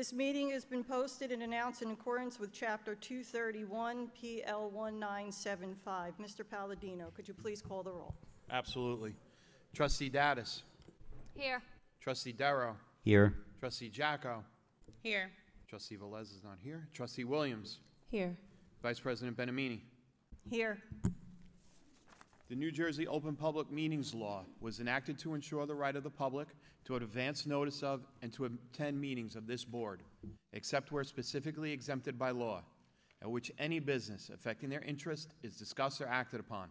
This meeting has been posted and announced in accordance with Chapter 231, PL 1975. Mr. Palladino, could you please call the roll? Absolutely. Trustee Dattis. Here. Trustee Darrow. Here. Trustee Jacko. Here. Trustee Velez is not here. Trustee Williams. Here. Vice President Benamini. Here. The New Jersey Open Public Meetings Law was enacted to ensure the right of the public to advance notice of and to attend meetings of this board, except where specifically exempted by law, at which any business affecting their interest is discussed or acted upon.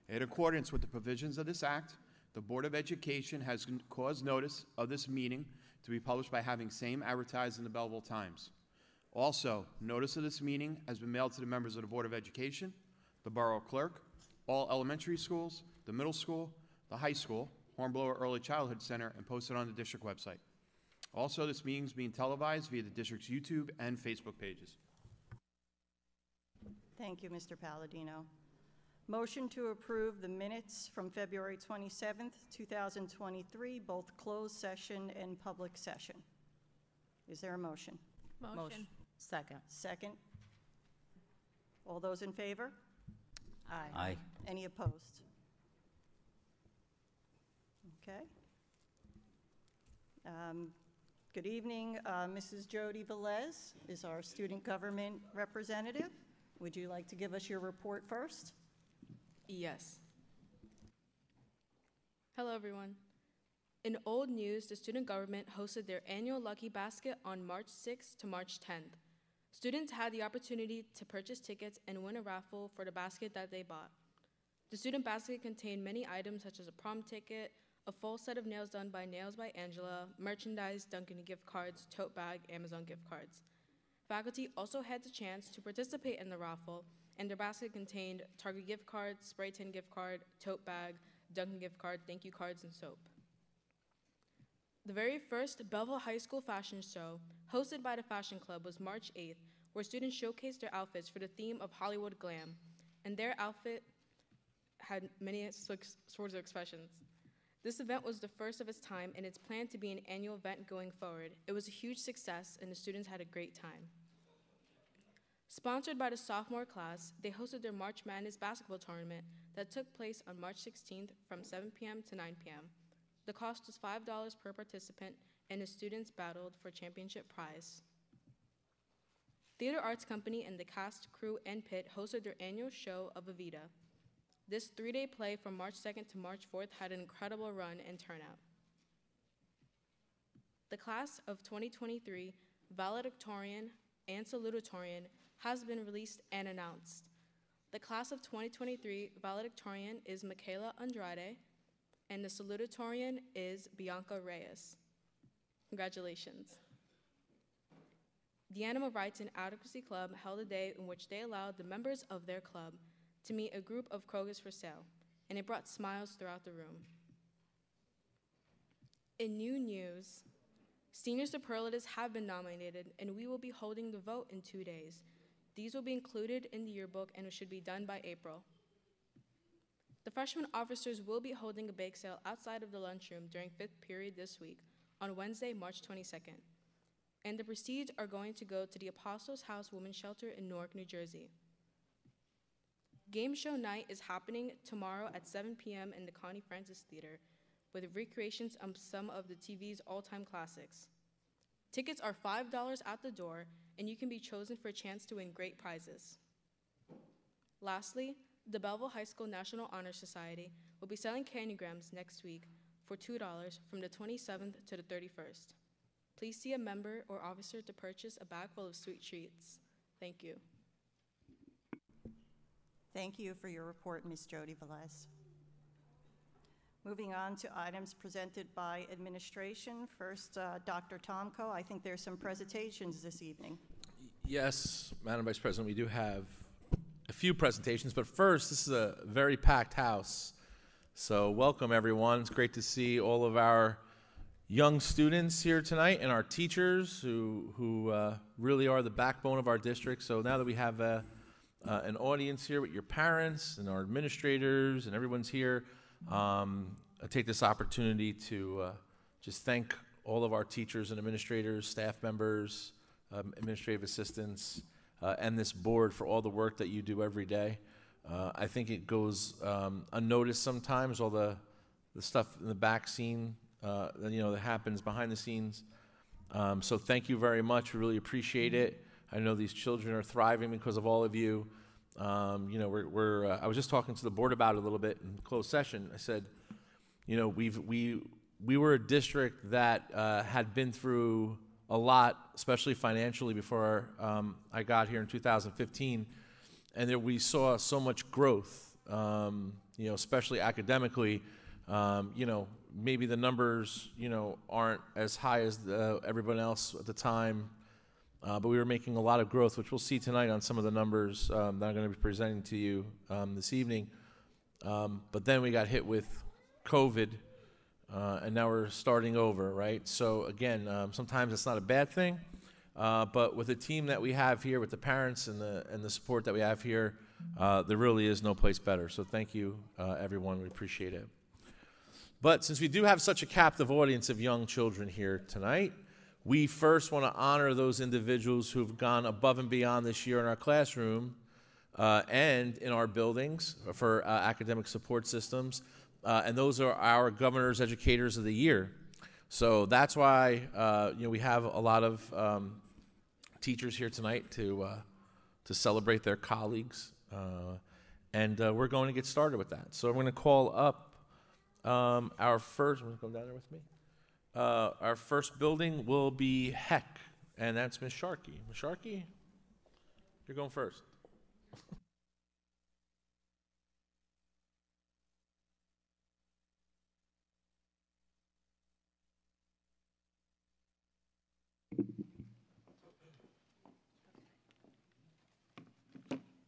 In accordance with the provisions of this act, the Board of Education has caused notice of this meeting to be published by having same advertised in the Belleville Times. Also, notice of this meeting has been mailed to the members of the Board of Education, the Borough Clerk, all elementary schools, the middle school, the high school, Hornblower Early Childhood Center, and posted on the district website. Also, this meeting is being televised via the district's YouTube and Facebook pages. Thank you, Mr. Palladino. Motion to approve the minutes from February 27th, 2023, both closed session and public session. Is there a motion? Motion. Second. Second. All those in favor? Aye. Aye. Any opposed? Okay. Good evening. Mrs. Jody Velez is our student government representative. Would you like to give us your report first? Yes. Hello, everyone. In old news, the student government hosted their annual Lucky Basket on March 6th to March 10th. Students had the opportunity to purchase tickets and win a raffle for the basket that they bought. The student basket contained many items such as a prom ticket, a full set of nails done by Nails by Angela, merchandise, Dunkin' gift cards, tote bag, Amazon gift cards. Faculty also had the chance to participate in the raffle, and their basket contained Target gift cards, spray tan gift card, tote bag, Dunkin' gift card, thank you cards, and soap. The very first Belleville High School fashion show, hosted by the Fashion Club, was March 8th, where students showcased their outfits for the theme of Hollywood glam, and their outfit had many sorts of expressions. This event was the first of its time, and it's planned to be an annual event going forward. It was a huge success, and the students had a great time. Sponsored by the sophomore class, they hosted their March Madness basketball tournament that took place on March 16th from 7 p.m. to 9 p.m. The cost was $5 per participant, and the students battled for championship prize. Theater Arts Company and the cast, crew, and pit hosted their annual show of Evita. This 3-day play from March 2nd to March 4th had an incredible run and turnout. The class of 2023 valedictorian and salutatorian has been released and announced. The class of 2023 valedictorian is Michaela Andrade, and the salutatorian is Bianca Reyes. Congratulations. The Animal Rights and Advocacy Club held a day in which they allowed the members of their club to meet a group of Krogers for sale, and it brought smiles throughout the room. In new news, senior superlatives have been nominated, and we will be holding the vote in 2 days. These will be included in the yearbook, and it should be done by April. The freshman officers will be holding a bake sale outside of the lunchroom during 5th period this week, on Wednesday, March 22nd. And the proceeds are going to go to the Apostles House Women's Shelter in Newark, New Jersey. Game show night is happening tomorrow at 7 p.m. in the Connie Francis Theater, with recreations of some of the TV's all-time classics. Tickets are $5 at the door, and you can be chosen for a chance to win great prizes. Lastly, the Belleville High School National Honor Society will be selling candygrams next week for $2 from the 27th to the 31st. Please see a member or officer to purchase a bag full of sweet treats. Thank you. Thank you for your report, Ms. Jody Velez. Moving on to items presented by administration. First, Dr. Tomko, I think there's some presentations this evening. Yes, Madam Vice President, we do have a few presentations, but first, this is a very packed house. So welcome, everyone. It's great to see all of our young students here tonight and our teachers who really are the backbone of our district. So now that we have an audience here with your parents and our administrators and everyone's here, I take this opportunity to just thank all of our teachers and administrators, staff members, administrative assistants, and this board for all the work that you do every day. I think it goes unnoticed sometimes, all the stuff in the back scene, that happens behind the scenes. So thank you very much. We really appreciate it. I know these children are thriving because of all of you. I was just talking to the board about it a little bit in closed session. I said, we were a district that had been through a lot, especially financially, before I got here in 2015, and that we saw so much growth, especially academically. Maybe the numbers, aren't as high as everyone else at the time, but we were making a lot of growth, which we'll see tonight on some of the numbers that I'm going to be presenting to you this evening. But then we got hit with COVID, and now we're starting over, right? So again, sometimes it's not a bad thing, but with the team that we have here, with the parents and the support that we have here, there really is no place better. So thank you, everyone. We appreciate it. But since we do have such a captive audience of young children here tonight, we first want to honor those individuals who've gone above and beyond this year in our classroom and in our buildings for academic support systems. And those are our Governor's Educators of the Year. So that's why we have a lot of teachers here tonight to celebrate their colleagues. And we're going to get started with that. So I'm going to call up our first, come down there with me. Our first building will be Heck, and that's Ms. Sharkey. Ms. Sharkey, you're going first.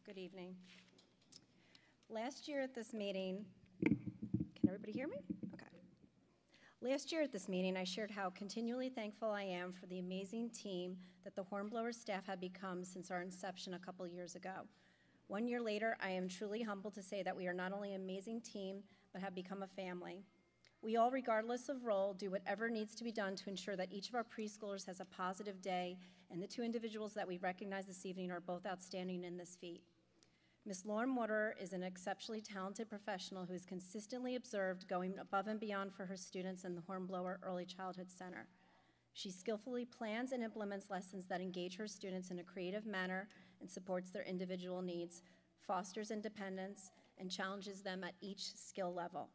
Good evening. Last year at this meeting, can everybody hear me? Okay. Last year at this meeting, I shared how continually thankful I am for the amazing team that the Hornblower staff had become since our inception a couple years ago. 1 year later, I am truly humbled to say that we are not only an amazing team, but have become a family. We all, regardless of role, do whatever needs to be done to ensure that each of our preschoolers has a positive day, and the two individuals that we recognize this evening are both outstanding in this feat. Ms. Lauren Water is an exceptionally talented professional who is consistently observed going above and beyond for her students in the Hornblower Early Childhood Center. She skillfully plans and implements lessons that engage her students in a creative manner and supports their individual needs, fosters independence, and challenges them at each skill level.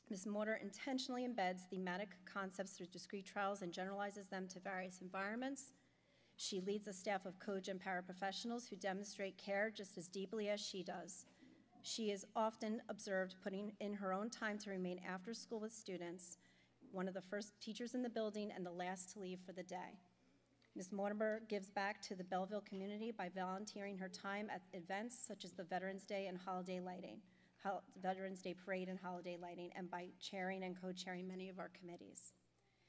Ms. Water intentionally embeds thematic concepts through discrete trials and generalizes them to various environments. She leads a staff of coach and paraprofessionals who demonstrate care just as deeply as she does. She is often observed putting in her own time to remain after school with students, one of the first teachers in the building and the last to leave for the day. Ms. Mortimer gives back to the Belleville community by volunteering her time at events such as the Veterans Day and Holiday Lighting, Veterans Day Parade and Holiday Lighting, and by chairing and co-chairing many of our committees.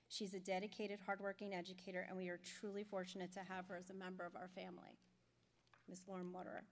She's a dedicated, hardworking educator, and we are truly fortunate to have her as a member of our family. Ms. Lauren Waterer.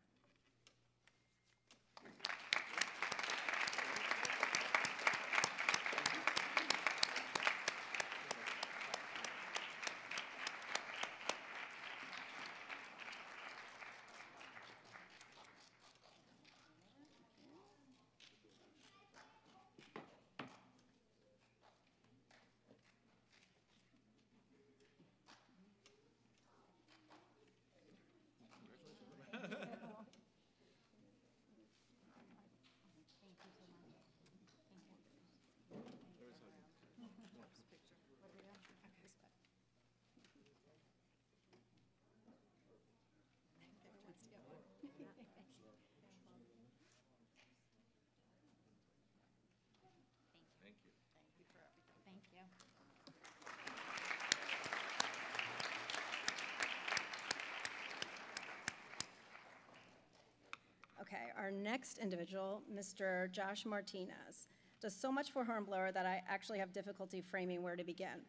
Okay, our next individual, Mr. Josh Martinez, does so much for Hornblower that I actually have difficulty framing where to begin.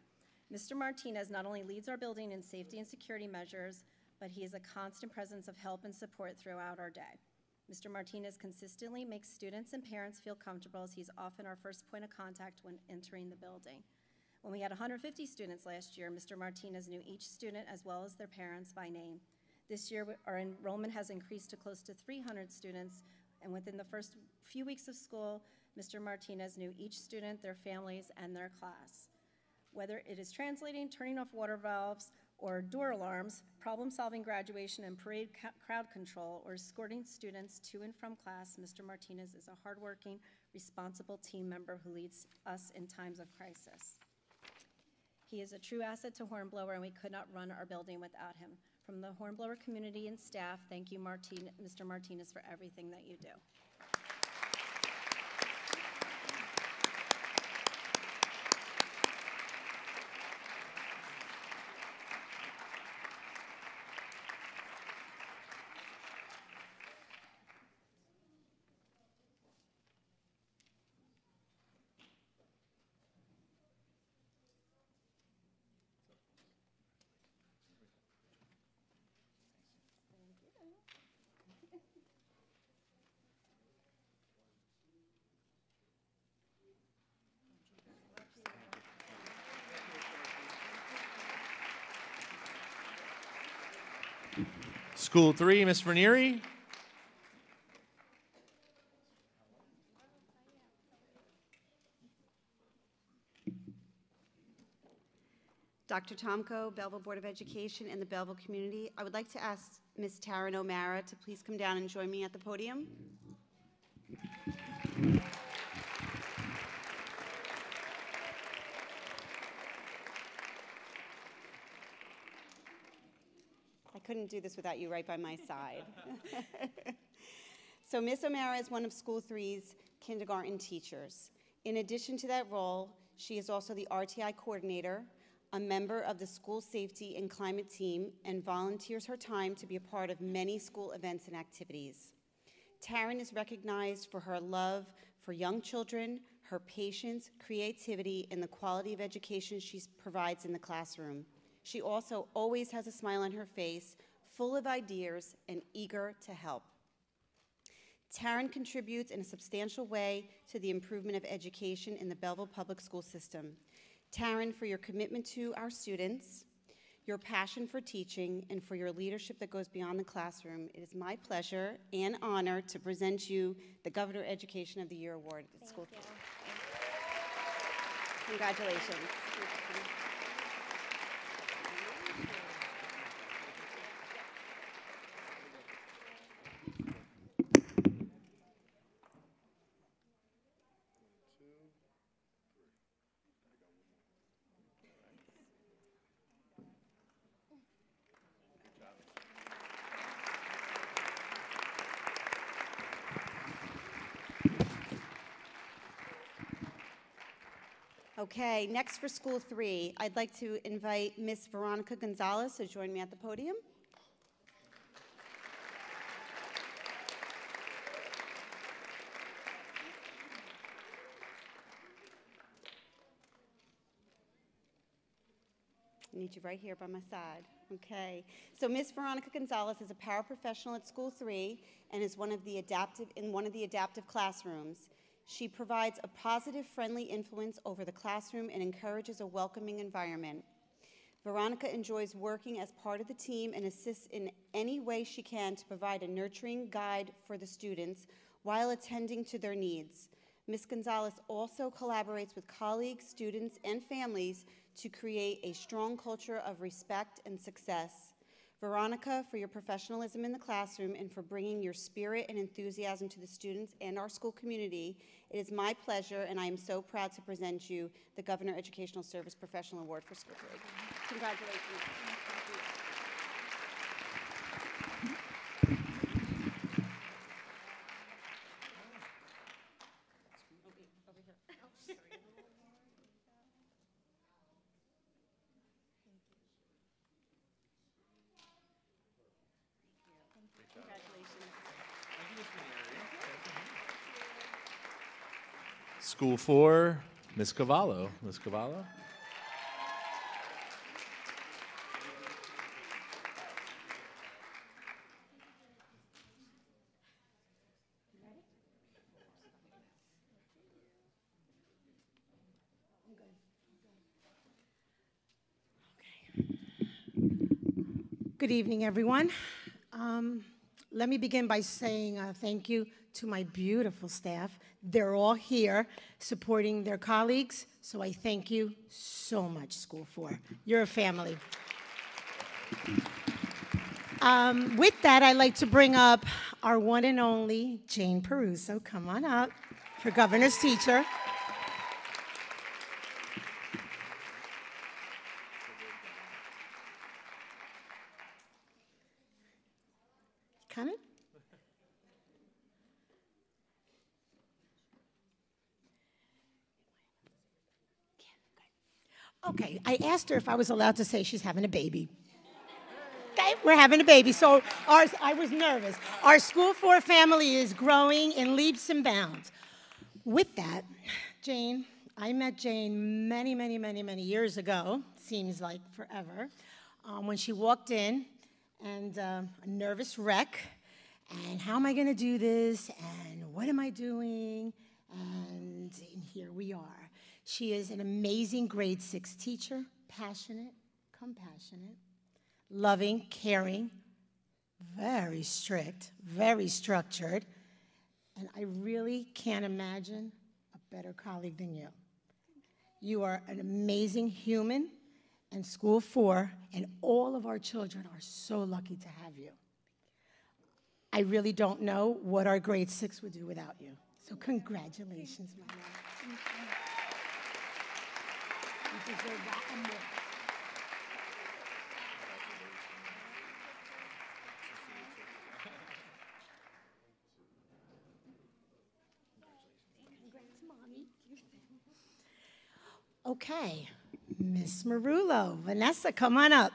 Mr. Martinez not only leads our building in safety and security measures, but he is a constant presence of help and support throughout our day. Mr. Martinez consistently makes students and parents feel comfortable as he's often our first point of contact when entering the building. When we had 150 students last year, Mr. Martinez knew each student as well as their parents by name. This year, our enrollment has increased to close to 300 students, and within the first few weeks of school, Mr. Martinez knew each student, their families, and their class. Whether it is translating, turning off water valves, or door alarms, problem-solving graduation and parade crowd control, or escorting students to and from class, Mr. Martinez is a hardworking, responsible team member who leads us in times of crisis. He is a true asset to Hornblower, and we could not run our building without him. From the Hornblower community and staff, thank you, Mr. Martinez, for everything that you do. School 3, Ms. Ranieri. Dr. Tomko, Belleville Board of Education, and the Belleville community, I would like to ask Ms. Taryn O'Mara to please come down and join me at the podium. I couldn't do this without you right by my side. So Ms. O'Mara is one of School 3's kindergarten teachers. In addition to that role, she is also the RTI coordinator, a member of the school safety and climate team, and volunteers her time to be a part of many school events and activities. Taryn is recognized for her love for young children, her patience, creativity, and the quality of education she provides in the classroom. She also always has a smile on her face, full of ideas and eager to help. Taryn contributes in a substantial way to the improvement of education in the Belleville Public School System. Taryn, for your commitment to our students, your passion for teaching, and for your leadership that goes beyond the classroom, it is my pleasure and honor to present you the Governor Education of the Year Award at School 3. Congratulations. Okay, next for School 3, I'd like to invite Miss Veronica Gonzalez to join me at the podium. I need you right here by my side. Okay, so Miss Veronica Gonzalez is a paraprofessional at School 3 and is one of the adaptive classrooms. She provides a positive, friendly influence over the classroom and encourages a welcoming environment. Veronica enjoys working as part of the team and assists in any way she can to provide a nurturing guide for the students while attending to their needs. Ms. Gonzalez also collaborates with colleagues, students, and families to create a strong culture of respect and success. Veronica, for your professionalism in the classroom and for bringing your spirit and enthusiasm to the students and our school community, it is my pleasure, and I am so proud to present you the Governor Educational Service Professional Award for School 3. Congratulations. School 4, Ms. Cavallo. Ms. Cavallo. Good evening, everyone. Let me begin by saying thank you to my beautiful staff. They're all here supporting their colleagues, so I thank you so much, School 4. You're a family. With that, I'd like to bring up our one and only Jane Peruso. Come on up, for governor's teacher. Coming? Okay, I asked her if I was allowed to say she's having a baby. Okay, we're having a baby, so I was nervous. Our School 4 family is growing in leaps and bounds. With that, Jane, I met Jane many years ago, seems like forever, when she walked in, and a nervous wreck, and how am I going to do this, and what am I doing, and here we are. She is an amazing grade 6 teacher, passionate, compassionate, loving, caring, very strict, very structured, and I really can't imagine a better colleague than you. You are an amazing human, and School 4 and all of our children are so lucky to have you. I really don't know what our grade 6 would do without you. So congratulations, my love. You deserve that and more. Okay, Miss Marullo. Vanessa, come on up.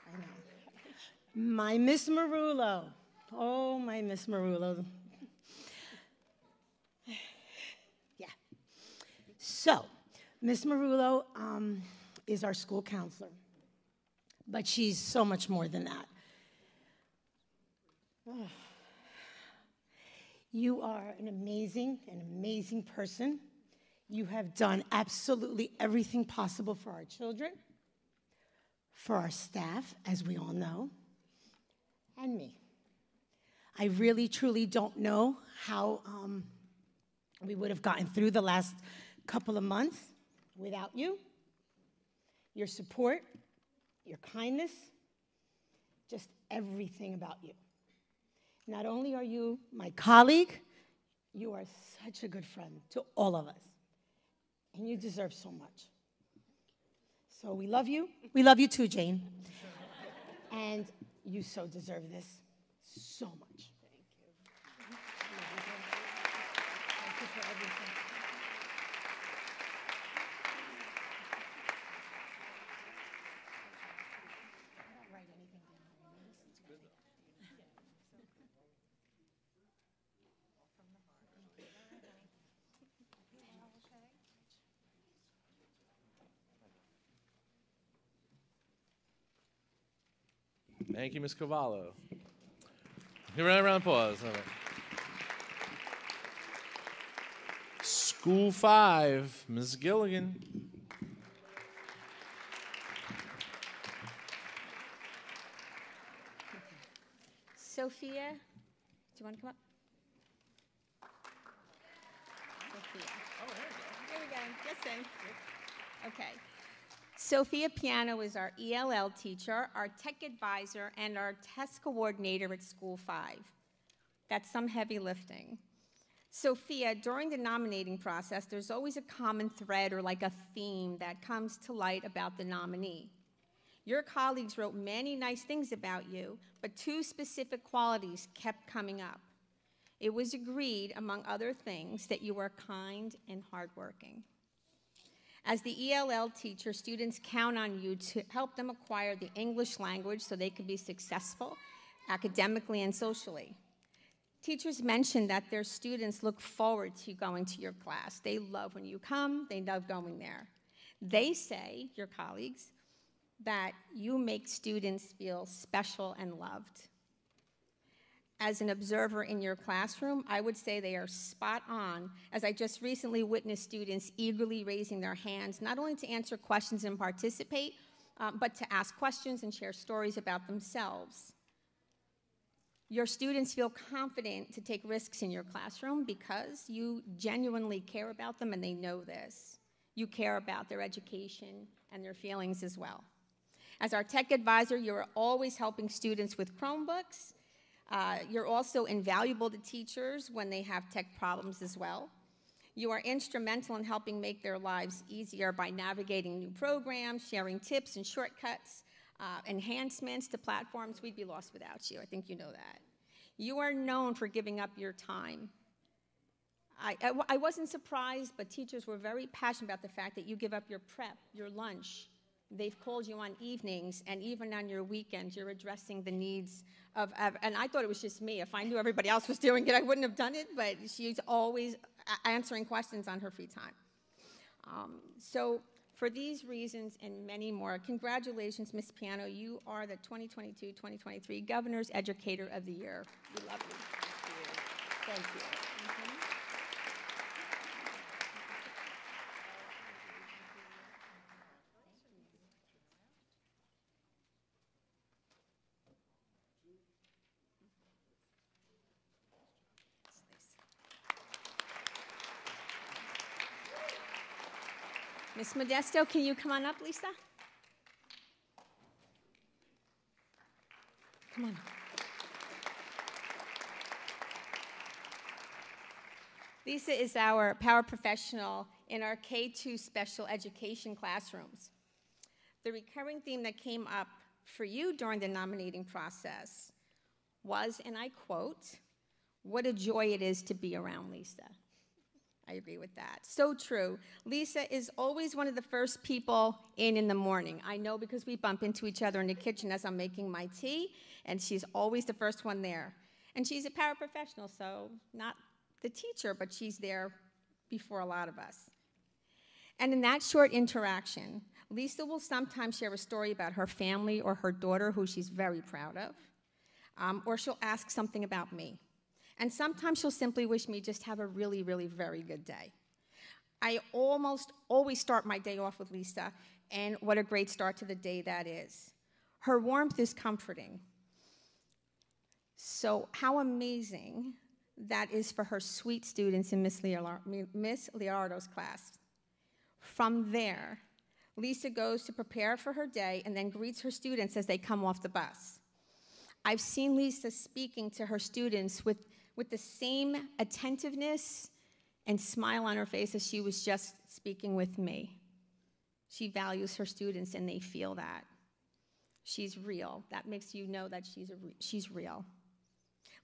I know. My Miss Marullo. Oh, my Miss Marullo. Yeah. So, Miss Marullo is our school counselor, but she's so much more than that. Oh. You are an amazing person. You have done absolutely everything possible for our children, for our staff, as we all know, and me. I really, truly don't know how we would have gotten through the last couple of months without you, your support, your kindness, just everything about you. Not only are you my colleague, you are such a good friend to all of us, and you deserve so much. So we love you. We love you too, Jane. And you so deserve this so much. Thank you. Thank you for everything. I don't write anything down. Thank you, Ms. Cavallo. Give her a round of applause. All right. School 5, Ms. Gilligan. Sophia, do you want to come up? Sophia. Oh, there you go. Listen. Okay. Sophia Piano is our ELL teacher, our tech advisor, and our test coordinator at School 5. That's some heavy lifting. Sophia, during the nominating process, there's always a common thread or like a theme that comes to light about the nominee. Your colleagues wrote many nice things about you, but 2 specific qualities kept coming up. It was agreed, among other things, that you were kind and hardworking. As the ELL teacher, students count on you to help them acquire the English language so they can be successful academically and socially. Teachers mentioned that their students look forward to going to your class. They love when you come, they love going there. They say, your colleagues, that you make students feel special and loved. as an observer in your classroom, I would say they are spot on, as I just recently witnessed students eagerly raising their hands, not only to answer questions and participate, but to ask questions and share stories about themselves. Your students feel confident to take risks in your classroom because you genuinely care about them and they know this. You care about their education and their feelings as well. As our tech advisor, you're always helping students with Chromebooks. You're also invaluable to teachers when they have tech problems as well. You are instrumental in helping make their lives easier by navigating new programs, sharing tips and shortcuts, enhancements to platforms. We'd be lost without you. I think you know that. You are known for giving up your time. I wasn't surprised, but teachers were very passionate about the fact that you give up your prep, your lunch. They've called you on evenings, and even on your weekends, you're addressing the needs of, and I thought it was just me. If I knew everybody else was doing it, I wouldn't have done it, but she's always answering questions on her free time. So for these reasons and many more, congratulations, Ms. Piano. You are the 2022-2023 Governor's Educator of the Year. We love you. Thank you. Ms. Modesto, can you come on up, Lisa? Come on. Lisa is our paraprofessional in our K-2 special education classrooms. The recurring theme that came up for you during the nominating process was, and I quote, "What a joy it is to be around Lisa." I agree with that. So true. Lisa is always one of the first people in the morning. I know because we bump into each other in the kitchen as I'm making my tea, and she's always the first one there. And she's a paraprofessional, so not the teacher, but she's there before a lot of us. And in that short interaction, Lisa will sometimes share a story about her family or her daughter, who she's very proud of, or she'll ask something about me. And sometimes she'll simply wish me just have a really, really very good day. I almost always start my day off with Lisa, and what a great start to the day that is. Her warmth is comforting. So how amazing that is for her sweet students in Miss Liardo's class. From there, Lisa goes to prepare for her day and then greets her students as they come off the bus. I've seen Lisa speaking to her students with the same attentiveness and smile on her face as she was just speaking with me. She values her students, and they feel that. She's real. That makes you know that she's real.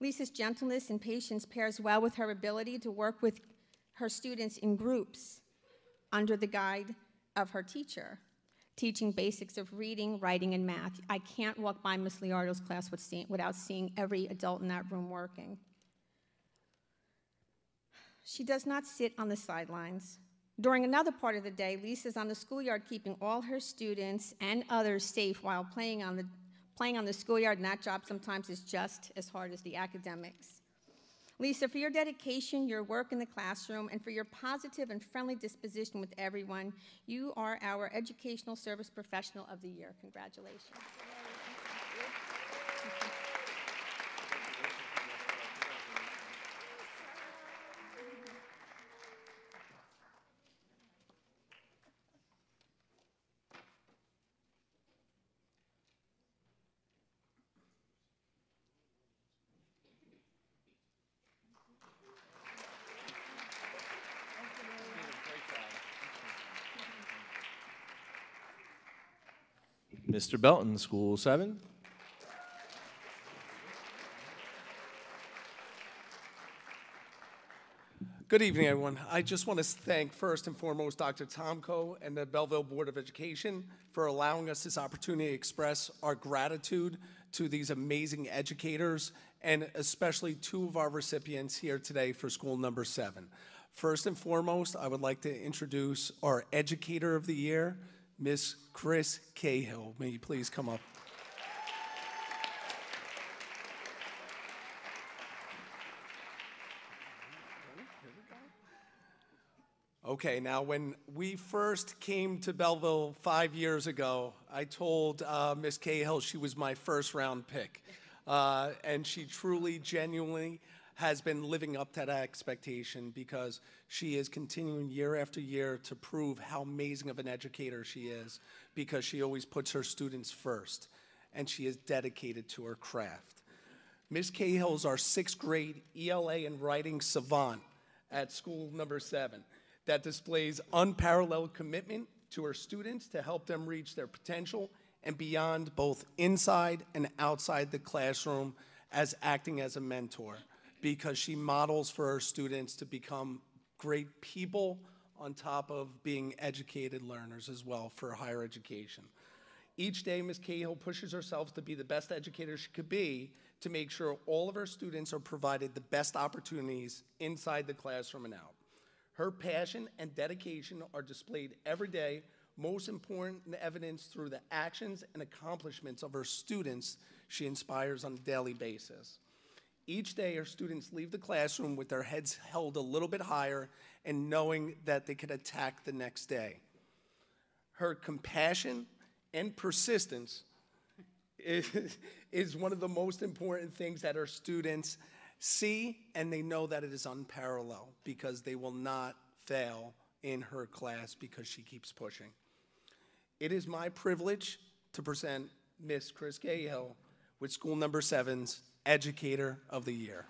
Lisa's gentleness and patience pairs well with her ability to work with her students in groups under the guide of her teacher, teaching basics of reading, writing, and math. I can't walk by Miss Liardo's class without seeing every adult in that room working. She does not sit on the sidelines. During another part of the day, Lisa's on the schoolyard keeping all her students and others safe while playing on the schoolyard, and that job sometimes is just as hard as the academics. Lisa, for your dedication, your work in the classroom, and for your positive and friendly disposition with everyone, you are our Educational Service Professional of the Year. Congratulations. Mr. Belton, School 7. Good evening, everyone. I just want to thank first and foremost Dr. Tomko and the Belleville Board of Education for allowing us this opportunity to express our gratitude to these amazing educators, and especially two of our recipients here today for school number 7. First and foremost, I would like to introduce our Educator of the Year, Miss Chris Cahill. May you please come up. Okay, now when we first came to Belleville 5 years ago, I told Miss Cahill she was my first round pick. And she truly, genuinely has been living up to that expectation because she is continuing year after year to prove how amazing of an educator she is because she always puts her students first and she is dedicated to her craft. Miss Cahill is our 6th grade ELA and writing savant at school number 7 that displays unparalleled commitment to her students to help them reach their potential and beyond, both inside and outside the classroom, as acting as a mentor, because she models for her students to become great people on top of being educated learners as well for higher education. Each day, Ms. Cahill pushes herself to be the best educator she could be to make sure all of her students are provided the best opportunities inside the classroom and out. Her passion and dedication are displayed every day, most important in evidence through the actions and accomplishments of her students she inspires on a daily basis. Each day, her students leave the classroom with their heads held a little bit higher and knowing that they could attack the next day. Her compassion and persistence is one of the most important things that her students see, and they know that it is unparalleled because they will not fail in her class because she keeps pushing. It is my privilege to present Miss Chris Cahill with School Number 7's Educator of the Year.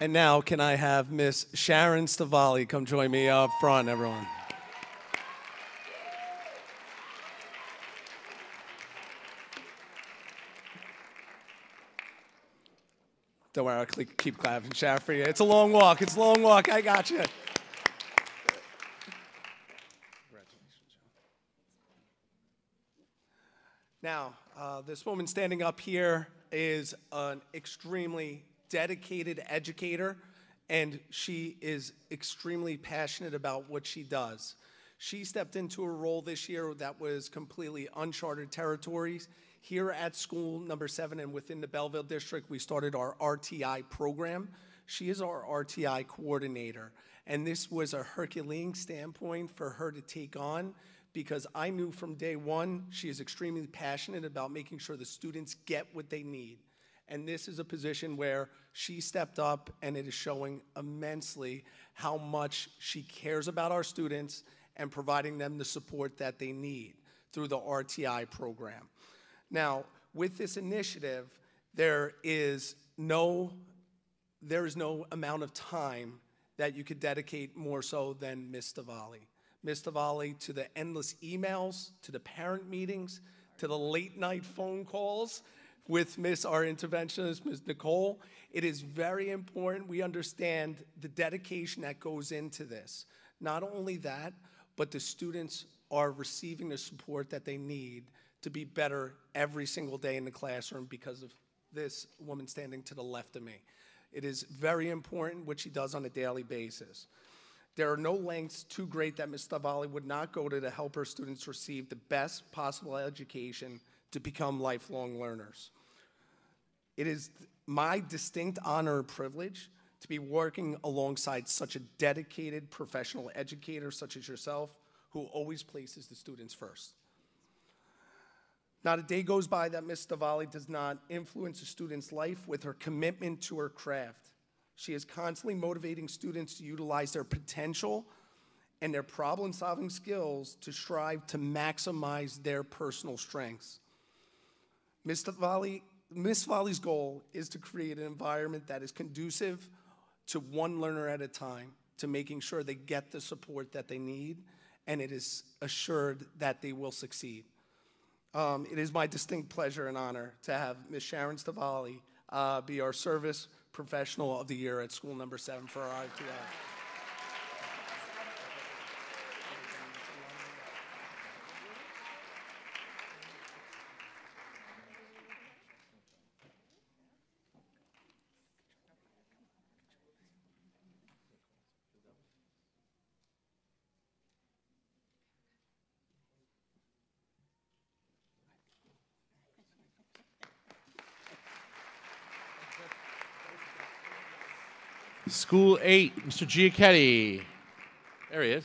And now, can I have Miss Sharon Stavali come join me up front, everyone? Don't worry, I'll keep clapping, Sharon, for you. It's a long walk. It's a long walk. I got you. Now, this woman standing up here is an extremely dedicated educator, and she is extremely passionate about what she does. She stepped into a role this year that was completely uncharted territories. Here at School Number 7 and within the Belleville District, we started our RTI program. She is our RTI coordinator, and this was a Herculean standpoint for her to take on because I knew from day one she is extremely passionate about making sure the students get what they need. And this is a position where she stepped up, and it is showing immensely how much she cares about our students and providing them the support that they need through the RTI program. Now, with this initiative, there is no amount of time that you could dedicate more so than Ms. Stavali. Ms. Stavali, to the endless emails, to the parent meetings, to the late night phone calls with our interventionist, Ms. Nicole. It is very important we understand the dedication that goes into this. Not only that, but the students are receiving the support that they need to be better every single day in the classroom because of this woman standing to the left of me. It is very important what she does on a daily basis. There are no lengths too great that Ms. Stavali would not go to help her students receive the best possible education to become lifelong learners. It is my distinct honor and privilege to be working alongside such a dedicated professional educator such as yourself, who always places the students first. Not a day goes by that Ms. Stavali does not influence a student's life with her commitment to her craft. She is constantly motivating students to utilize their potential and their problem-solving skills to strive to maximize their personal strengths. Ms. Stavali's goal is to create an environment that is conducive to one learner at a time, to making sure they get the support that they need, and it is assured that they will succeed. It is my distinct pleasure and honor to have Ms. Sharon Stavali be our Service Professional of the Year at School Number 7 for our RTI. School 8, Mr. Giacchetti. There he is.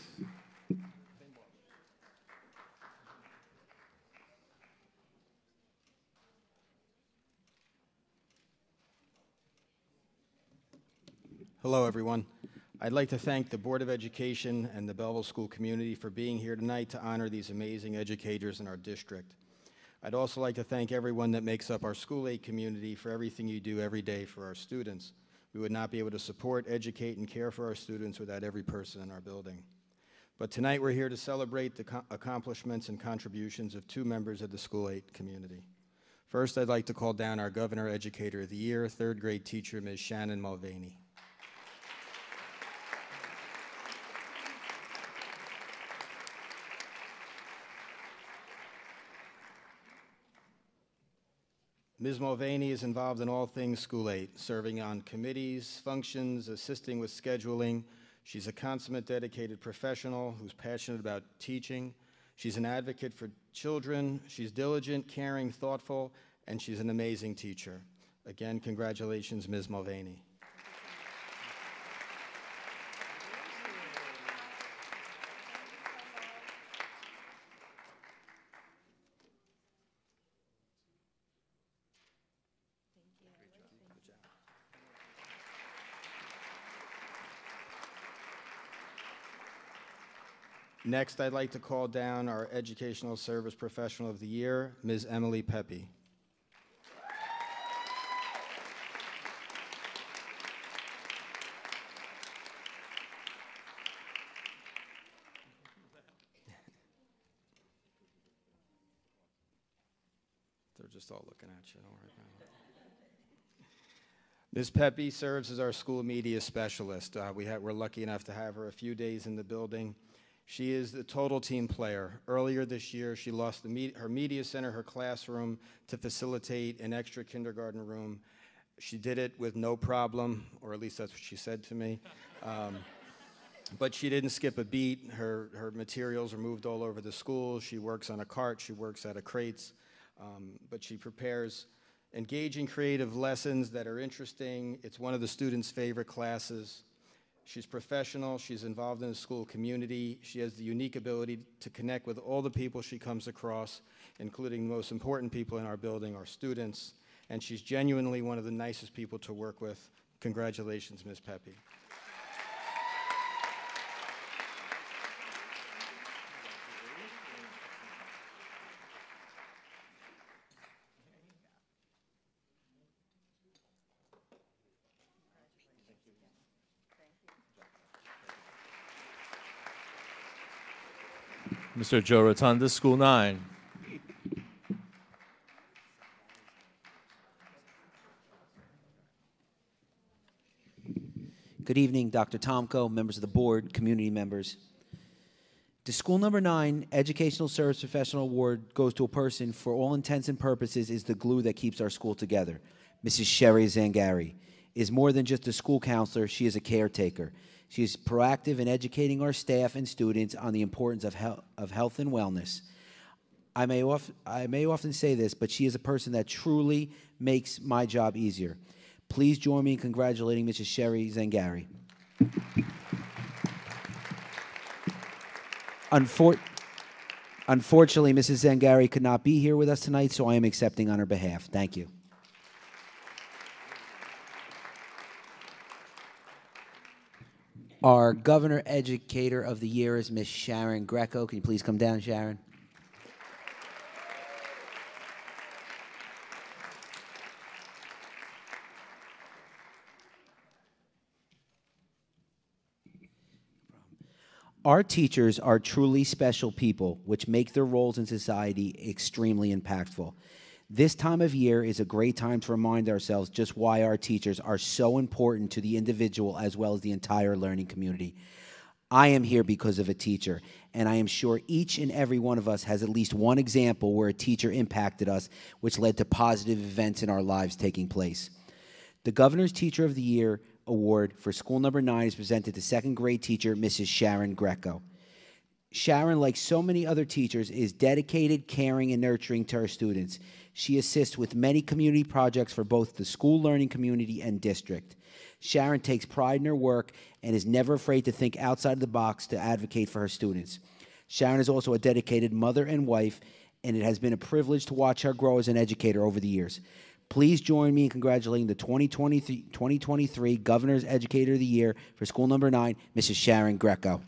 Hello, everyone. I'd like to thank the Board of Education and the Belleville School community for being here tonight to honor these amazing educators in our district. I'd also like to thank everyone that makes up our School 8 community for everything you do every day for our students. We would not be able to support, educate, and care for our students without every person in our building. But tonight we're here to celebrate the accomplishments and contributions of two members of the School 8 community. First, I'd like to call down our Governor Educator of the Year, third grade teacher, Ms. Shannon Mulvaney. Ms. Mulvaney is involved in all things School 8, serving on committees, functions, assisting with scheduling. She's a consummate dedicated professional who's passionate about teaching. She's an advocate for children. She's diligent, caring, thoughtful, and she's an amazing teacher. Again, congratulations, Ms. Mulvaney. Next, I'd like to call down our Educational Service Professional of the Year, Ms. Emily Pepe. They're just all looking at you, don't worry about it. Ms. Pepe serves as our school media specialist. We're lucky enough to have her a few days in the building. She is the total team player. Earlier this year, she lost her media center, her classroom, to facilitate an extra kindergarten room. She did it with no problem, or at least that's what she said to me. But she didn't skip a beat. Her materials are moved all over the school. She works on a cart. She works out of crates. But she prepares engaging, creative lessons that are interesting. It's one of the students' favorite classes. She's professional. She's involved in the school community. She has the unique ability to connect with all the people she comes across, including the most important people in our building, our students. And she's genuinely one of the nicest people to work with. Congratulations, Ms. Pepe. Mr. Joe Rotunda, School 9. Good evening, Dr. Tomko, members of the board, community members. The School Number 9 Educational Service Professional Award goes to a person, for all intents and purposes, is the glue that keeps our school together. Mrs. Sherry Zangari is more than just a school counselor. She is a caretaker. She is proactive in educating our staff and students on the importance of health and wellness. I may often say this, but she is a person that truly makes my job easier. Please join me in congratulating Mrs. Sherry Zangari. Unfortunately, Mrs. Zangari could not be here with us tonight, so I am accepting on her behalf. Thank you. Our Governor Educator of the Year is Ms. Sharon Greco. Can you please come down, Sharon? Our teachers are truly special people, which make their roles in society extremely impactful. This time of year is a great time to remind ourselves just why our teachers are so important to the individual as well as the entire learning community. I am here because of a teacher, and I am sure each and every one of us has at least one example where a teacher impacted us, which led to positive events in our lives taking place. The Governor's Teacher of the Year Award for School Number 9 is presented to second grade teacher Mrs. Sharon Greco. Sharon, like so many other teachers, is dedicated, caring, and nurturing to her students. She assists with many community projects for both the school learning community and district. Sharon takes pride in her work and is never afraid to think outside of the box to advocate for her students. Sharon is also a dedicated mother and wife, and it has been a privilege to watch her grow as an educator over the years. Please join me in congratulating the 2023 Governor's Educator of the Year for School Number 9, Mrs. Sharon Greco.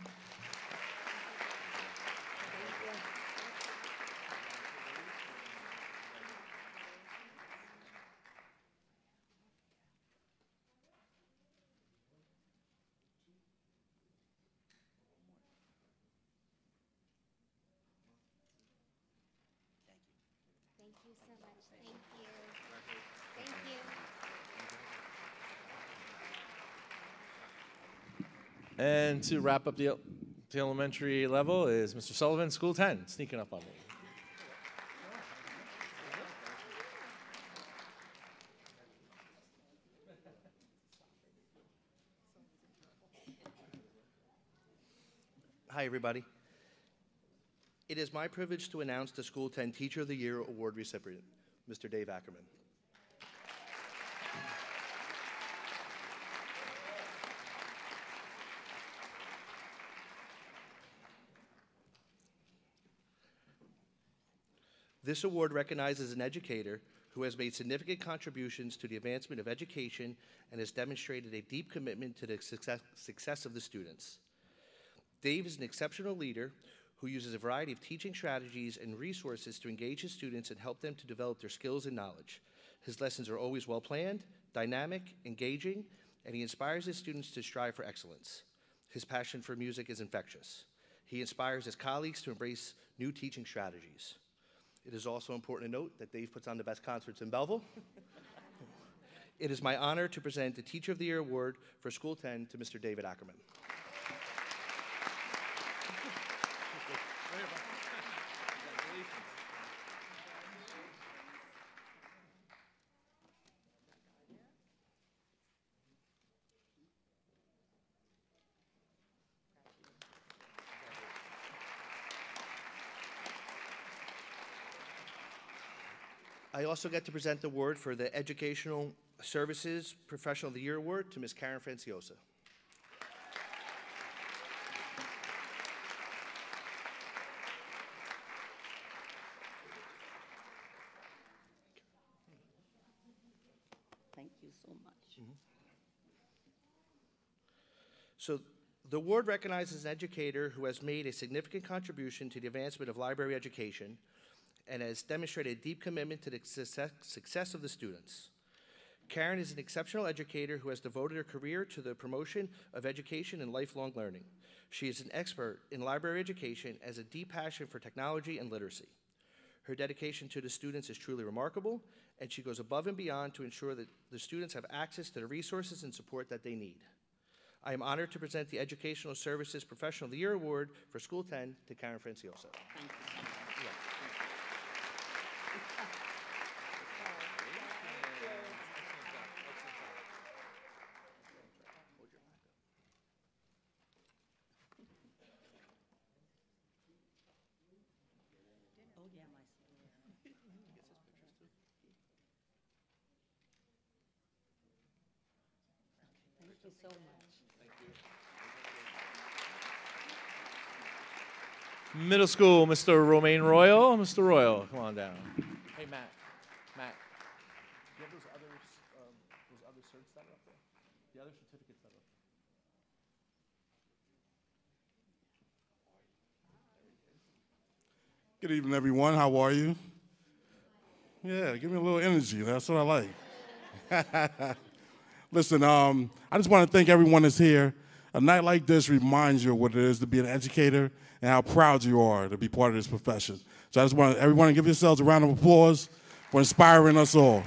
Thank you so much. Thank you. Thank you. And to wrap up the elementary level is Mr. Sullivan, School 10, sneaking up on me. Hi, everybody. It is my privilege to announce the School 10 Teacher of the Year Award recipient, Mr. Dave Ackerman. This award recognizes an educator who has made significant contributions to the advancement of education and has demonstrated a deep commitment to the success of the students. Dave is an exceptional leader who uses a variety of teaching strategies and resources to engage his students and help them to develop their skills and knowledge. His lessons are always well-planned, dynamic, engaging, and he inspires his students to strive for excellence. His passion for music is infectious. He inspires his colleagues to embrace new teaching strategies. It is also important to note that Dave puts on the best concerts in Belleville. It is my honor to present the Teacher of the Year Award for School 10 to Mr. David Ackerman. I also get to present the award for the Educational Services Professional of the Year Award to Ms. Karen Franciosa. Thank you so much. So the award recognizes an educator who has made a significant contribution to the advancement of library education and has demonstrated a deep commitment to the success of the students. Karen is an exceptional educator who has devoted her career to the promotion of education and lifelong learning. She is an expert in library education and has a deep passion for technology and literacy. Her dedication to the students is truly remarkable, and she goes above and beyond to ensure that the students have access to the resources and support that they need. I am honored to present the Educational Services Professional of the Year Award for School 10 to Karen Franciosa. Thank you. Thank you so much. Middle school, Mr. Romaine Royal. Mr. Royal, come on down. Hey, Matt. Matt, do you have those other certs that are up there? The other certificates that are up there? Good evening, everyone. How are you? Yeah, give me a little energy. That's what I like. Listen, I just want to thank everyone that's here. A night like this reminds you of what it is to be an educator and how proud you are to be part of this profession. So I just want everyone to give yourselves a round of applause for inspiring us all.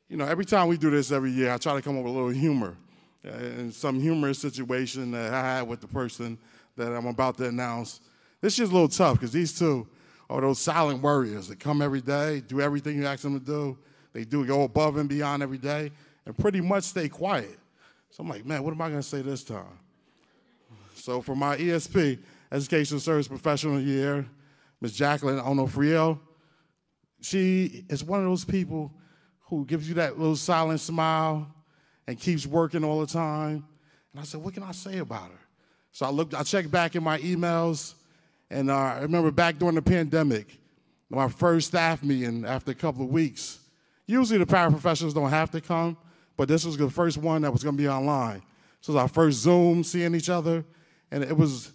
You know, every time we do this every year, I try to come up with a little humor. And some humorous situation that I had with the person that I'm about to announce. This year's a little tough because these two are those silent warriors that come every day, do everything you ask them to do. They go above and beyond every day and pretty much stay quiet. So I'm like, man, what am I going to say this time? So for my ESP, Educational Service Professional of the Year, Ms. Jacqueline Onofriel, she is one of those people who gives you that little silent smile and keeps working all the time. And I said, what can I say about her? So I checked back in my emails, and I remember back during the pandemic, my first staff meeting after a couple of weeks. Usually the paraprofessionals don't have to come, but this was the first one that was going to be online. So it was our first Zoom, seeing each other, and it was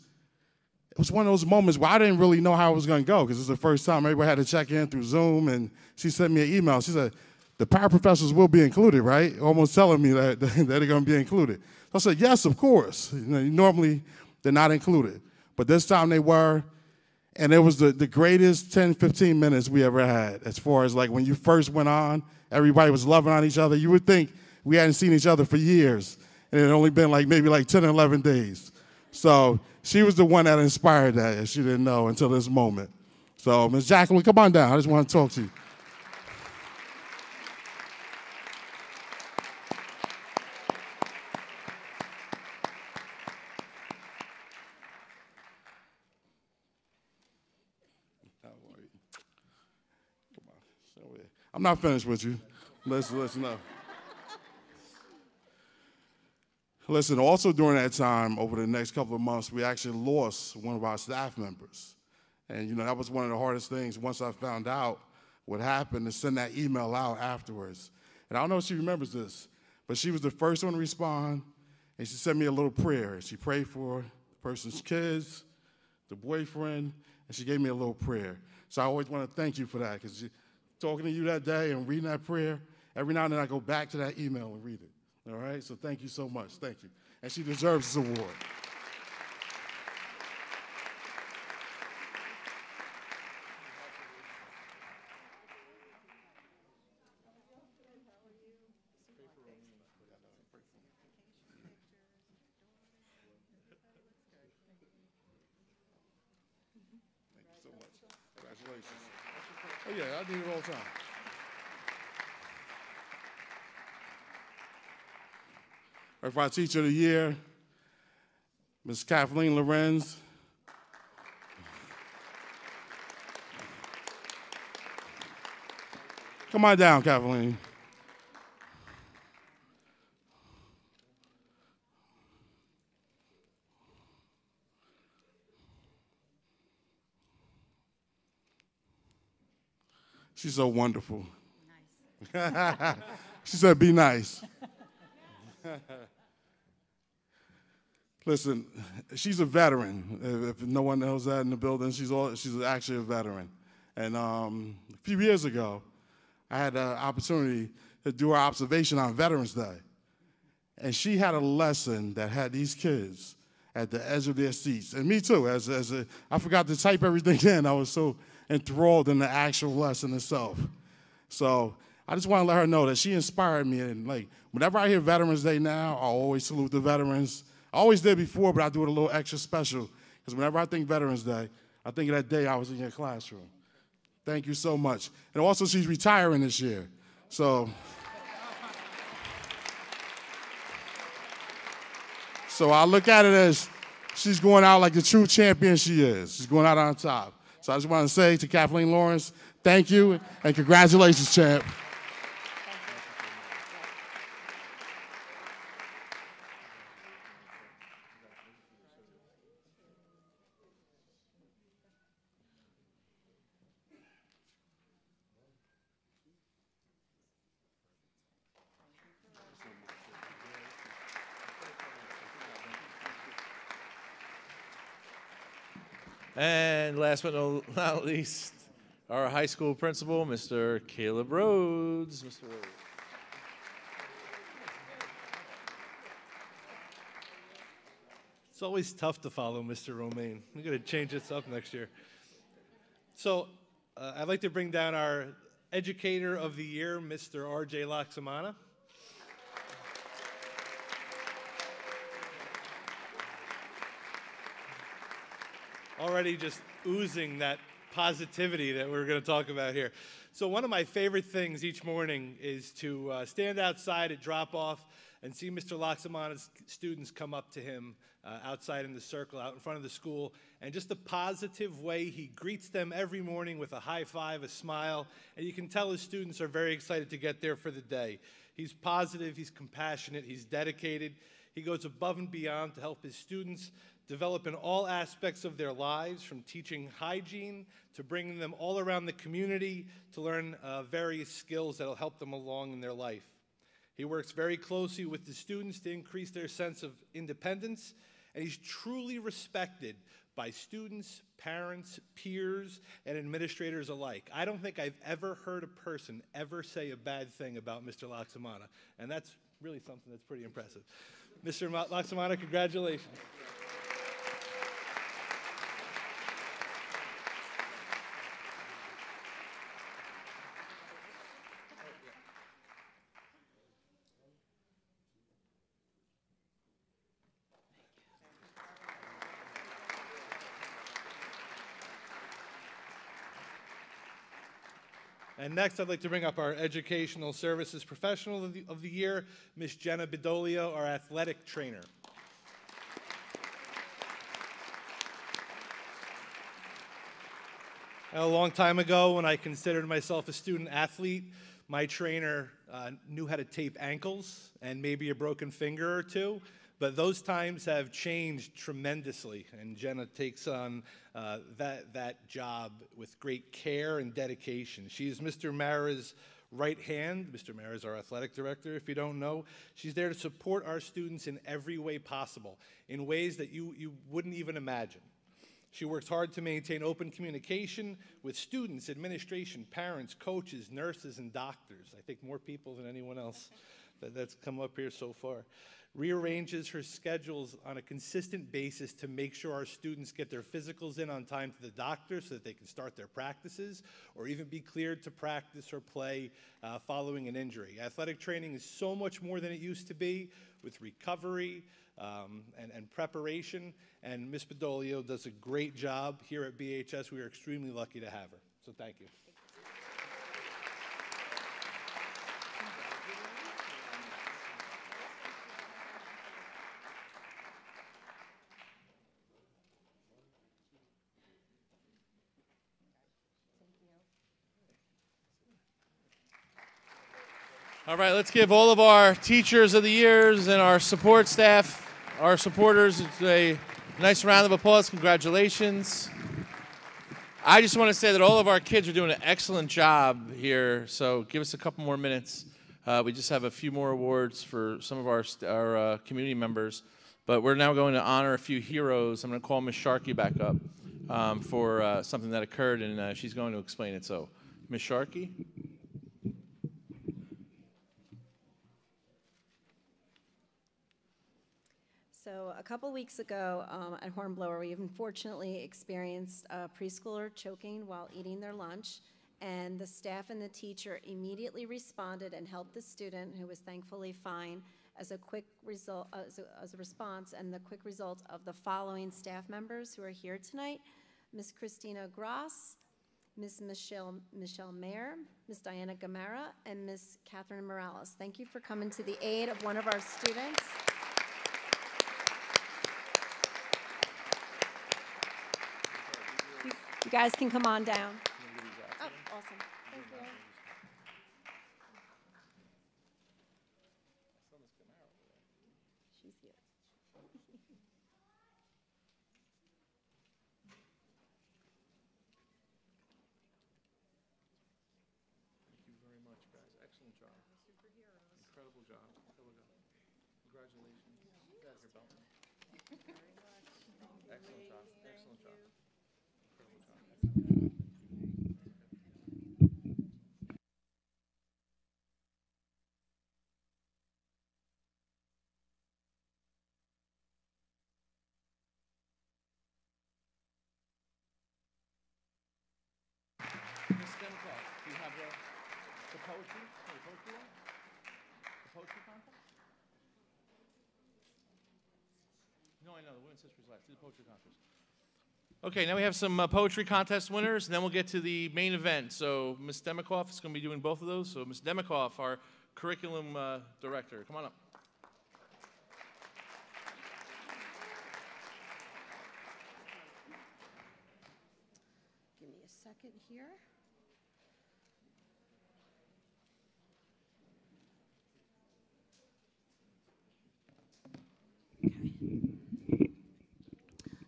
one of those moments where I didn't really know how it was going to go because it was the first time everybody had to check in through Zoom, and she sent me an email. She said, the paraprofessionals will be included, right? Almost telling me that they're going to be included. So I said, yes, of course. Normally they're not included, but this time they were, and it was the greatest 10, 15 minutes we ever had as far as like when you first went on, everybody was loving on each other. You would think we hadn't seen each other for years, and it had only been maybe 10 or 11 days. So she was the one that inspired that, and she didn't know until this moment. So Ms. Jacqueline, come on down. I just want to talk to you. I'm not finished with you. Listen up. Listen, also during that time, over the next couple of months, we actually lost one of our staff members. And, that was one of the hardest things once I found out what happened, to send that email out afterwards. And I don't know if she remembers this, but she was the first one to respond, and she sent me a little prayer. She prayed for the person's kids, the boyfriend, and she gave me a little prayer. So I always want to thank you for that, because talking to you that day and reading that prayer, every now and then I go back to that email and read it. All right? So thank you so much. Thank you. And she deserves this award. Thank you so much. Congratulations. Oh, yeah, I do it all the time. Or for our Teacher of the Year, Ms. Kathleen Lorenz. Come on down, Kathleen. She's so wonderful. Nice. She said, be nice. Listen, she's a veteran. If no one knows that in the building, she's actually a veteran. And a few years ago, I had the opportunity to do our observation on Veterans Day. And she had a lesson that had these kids at the edge of their seats. And me too, I forgot to type everything in. I was so enthralled in the actual lesson itself. So I just want to let her know that she inspired me. And whenever I hear Veterans Day now, I always salute the veterans. I always did before, but I do it a little extra special, because whenever I think Veterans Day, I think of that day I was in your classroom. Thank you so much. And also, she's retiring this year. So I look at it as she's going out like the true champion she is. She's going out on top. So I just want to say to Kathleen Lawrence, thank you, and congratulations, champ. And last but not least, our high school principal, Mr. Caleb Rhodes. Mr. Rhodes. It's always tough to follow Mr. Romaine. We're going to change this up next year. So I'd like to bring down our Educator of the Year, Mr. R.J. Laxamana. Already just oozing that positivity that we're going to talk about here. So one of my favorite things each morning is to stand outside at drop-off and see Mr. Loxamana's students come up to him outside in the circle, out in front of the school, and just the positive way he greets them every morning with a high five, a smile, and you can tell his students are very excited to get there for the day. He's positive, he's compassionate, he's dedicated. He goes above and beyond to help his students develop in all aspects of their lives, from teaching hygiene to bringing them all around the community to learn various skills that will help them along in their life. He works very closely with the students to increase their sense of independence, and he's truly respected by students, parents, peers, and administrators alike. I don't think I've ever heard a person ever say a bad thing about Mr. Loxamana, and that's really something that's pretty impressive. Mr. Loxamana, congratulations. And next, I'd like to bring up our Educational Services Professional of the Year, Ms. Jenna Bedolio, our athletic trainer. A long time ago, when I considered myself a student athlete, my trainer knew how to tape ankles and maybe a broken finger or two. But those times have changed tremendously, and Jenna takes on that job with great care and dedication. She's Mr. Mara's right hand. Mr. Mara is our athletic director, if you don't know. She's there to support our students in every way possible, in ways that you wouldn't even imagine. She works hard to maintain open communication with students, administration, parents, coaches, nurses, and doctors. I think more people than anyone else that's come up here so far. Rearranges her schedules on a consistent basis to make sure our students get their physicals in on time to the doctor so that they can start their practices or even be cleared to practice or play following an injury. Athletic training is so much more than it used to be, with recovery and preparation, and Ms. Bedolio does a great job here at BHS. We are extremely lucky to have her, so thank you. All right, let's give all of our teachers of the years and our support staff, our supporters, a nice round of applause. Congratulations. I just want to say that all of our kids are doing an excellent job here, so give us a couple more minutes. We just have a few more awards for some of our community members, but we're now going to honor a few heroes. I'm going to call Ms. Sharkey back up for something that occurred, and she's going to explain it. So, Ms. Sharkey. So a couple weeks ago at Hornblower, we unfortunately experienced a preschooler choking while eating their lunch, and the staff and the teacher immediately responded and helped the student, who was thankfully fine, as a quick result, as a response, and the quick result of the following staff members who are here tonight: Ms. Christina Gross, Ms. Michelle Mayer, Ms. Diana Gamara, and Ms. Catherine Morales. Thank you for coming to the aid of one of our students. You guys can come on down. Oh, awesome. Thank you. She's here. Thank you very much, guys. Excellent job. Superheroes. Incredible job. Incredible job. Congratulations. You guys are belting. Very much. Excellent job. Excellent job. Incredible job. Ms. Demikoff, do you have the poetry? The poetry one? The poetry contest? No, I know. The Women's History's last. Do the poetry contest. Okay, now we have some poetry contest winners, and then we'll get to the main event. So Ms. Demikoff is going to be doing both of those. So Ms. Demikoff, our curriculum director, come on up. second here.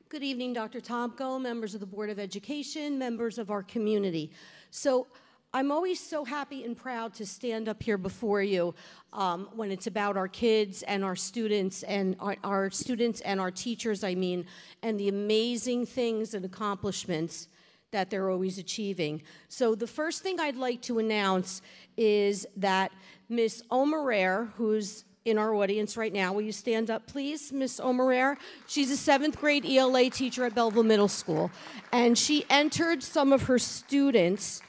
Good evening, Dr. Tomko, members of the Board of Education, members of our community. So I'm always so happy and proud to stand up here before you when it's about our kids and our students and our students and our teachers, I mean, and the amazing things and accomplishments that they're always achieving. So the first thing I'd like to announce is that Miss Omerer, who's in our audience right now. Will you stand up, please, Miss Omerer? She's a 7th grade ELA teacher at Belleville Middle School, and she entered some of her students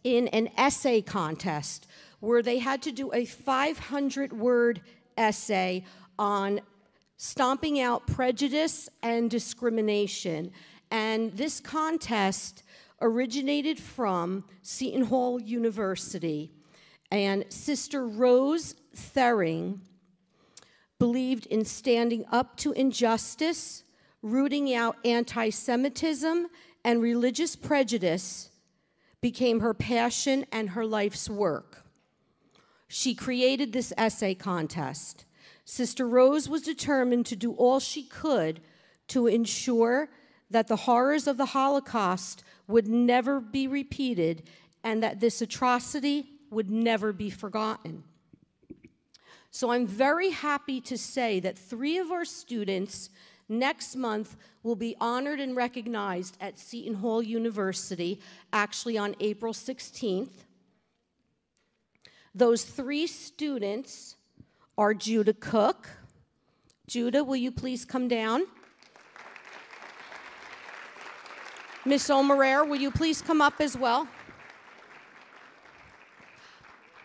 in an essay contest where they had to do a 500-word essay on stomping out prejudice and discrimination. And this contest originated from Seton Hall University. And Sister Rose Thering believed in standing up to injustice, rooting out anti-Semitism, and religious prejudice became her passion and her life's work. She created this essay contest. Sister Rose was determined to do all she could to ensure that the horrors of the Holocaust would never be repeated and that this atrocity would never be forgotten. So I'm very happy to say that 3 of our students next month will be honored and recognized at Seton Hall University, actually on April 16th. Those 3 students are Judah Cook. Judah, will you please come down? Miss Omerer, will you please come up as well?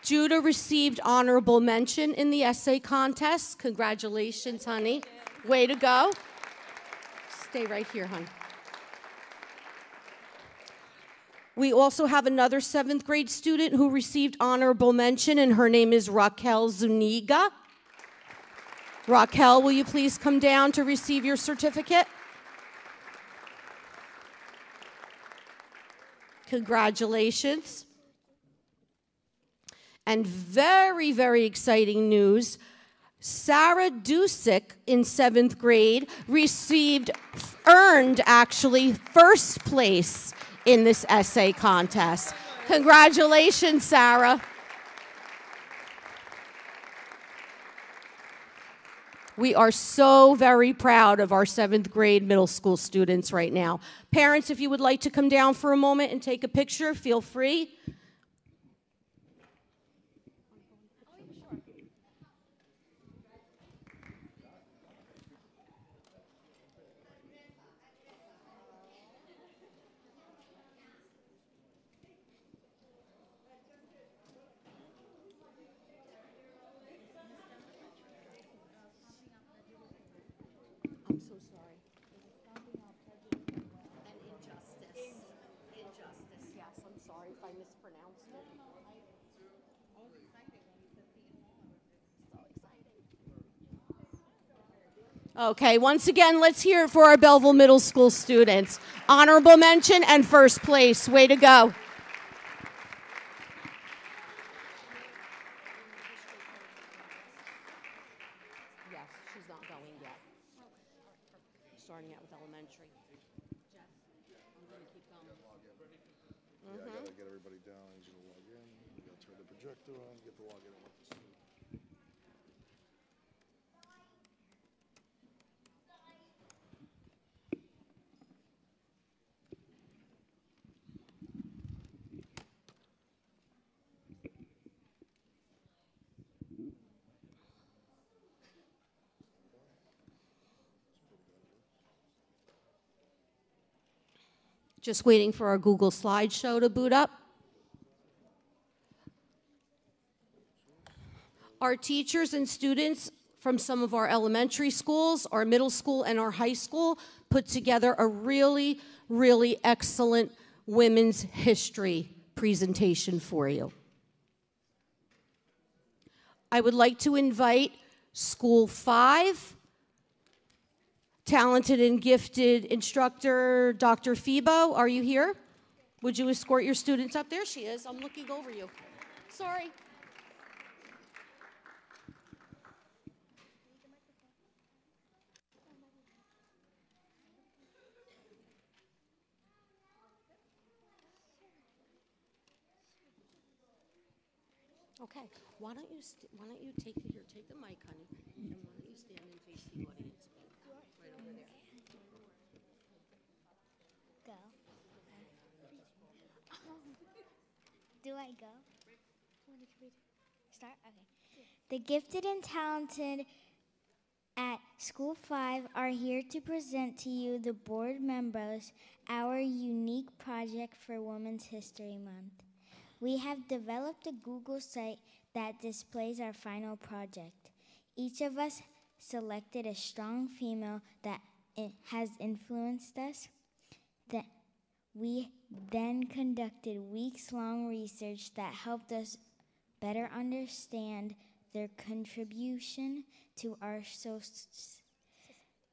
Judah received honorable mention in the essay contest. Congratulations, honey. Way to go. Stay right here, hon. We also have another 7th grade student who received honorable mention, and her name is Raquel Zuniga. Raquel, will you please come down to receive your certificate? Congratulations. And very, very exciting news, Sarah Dusick in 7th grade earned actually 1st place in this essay contest. Congratulations, Sarah. We are so very proud of our 7th grade middle school students right now. Parents, if you would like to come down for a moment and take a picture, feel free. I'm so sorry. Stomping out prejudice and injustice. Injustice, yes. I'm sorry if I mispronounced it. Okay, once again, let's hear it for our Belleville Middle School students. Honorable mention and 1st place. Way to go. Yes, she's not going yet. Starting out with elementary. Jeff, I'm going to keep going. Yeah, I gotta get everybody down. I need you to log in. You gotta turn the projector on. Get the login. Just waiting for our Google slideshow to boot up. Our teachers and students from some of our elementary schools, our middle school, and our high school put together a really, really excellent women's history presentation for you. I would like to invite School 5, talented and gifted instructor, Dr. Febo. Are you here? Would you escort your students up? There she is. I'm looking over you. Sorry. Okay, why don't you take the mic, honey, and why don't you stand and face the audience? Right over there. Go. Do I go? Start? Okay. The gifted and talented at School 5 are here to present to you, the board members, our unique project for Women's History Month. We have developed a Google site that displays our final project. Each of us selected a strong female that has influenced us. We then conducted weeks-long research that helped us better understand their contribution to our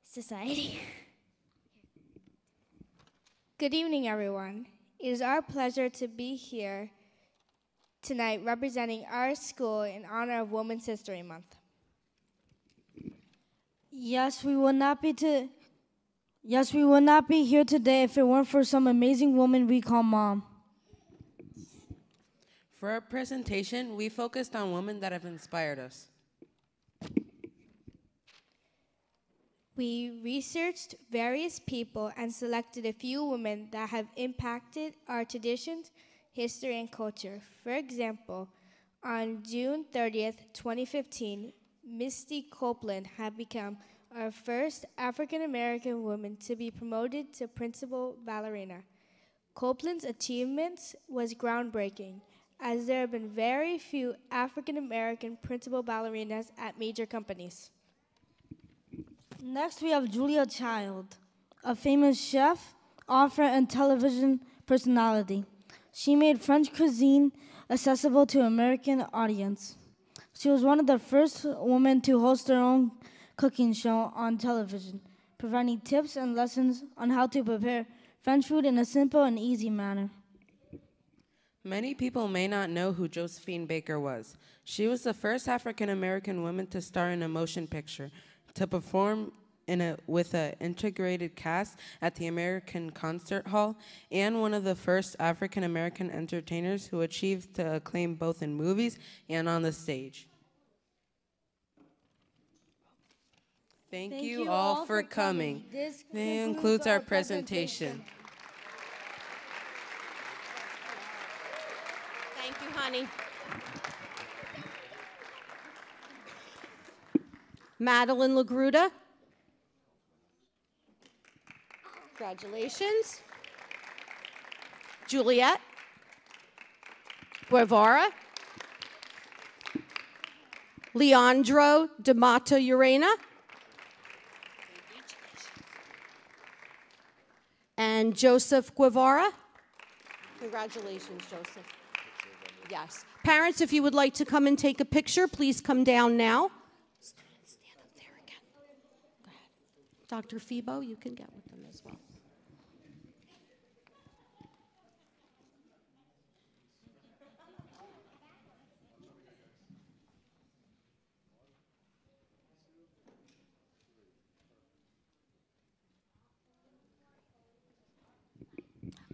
society. Good evening, everyone. It is our pleasure to be here tonight representing our school in honor of Women's History Month. Yes, we would not be here today if it weren't for some amazing woman we call Mom. For our presentation, we focused on women that have inspired us. We researched various people and selected a few women that have impacted our traditions, history, and culture. For example, on June 30th, 2015, Misty Copeland had become our first African-American woman to be promoted to principal ballerina. Copeland's achievements was groundbreaking, as there have been very few African-American principal ballerinas at major companies. Next, we have Julia Child, a famous chef, author, and television personality. She made French cuisine accessible to American audience. She was one of the first women to host her own cooking show on television, providing tips and lessons on how to prepare French food in a simple and easy manner. Many people may not know who Josephine Baker was. She was the first African-American woman to star in a motion picture, to perform with an integrated cast at the American Concert Hall, and one of the first African-American entertainers who achieved acclaim both in movies and on the stage. Thank you all for coming. This concludes our presentation. Thank you, honey. Madeline LaGruda. Congratulations. Juliet Guevara. Leandro D'Amato Urena. And Joseph Guevara. Congratulations, Joseph. Yes. Parents, if you would like to come and take a picture, please come down now. Students, stand up there again. Go ahead. Dr. Febo, you can get with them as well.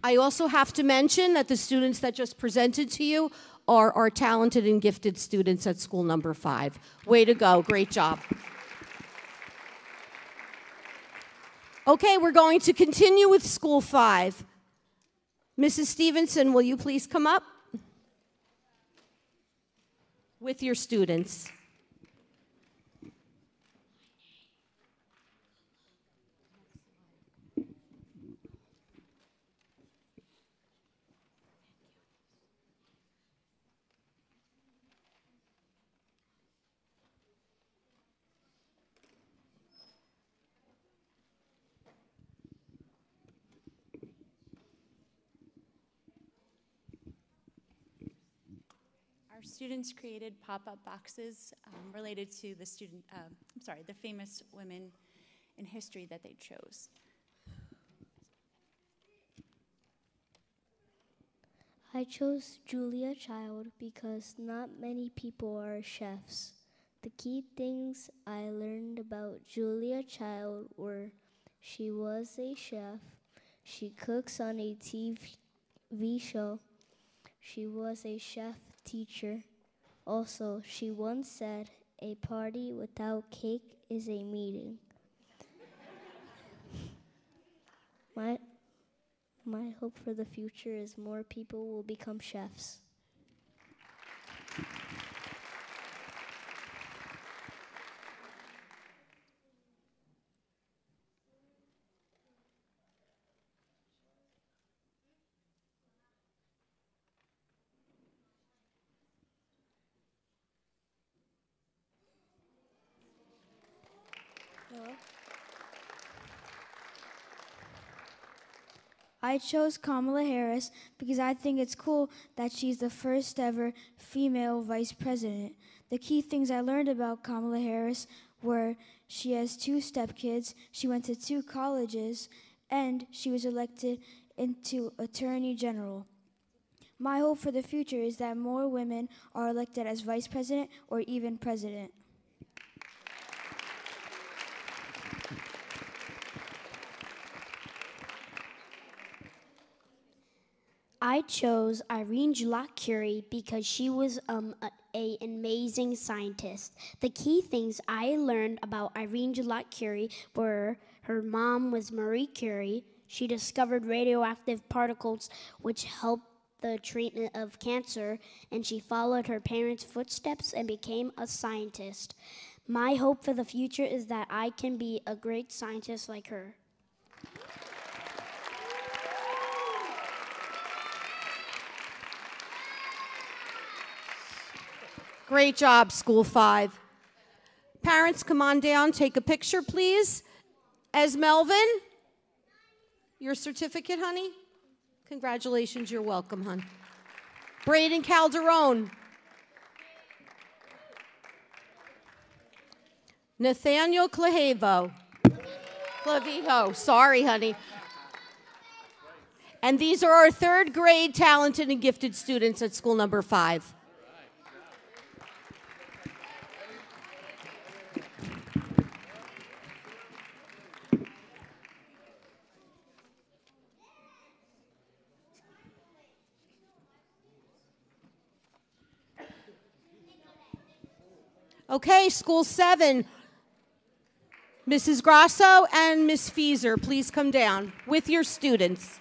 I also have to mention that the students that just presented to you are our talented and gifted students at school number 5. Way to go, great job. Okay, we're going to continue with school 5. Mrs. Stevenson, will you please come up with your students? Our students created pop-up boxes related to the famous women in history that they chose. I chose Julia Child because not many people are chefs. The key things I learned about Julia Child were she was a chef, she cooks on a TV show, she was a chef teacher. Also, she once said, "A party without cake is a meeting." My hope for the future is more people will become chefs. I chose Kamala Harris because I think it's cool that she's the first ever female vice president. The key things I learned about Kamala Harris were she has 2 stepkids, she went to 2 colleges, and she was elected into Attorney General. My hope for the future is that more women are elected as vice president or even president. I chose Irene Joliot-Curie because she was an amazing scientist. The key things I learned about Irene Joliot-Curie were her mom was Marie Curie. She discovered radioactive particles which helped the treatment of cancer, and she followed her parents' footsteps and became a scientist. My hope for the future is that I can be a great scientist like her. Great job, School 5. Parents, come on down, take a picture, please. Melvin, your certificate, honey? Congratulations, you're welcome, hon. Braden Calderon. Nathaniel Clavijo, sorry, honey. And these are our 3rd grade talented and gifted students at school number 5. Okay, School 7. Mrs. Grasso and Miss Feeser, please come down with your students.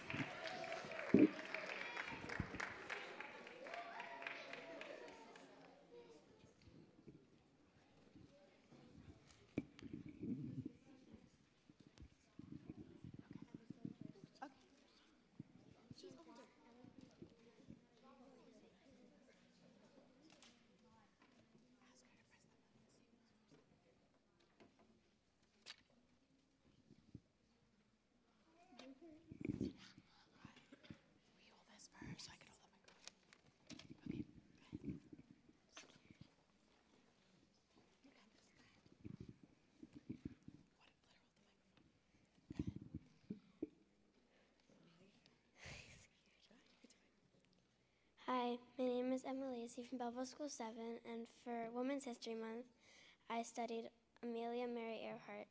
Hi, my name is Emma Lacey from Belleville School 7, and for Women's History Month, I studied Amelia Mary Earhart.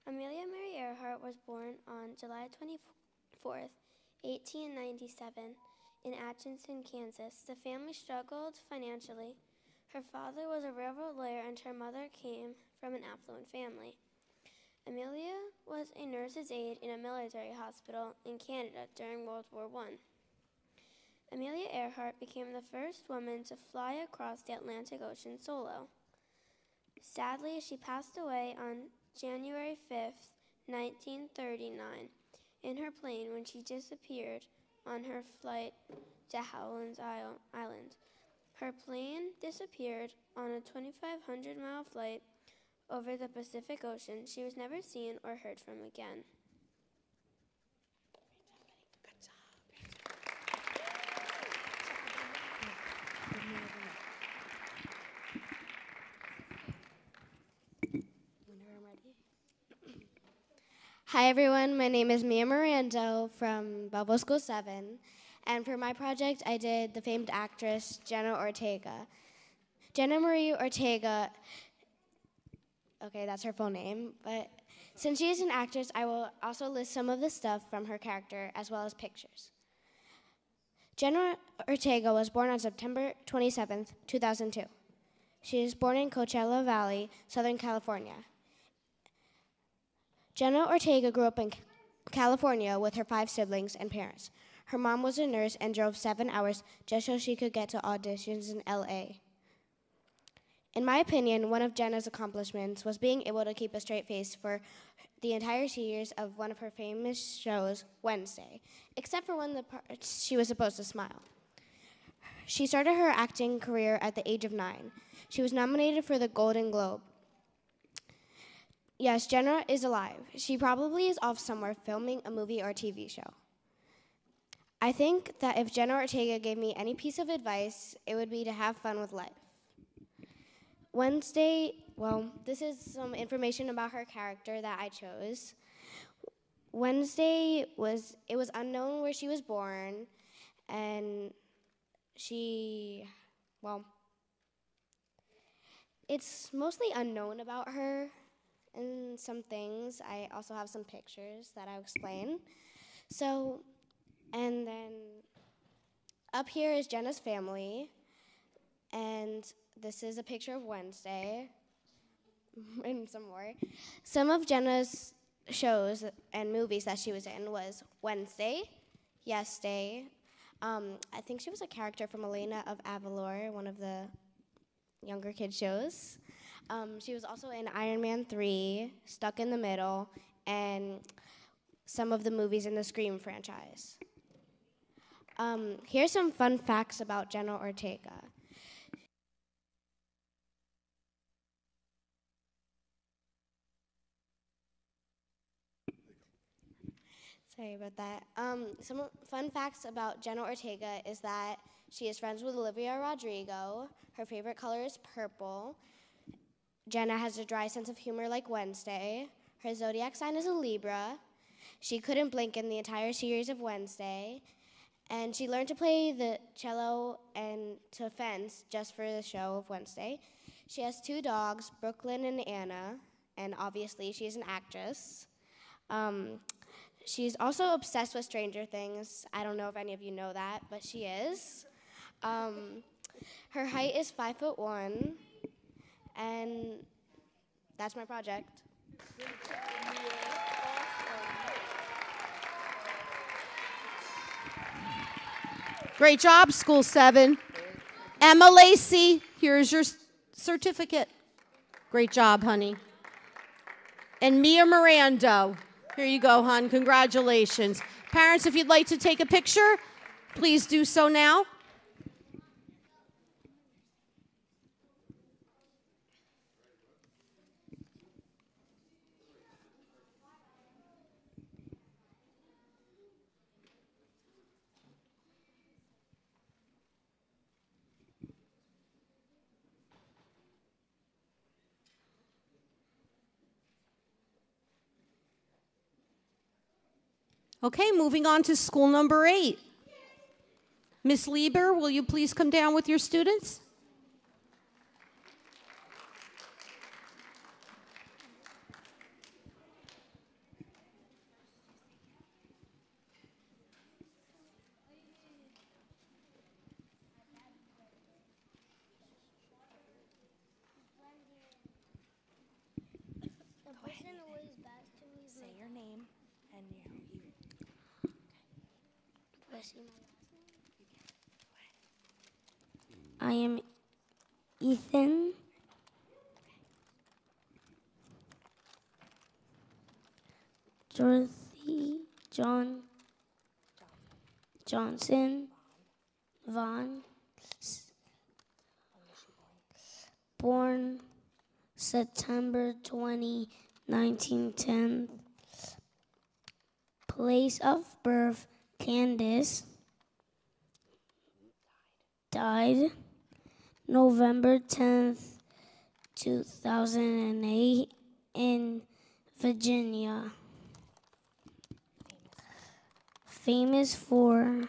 Amelia Mary Earhart was born on July 24th, 1897, in Atchison, Kansas. The family struggled financially. Her father was a railroad lawyer, and her mother came from an affluent family. Amelia was a nurse's aide in a military hospital in Canada during World War I. Amelia Earhart became the first woman to fly across the Atlantic Ocean solo. Sadly, she passed away on January 5th, 1939, in her plane when she disappeared on her flight to Howland Island. Her plane disappeared on a 2,500-mile flight over the Pacific Ocean. She was never seen or heard from again. Hi everyone, my name is Mia Mirando from Belleville School 7, And for my project, I did the famed actress Jenna Ortega. Jenna Marie Ortega, okay, that's her full name, but since she is an actress, I will also list some of the stuff from her character as well as pictures. Jenna Ortega was born on September 27th, 2002. She was born in Coachella Valley, Southern California. Jenna Ortega grew up in California with her 5 siblings and parents. Her mom was a nurse and drove 7 hours just so she could get to auditions in LA. In my opinion, one of Jenna's accomplishments was being able to keep a straight face for the entire series of one of her famous shows, Wednesday, except for when the parts she was supposed to smile. She started her acting career at the age of 9. She was nominated for the Golden Globe. Yes, Jenna is alive. She probably is off somewhere filming a movie or TV show. I think that if Jenna Ortega gave me any piece of advice, it would be to have fun with life. Wednesday, well, this is some information about her character that I chose. Wednesday was unknown where she was born, and it's mostly unknown about her and some things. I also have some pictures that I'll explain. So, and then up here is Jenna's family, and this is a picture of Wednesday, and some more. Some of Jenna's shows and movies that she was in was Wednesday, Yes Day. I think she was a character from Elena of Avalor, one of the younger kid shows. She was also in Iron Man 3, Stuck in the Middle, and some of the movies in the Scream franchise. Here's some fun facts about Jenna Ortega. Sorry about that. Some fun facts about Jenna Ortega is that she is friends with Olivia Rodrigo. Her favorite color is purple. Jenna has a dry sense of humor like Wednesday. Her zodiac sign is a Libra. She couldn't blink in the entire series of Wednesday. And she learned to play the cello and to fence just for the show of Wednesday. She has 2 dogs, Brooklyn and Anna, and obviously she's an actress. She's also obsessed with Stranger Things. I don't know if any of you know that, but she is. Her height is 5'1", and that's my project. Great job, School 7. Emma Lacey, here's your certificate. Great job, honey. And Mia Mirando, here you go, hon. Congratulations. Parents, if you'd like to take a picture, please do so now. Okay, moving on to school number 8. Miss Lieber, will you please come down with your students? Say your name and I am Ethan. Dorothy Johnson Vaughn, born September 20, 1910. Place of birth, Candace. Died November 10th, 2008 in Virginia. Famous for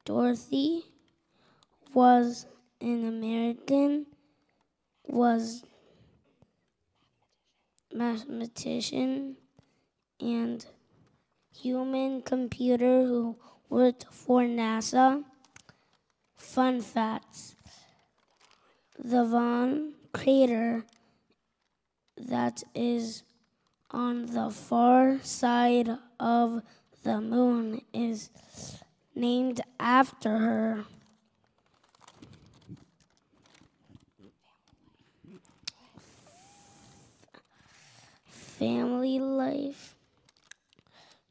Dorothy was an American, was mathematician and human computer who worked for NASA. Fun facts. The Von crater that is on the far side of the moon is named after her. Family life.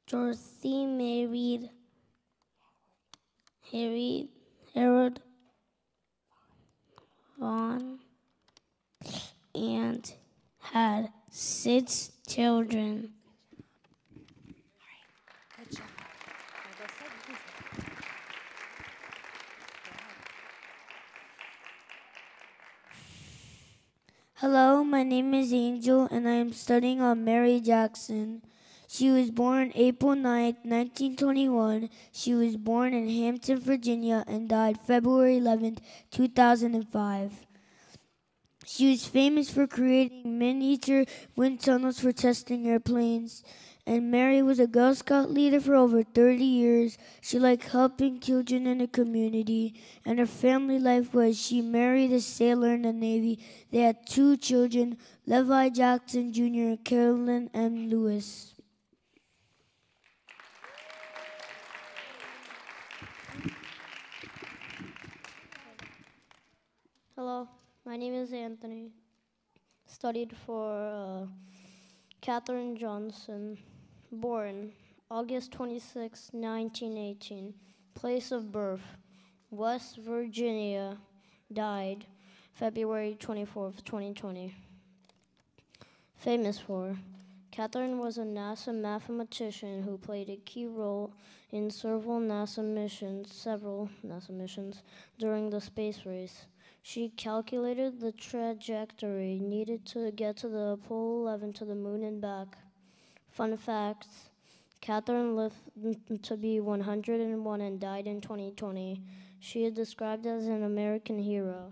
Dorothy married Harold Vaughn and had 6 children. Good job. Hello, my name is Angel, and I am studying on Mary Jackson. She was born April 9th, 1921. She was born in Hampton, Virginia, and died February 11th, 2005. She was famous for creating miniature wind tunnels for testing airplanes. And Mary was a Girl Scout leader for over 30 years. She liked helping children in the community. And her family life was she married a sailor in the Navy. They had 2 children, Levi Jackson Jr. and Carolyn M. Lewis. Hello, my name is Anthony. Studied for Katherine Johnson. Born August 26, 1918. Place of birth, West Virginia. Died February 24th, 2020. Famous for, Katherine was a NASA mathematician who played a key role in several NASA missions during the space race. She calculated the trajectory needed to get to the Apollo 11 to the moon and back. Fun facts, Katherine lived to be 101 and died in 2020. She is described as an American hero.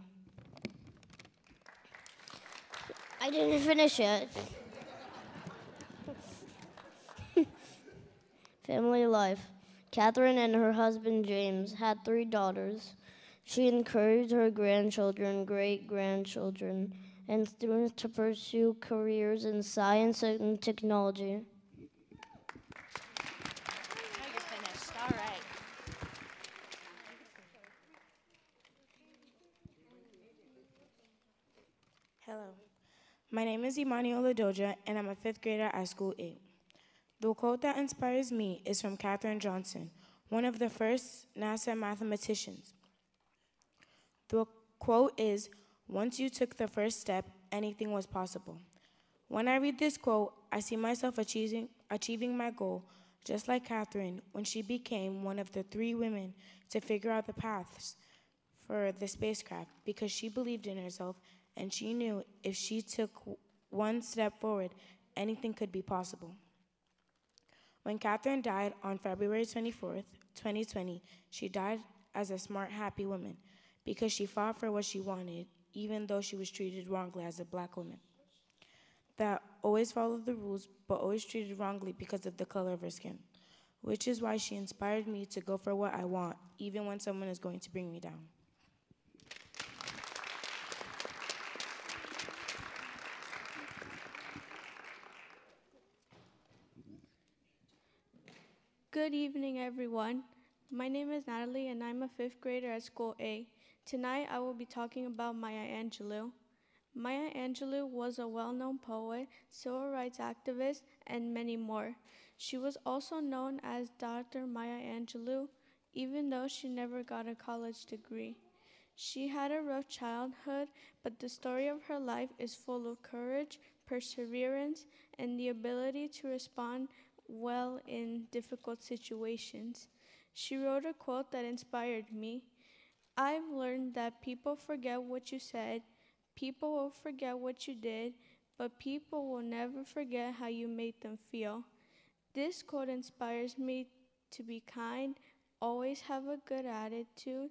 I didn't finish yet. Family life. Katherine and her husband James had 3 daughters. She encouraged her grandchildren, great-grandchildren, and students to pursue careers in science and technology. You're finished. All right. Hello, my name is Emmanuel Ladoja, and I'm a 5th grader at School 8. The quote that inspires me is from Katherine Johnson, one of the first NASA mathematicians. The quote is, "Once you took the first step, anything was possible." When I read this quote, I see myself achieving my goal, just like Katherine when she became one of the 3 women to figure out the paths for the spacecraft because she believed in herself and she knew if she took one step forward, anything could be possible. When Katherine died on February 24th, 2020, she died as a smart, happy woman because she fought for what she wanted, even though she was treated wrongly as a Black woman. That always followed the rules, but always treated wrongly because of the color of her skin, which is why she inspired me to go for what I want, even when someone is going to bring me down. Good evening, everyone. My name is Natalie, and I'm a 5th grader at School A. Tonight, I will be talking about Maya Angelou. Maya Angelou was a well-known poet, civil rights activist, and many more. She was also known as Dr. Maya Angelou, even though she never got a college degree. She had a rough childhood, but the story of her life is full of courage, perseverance, and the ability to respond well in difficult situations. She wrote a quote that inspired me. "I've learned that people forget what you said, people will forget what you did, but people will never forget how you made them feel." This quote inspires me to be kind, always have a good attitude,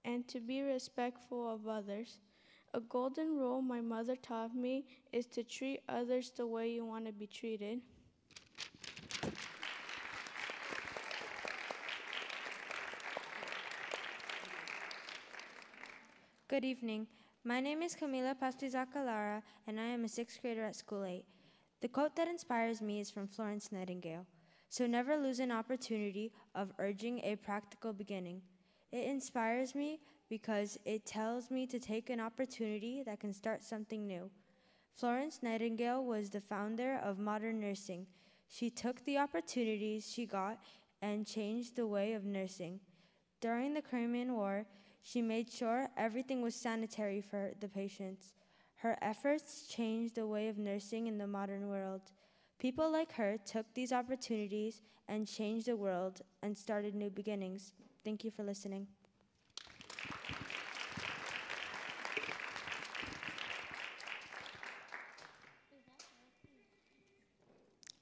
and to be respectful of others. A golden rule my mother taught me is to treat others the way you want to be treated. Good evening. My name is Camila Pastizacalara, and I am a sixth grader at School 8. The quote that inspires me is from Florence Nightingale. So never lose an opportunity of urging a practical beginning. It inspires me because it tells me to take an opportunity that can start something new. Florence Nightingale was the founder of modern nursing. She took the opportunities she got and changed the way of nursing. During the Crimean War, she made sure everything was sanitary for the patients. Her efforts changed the way of nursing in the modern world. People like her took these opportunities and changed the world and started new beginnings. Thank you for listening.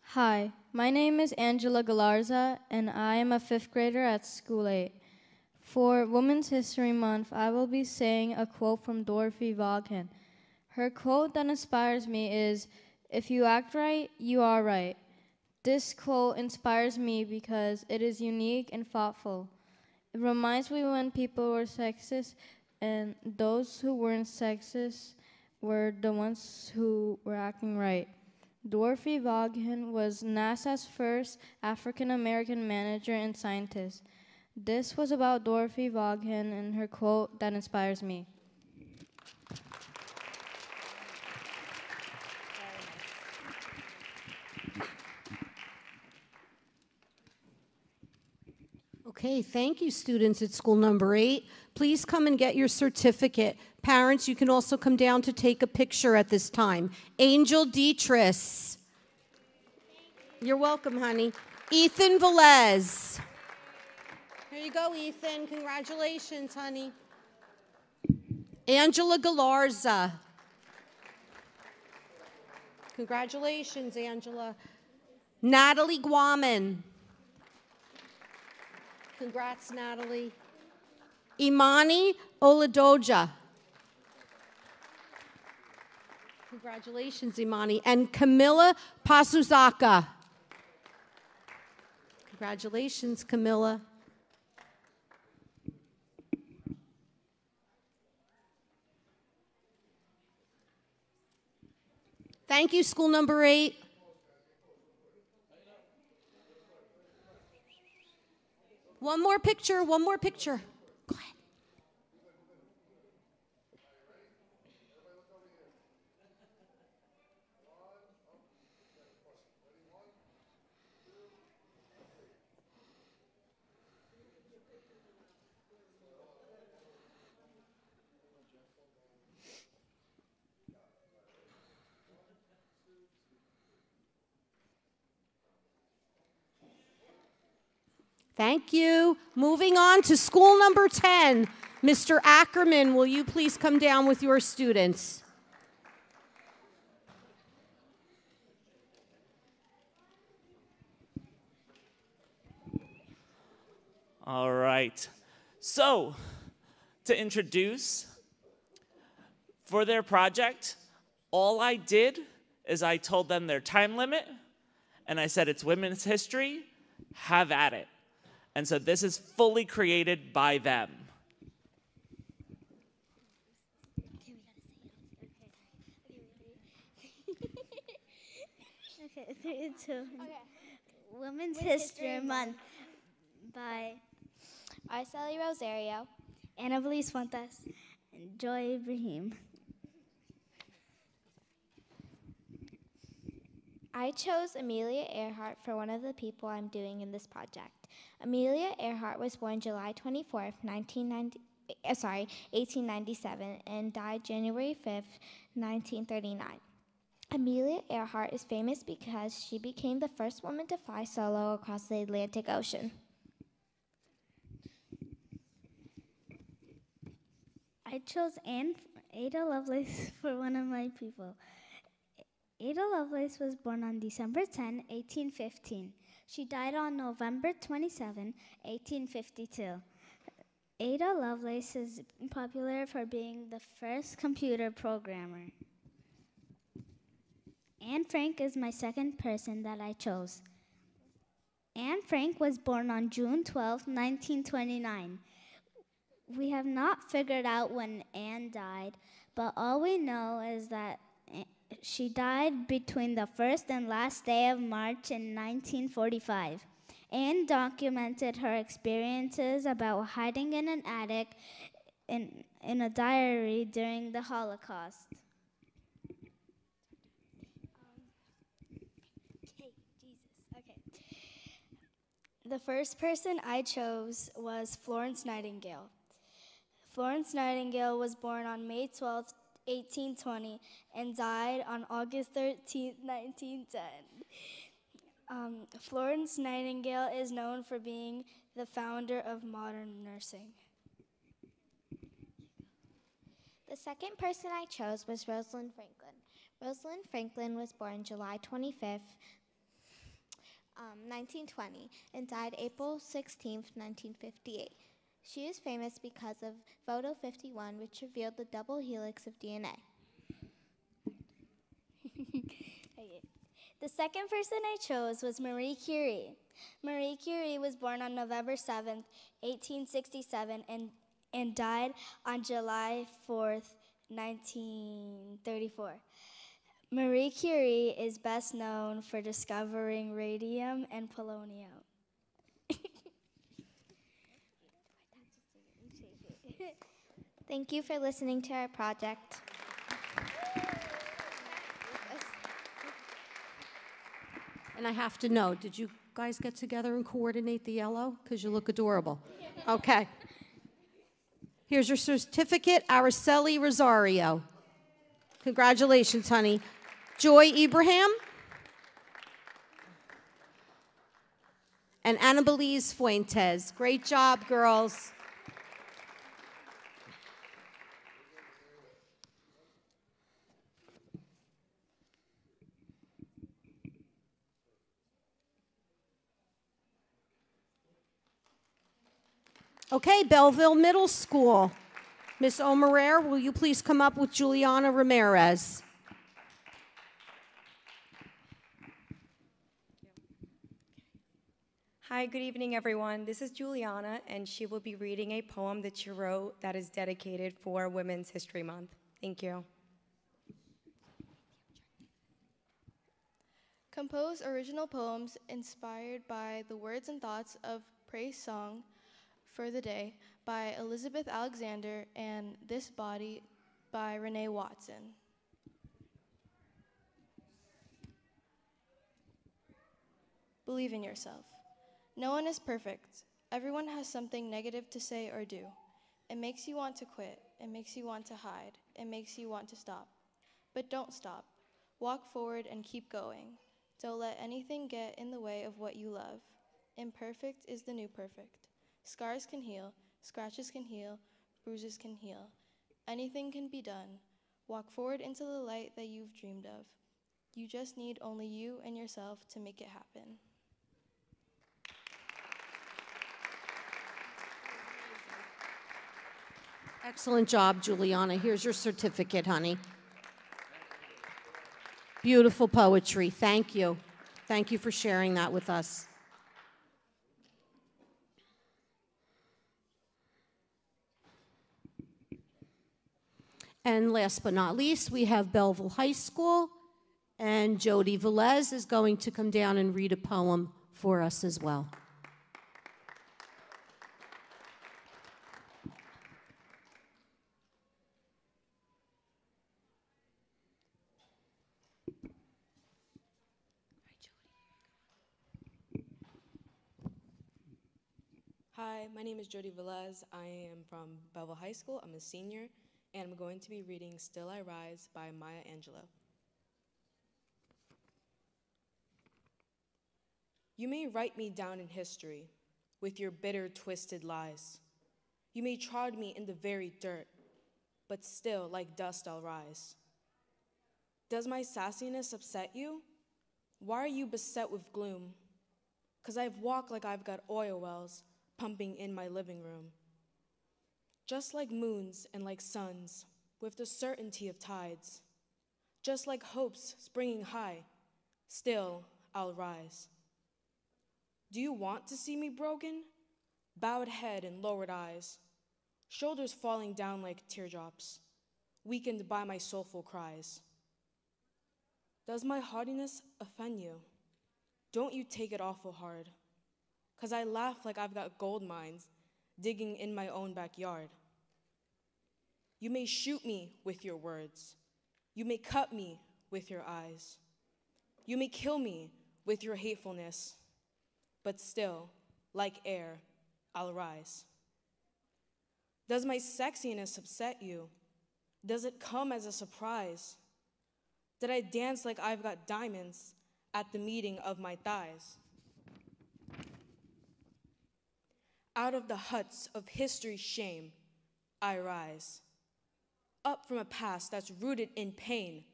Hi, my name is Angela Galarza, and I am a fifth grader at School 8. For Women's History Month, I will be saying a quote from Dorothy Vaughan. Her quote that inspires me is, "If you act right, you are right." This quote inspires me because it is unique and thoughtful. It reminds me when people were sexist, and those who weren't sexist were the ones who were acting right. Dorothy Vaughan was NASA's first African-American manager and scientist. This was about Dorothy Vaughan and her quote that inspires me. Okay, thank you, students at school number 8. Please come and get your certificate. Parents, you can also come down to take a picture at this time. Angel Dietrich. You're welcome, honey. Ethan Velez. Here you go, Ethan. Congratulations, honey. Angela Galarza. Congratulations, Angela. Natalie Guaman. Congrats, Natalie. Imani Oladoja. Congratulations, Imani. And Camilla Pasuzaka. Congratulations, Camilla. Thank you, school number 8. One more picture, one more picture. Go ahead. Thank you. Moving on to school number 10. Mr. Ackerman, will you please come down with your students? All right. So, to introduce, for their project, all I did is I told them their time limit, and I said it's women's history, have at it. And so this is fully created by them. Okay, 3, 2. Okay. Women's History Month by Araceli Rosario, Annalise Fuentes, and Joy Ibrahim. I chose Amelia Earhart for one of the people I'm doing in this project. Amelia Earhart was born July 24th, 1897, and died January 5th, 1939. Amelia Earhart is famous because she became the first woman to fly solo across the Atlantic Ocean. I chose Ada Lovelace for one of my people. Ada Lovelace was born on December 10, 1815. She died on November 27, 1852. Ada Lovelace is popular for being the first computer programmer. Anne Frank is my second person that I chose. Anne Frank was born on June 12, 1929. We have not figured out when Anne died, but all we know is that she died between the first and last day of March in 1945. Anne documented her experiences about hiding in an attic in a diary during the Holocaust. The first person I chose was Florence Nightingale. Florence Nightingale was born on May 12, 1820, and died on August 13, 1910. Florence Nightingale is known for being the founder of modern nursing. The second person I chose was Rosalind Franklin. Rosalind Franklin was born July 25th, 1920, and died April 16th, 1958. She is famous because of Photo 51, which revealed the double helix of DNA. The second person I chose was Marie Curie. Marie Curie was born on November 7th, 1867, and died on July 4th, 1934. Marie Curie is best known for discovering radium and polonium. Thank you for listening to our project. And I have to know, did you guys get together and coordinate the yellow? Because you look adorable. Okay. Here's your certificate, Araceli Rosario. Congratulations, honey. Joy Ibrahim. And Annabelize Fuentes. Great job, girls. Okay, Belleville Middle School. Miss Omerer, will you please come up with Juliana Ramirez? Hi, good evening, everyone. This is Juliana, and she will be reading a poem that she wrote that is dedicated for Women's History Month. Thank you. Compose original poems inspired by the words and thoughts of Praise Song for the Day by Elizabeth Alexander and This Body by Renee Watson. Believe in yourself. No one is perfect. Everyone has something negative to say or do. It makes you want to quit. It makes you want to hide. It makes you want to stop. But don't stop. Walk forward and keep going. Don't let anything get in the way of what you love. Imperfect is the new perfect. Scars can heal, scratches can heal, bruises can heal. Anything can be done. Walk forward into the light that you've dreamed of. You just need only you and yourself to make it happen. Excellent job, Juliana. Here's your certificate, honey. Beautiful poetry. Thank you. Thank you for sharing that with us. And last but not least, we have Belleville High School, and Jody Velez is going to come down and read a poem for us as well. Hi, my name is Jody Velez. I am from Belleville High School. I'm a senior, and I'm going to be reading Still I Rise by Maya Angelou. You may write me down in history with your bitter, twisted lies. You may trod me in the very dirt, but still, like dust, I'll rise. Does my sassiness upset you? Why are you beset with gloom? 'cause I've walked like I've got oil wells pumping in my living room. Just like moons and like suns, with the certainty of tides. Just like hopes springing high, still I'll rise. Do you want to see me broken? Bowed head and lowered eyes, shoulders falling down like teardrops, weakened by my soulful cries. Does my haughtiness offend you? Don't you take it awful hard, 'cause I laugh like I've got gold mines digging in my own backyard. You may shoot me with your words. You may cut me with your eyes. You may kill me with your hatefulness, but still, like air, I'll rise. Does my sexiness upset you? Does it come as a surprise? Did I dance like I've got diamonds at the meeting of my thighs? Out of the huts of history's shame, I rise. Up from a past that's rooted in pain,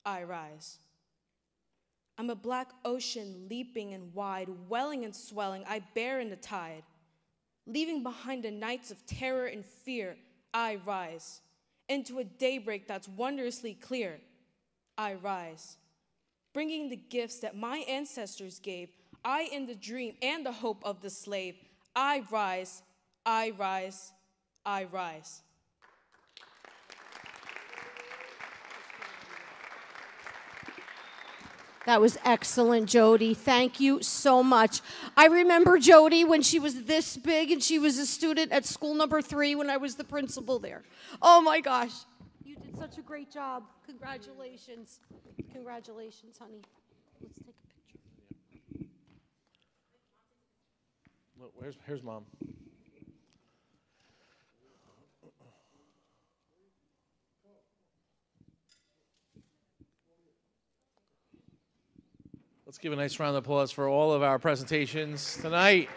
I rise. I'm a black ocean leaping and wide, welling and swelling, I bear in the tide. Leaving behind the nights of terror and fear, I rise. Into a daybreak that's wondrously clear, I rise. Bringing the gifts that my ancestors gave, I in the dream and the hope of the slave, I rise, I rise, I rise. That was excellent, Jody. Thank you so much. I remember Jody when she was this big and she was a student at school number 3 when I was the principal there. Oh my gosh. You did such a great job. Congratulations. Congratulations, honey. Let's take a picture. Look, here's Mom. Let's give a nice round of applause for all of our presentations tonight.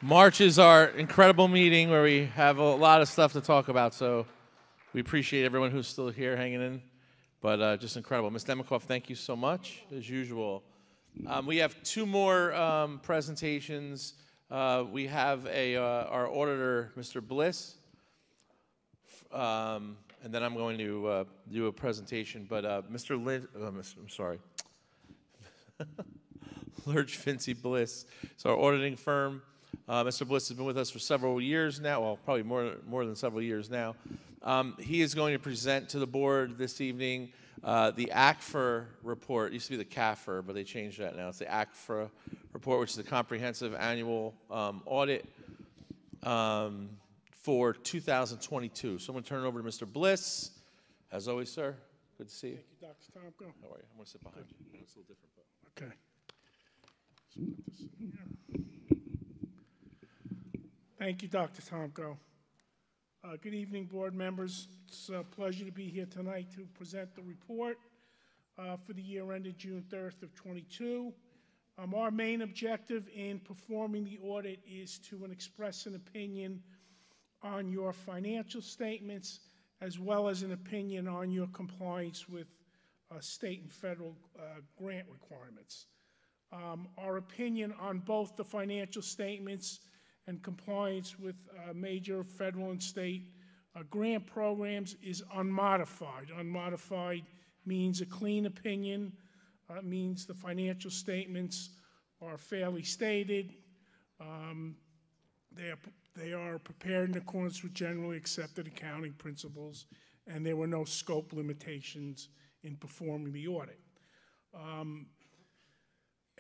March is our incredible meeting where we have a lot of stuff to talk about, so we appreciate everyone who's still here hanging in, but just incredible. Ms. Demikoff, thank you so much, as usual. We have 2 more presentations. We have our auditor, Mr. Bliss, and then I'm going to do a presentation, but Mr. Lynn, I'm sorry. Lurch Fincy Bliss. It's our auditing firm. Mr. Bliss has been with us for several years now, well, probably more than several years now. He is going to present to the board this evening the ACFR report. It used to be the CAFR, but they changed that now. It's the ACFR report, which is a comprehensive annual audit for 2022. So I'm going to turn it over to Mr. Bliss. As always, sir, good to see you. Thank you, Dr. Tomko. How are you? I'm going to sit behind you. It's a little different, but. Okay. Let's put this in here. Thank you, Dr. Tomko. Good evening, board members. It's a pleasure to be here tonight to present the report for the year ended June 3rd of 22. Our main objective in performing the audit is to express an opinion on your financial statements as well as an opinion on your compliance with state and federal grant requirements. Our opinion on both the financial statements and compliance with major federal and state grant programs is unmodified. Unmodified means a clean opinion, means the financial statements are fairly stated. They are prepared in accordance with generally accepted accounting principles, and there were no scope limitations in performing the audit.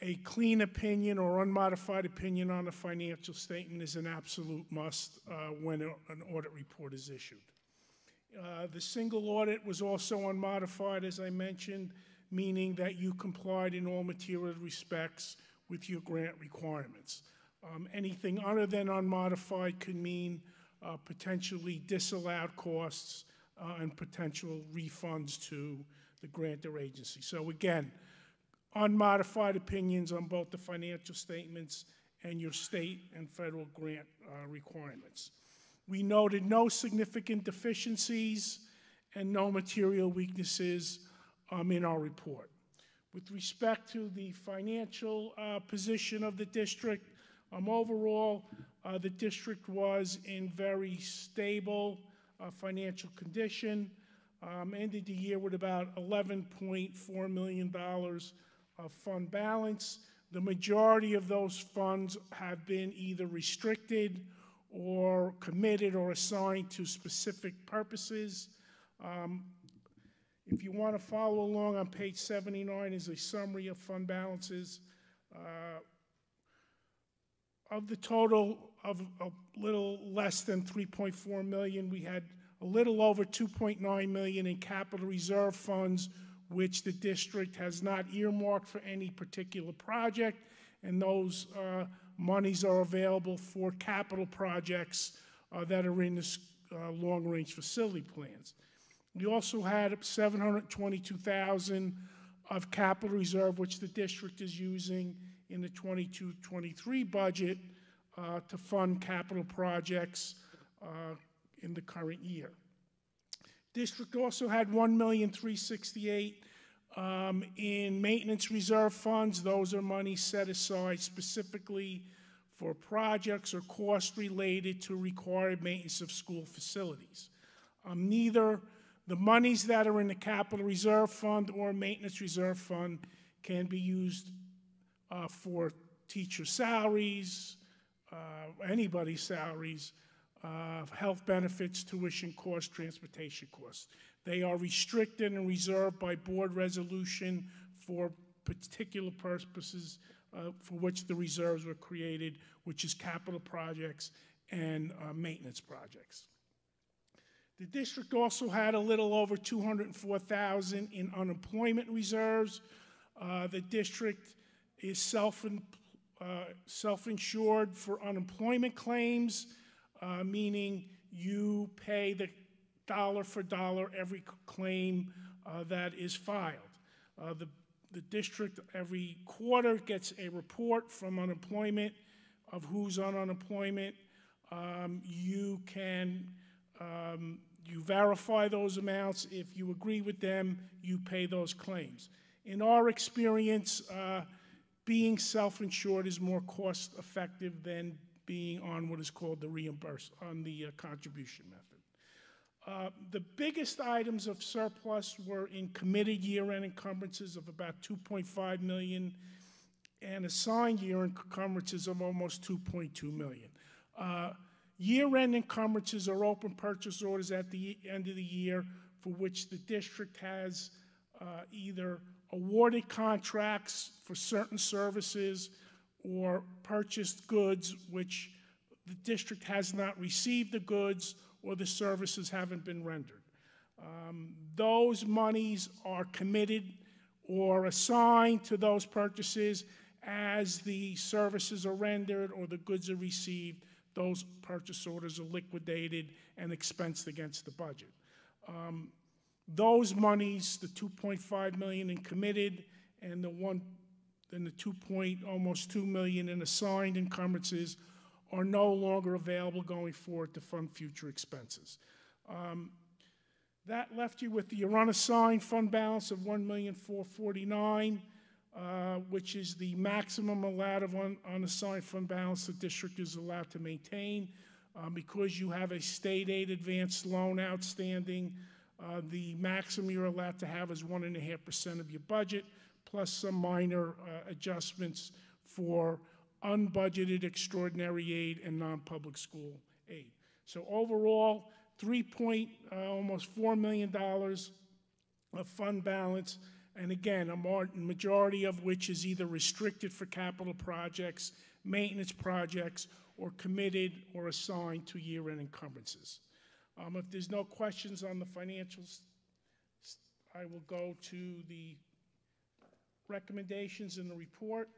A clean opinion or unmodified opinion on a financial statement is an absolute must when an audit report is issued. The single audit was also unmodified, as I mentioned, meaning that you complied in all material respects with your grant requirements. Anything other than unmodified could mean potentially disallowed costs and potential refunds to the grantor agency. So again, unmodified opinions on both the financial statements and your state and federal grant requirements. We noted no significant deficiencies and no material weaknesses in our report. With respect to the financial position of the district, overall, the district was in very stable financial condition. Ended the year with about $11.4 million of fund balance. The majority of those funds have been either restricted or committed or assigned to specific purposes. If you want to follow along, on page 79 is a summary of fund balances. Of the total of a little less than 3.4 million, we had a little over 2.9 million in capital reserve funds, which the district has not earmarked for any particular project, and those monies are available for capital projects that are in the long-range facility plans. We also had 722,000 of capital reserve, which the district is using in the 22-23 budget to fund capital projects in the current year. District also had $1,368,000 in maintenance reserve funds. Those are money set aside specifically for projects or costs related to required maintenance of school facilities. Neither the monies that are in the capital reserve fund or maintenance reserve fund can be used for teacher salaries, anybody's salaries, health benefits, tuition costs, transportation costs. They are restricted and reserved by board resolution for particular purposes for which the reserves were created, which is capital projects and maintenance projects. The district also had a little over $204,000 in unemployment reserves. The district is self-insured for unemployment claims, meaning you pay the dollar for dollar every claim that is filed. The district every quarter gets a report from unemployment of who's on unemployment. You verify those amounts. If you agree with them, you pay those claims. In our experience, being self-insured is more cost-effective than being on what is called the contribution method. The biggest items of surplus were in committed year-end encumbrances of about $2.5 million and assigned year-end encumbrances of almost $2.2 million. Year-end encumbrances are open purchase orders at the end of the year for which the district has either awarded contracts for certain services or purchased goods which the district has not received the goods or the services haven't been rendered. Those monies are committed or assigned to those purchases as the services are rendered or the goods are received. Those purchase orders are liquidated and expensed against the budget. Those monies, the $2.5 million in committed and the almost $2 million in assigned encumbrances, are no longer available going forward to fund future expenses. That left you with the unassigned fund balance of $1,449,000, which is the maximum allowed of unassigned fund balance the district is allowed to maintain. Because you have a state aid advanced loan outstanding, the maximum you're allowed to have is 1.5% of your budget, plus some minor adjustments for unbudgeted extraordinary aid and non-public school aid. So overall, almost $4 million of fund balance, and again, a majority of which is either restricted for capital projects, maintenance projects, or committed or assigned to year-end encumbrances. If there's no questions on the financials, I will go to the recommendations in the report.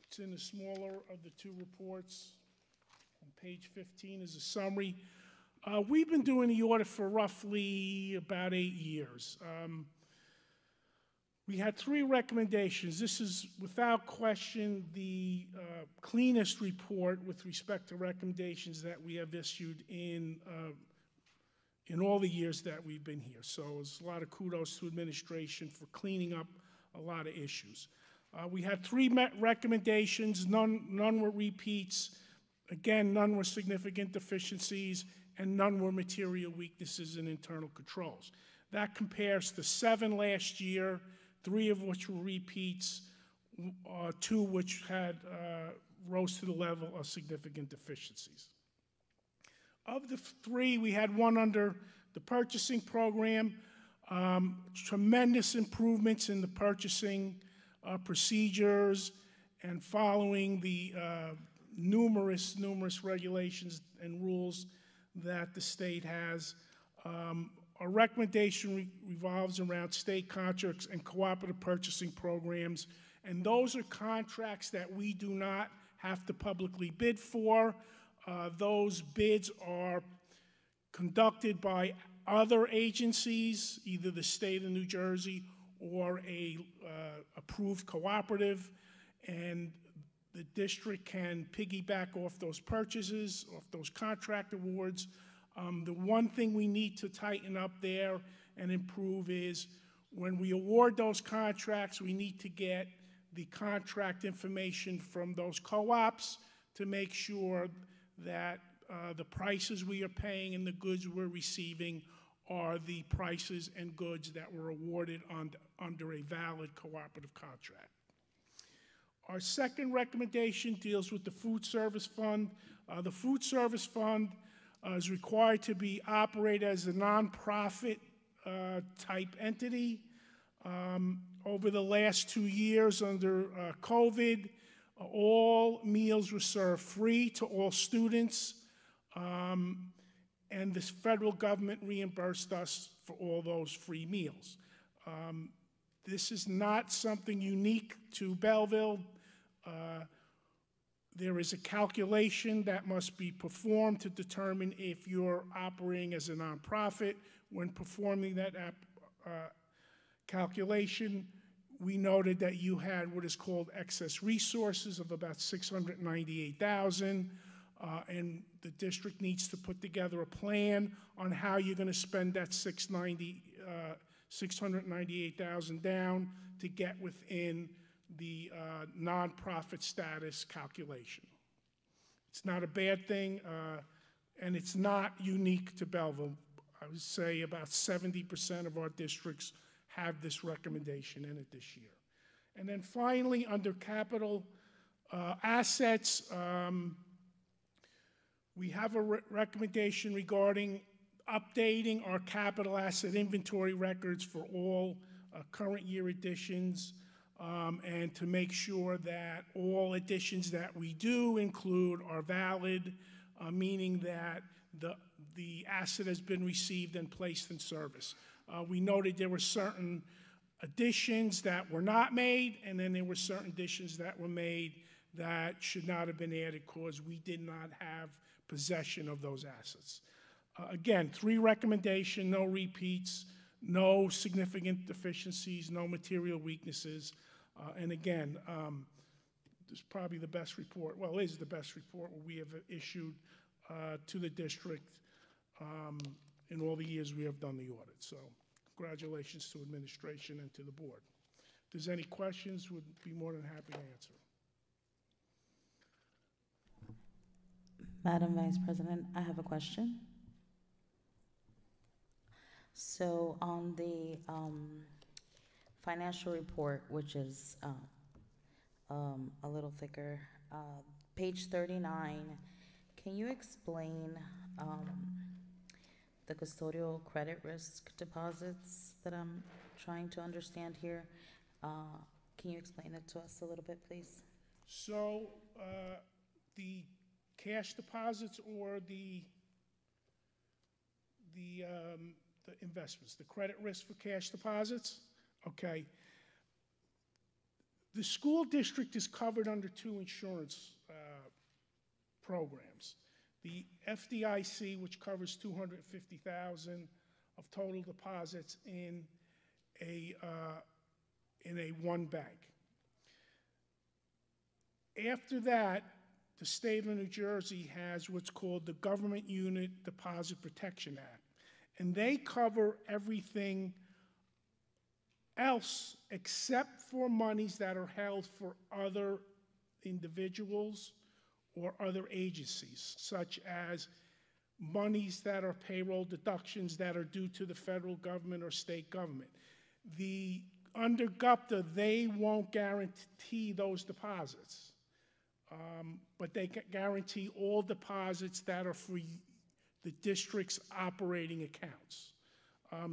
It's in the smaller of the two reports. On page 15 is a summary. We've been doing the audit for roughly about 8 years. We had 3 recommendations. This is, without question, the cleanest report with respect to recommendations that we have issued in in all the years that we've been here. So it's a lot of kudos to administration for cleaning up a lot of issues. We had 3 recommendations, none were repeats. Again, none were significant deficiencies, and none were material weaknesses in internal controls. That compares to 7 last year, 3 of which were repeats, 2 which had rose to the level of significant deficiencies. Of the 3, we had 1 under the purchasing program. Tremendous improvements in the purchasing procedures and following the numerous regulations and rules that the state has. Our recommendation revolves around state contracts and cooperative purchasing programs, and those are contracts that we do not have to publicly bid for. Those bids are conducted by other agencies, either the state of New Jersey or a approved cooperative, and the district can piggyback off those purchases, off those contract awards. The one thing we need to tighten up there and improve is when we award those contracts, we need to get the contract information from those co-ops to make sure that the prices we are paying and the goods we're receiving are the prices and goods that were awarded under a valid cooperative contract. Our second recommendation deals with the food service fund. The food service fund is required to be operated as a nonprofit type entity. Over the last 2 years under COVID, all meals were served free to all students, and the federal government reimbursed us for all those free meals. This is not something unique to Belleville. There is a calculation that must be performed to determine if you're operating as a nonprofit. When performing that calculation, we noted that you had what is called excess resources of about $698,000, and the district needs to put together a plan on how you're going to spend that $698,000 down to get within the nonprofit status calculation. It's not a bad thing, and it's not unique to Belleville. I would say about 70% of our districts have this recommendation in it this year. And then finally, under capital assets, we have a recommendation regarding updating our capital asset inventory records for all current year additions, and to make sure that all additions that we do include are valid, meaning that the asset has been received and placed in service. We noted there were certain additions that were not made, and then there were certain additions that were made that should not have been added because we did not have possession of those assets. Again, 3 recommendations, no repeats, no significant deficiencies, no material weaknesses. And again, this is probably the best report, well, it is the best report we have issued to the district in all the years we have done the audit. So congratulations to administration and to the board. If there's any questions, we'd be more than happy to answer. Madam Vice President, I have a question. So on the financial report, which is a little thicker, page 39, can you explain the custodial credit risk deposits that I'm trying to understand here? Can you explain it to us a little bit, please? So the cash deposits or the investments, the credit risk for cash deposits? Okay. The school district is covered under 2 insurance programs. The FDIC, which covers $250,000 of total deposits in a one bank. After that, the state of New Jersey has what's called the Government Unit Deposit Protection Act. And they cover everything else except for monies that are held for other individuals or other agencies, such as monies that are payroll deductions that are due to the federal government or state government. Under GUPTA, they won't guarantee those deposits, but they guarantee all deposits that are for the district's operating accounts.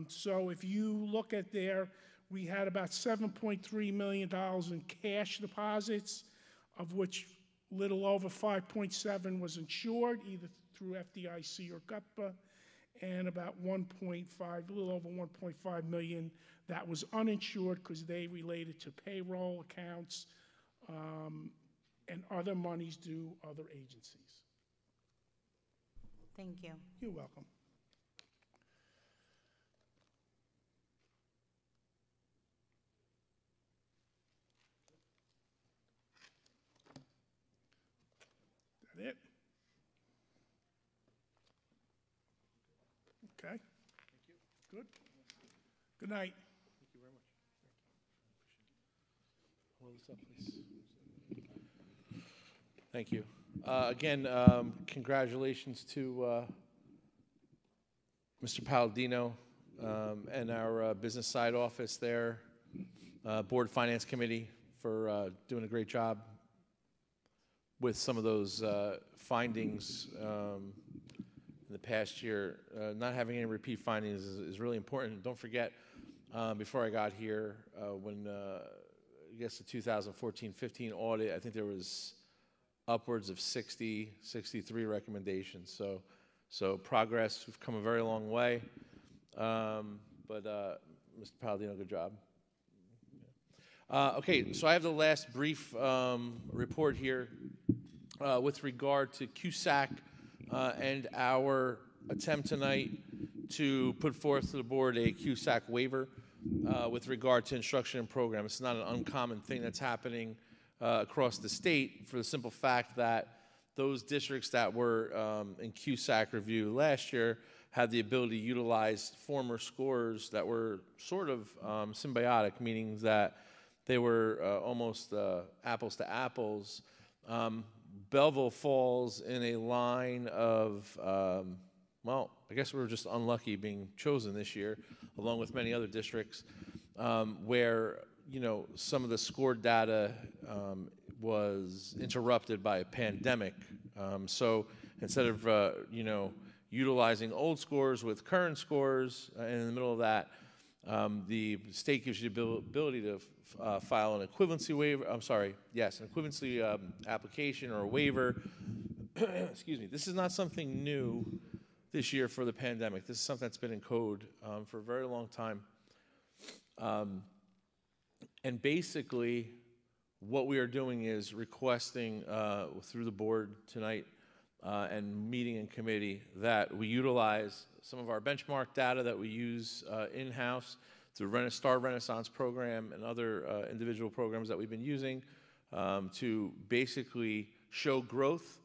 So if you look at there, we had about $7.3 million in cash deposits, of which little over 5.7 was insured, either through FDIC or GUPTA, and about a little over 1.5 million that was uninsured because they related to payroll accounts and other monies due other agencies. Thank you. You're welcome. Is that it? Okay. Thank you. Good. Good night. Thank you very much. Hold this up, please. Thank you. Again, congratulations to Mr. Palladino and our business side office there, Board Finance Committee for doing a great job with some of those findings in the past year. Not having any repeat findings is really important. Don't forget, before I got here, when I guess the 2014-15 audit, I think there was upwards of 60, 63 recommendations. So progress, we've come a very long way. But Mr. Palladino, good job. Okay, so I have the last brief report here with regard to CUSAC and our attempt tonight to put forth to the board a CUSAC waiver with regard to instruction and program. It's not an uncommon thing that's happening across the state, for the simple fact that those districts that were in CUSAC review last year had the ability to utilize former scores that were sort of symbiotic, meaning that they were almost apples to apples. Belleville falls in a line of, well, I guess we were just unlucky being chosen this year, along with many other districts, where some of the score data was interrupted by a pandemic. So instead of utilizing old scores with current scores, in the middle of that, the state gives you the ability to file an equivalency waiver. I'm sorry, yes, an equivalency application or a waiver. Excuse me. This is not something new this year for the pandemic. This is something that's been in code for a very long time. And basically, what we are doing is requesting through the board tonight and meeting in committee that we utilize some of our benchmark data that we use in-house through Star Renaissance program and other individual programs that we've been using to basically show growth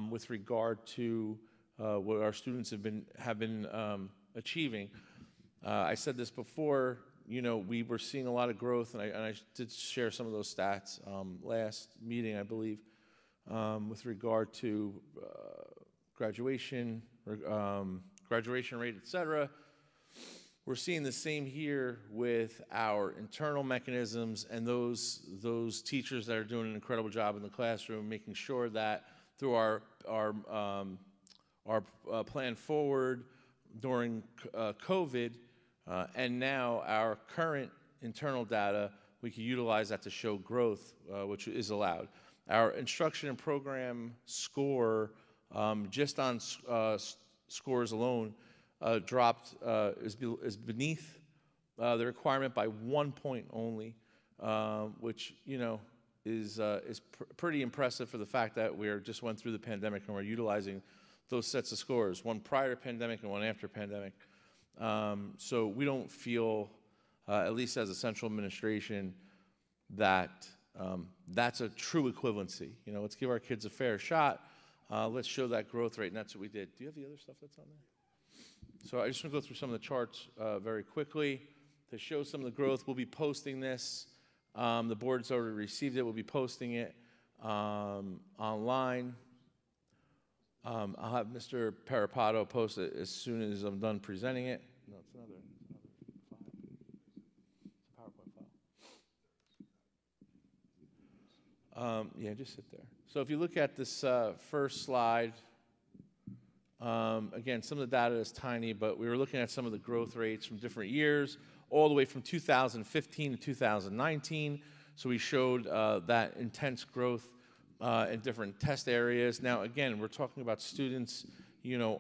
with regard to what our students have been achieving. I said this before. We were seeing a lot of growth, and I did share some of those stats last meeting, I believe, with regard to graduation rate, et cetera. We're seeing the same here with our internal mechanisms and those teachers that are doing an incredible job in the classroom, making sure that through our plan forward during COVID, and now our current internal data, we can utilize that to show growth, which is allowed. Our instruction and program score, just on scores alone, dropped, is beneath the requirement by 1 point only, which is pretty impressive for the fact that we just went through the pandemic and we're utilizing those sets of scores, one prior to pandemic and one after pandemic. So we don't feel, at least as a central administration, that that's a true equivalency. Let's give our kids a fair shot. Let's show that growth rate, and that's what we did. Do you have the other stuff that's on there? So I just want to go through some of the charts very quickly to show some of the growth. We'll be posting this. The board's already received it. We'll be posting it online. I'll have Mr. Parapato post it as soon as I'm done presenting it. No, it's another file. It's a PowerPoint file. Yeah, just sit there. So if you look at this first slide, again, some of the data is tiny, but we were looking at some of the growth rates from different years, all the way from 2015 to 2019. So we showed that intense growth in different test areas. Now, again, we're talking about students,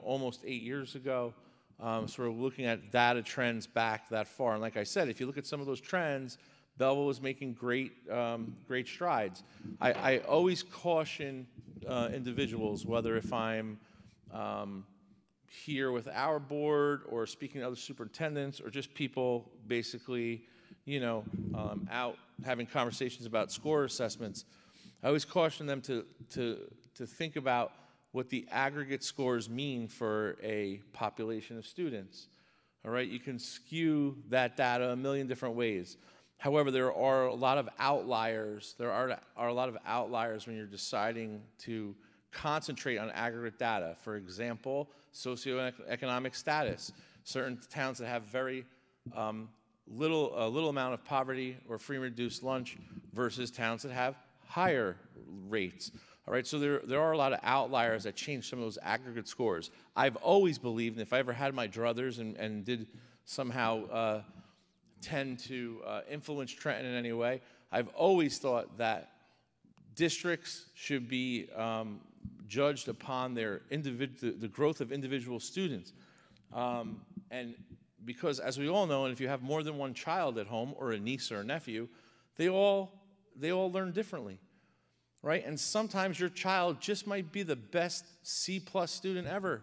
almost 8 years ago. So we're looking at data trends back that far. And like I said, if you look at some of those trends, Belleville was making great strides. I always caution individuals, whether if I'm here with our board or speaking to other superintendents or just people basically, out having conversations about score assessments, I always caution them to think about what the aggregate scores mean for a population of students. All right, you can skew that data a million different ways. However, there are a lot of outliers. There are a lot of outliers when you're deciding to concentrate on aggregate data. For example, socioeconomic status. Certain towns that have very little amount of poverty or free and reduced lunch versus towns that have higher rates. All right, so there are a lot of outliers that change some of those aggregate scores. I've always believed, and if I ever had my druthers and did somehow tend to influence Trenton in any way, I've always thought that districts should be judged upon their the growth of individual students. And because, as we all know, and if you have more than one child at home or a niece or a nephew, they all learn differently, right? And sometimes your child just might be the best C+ student ever,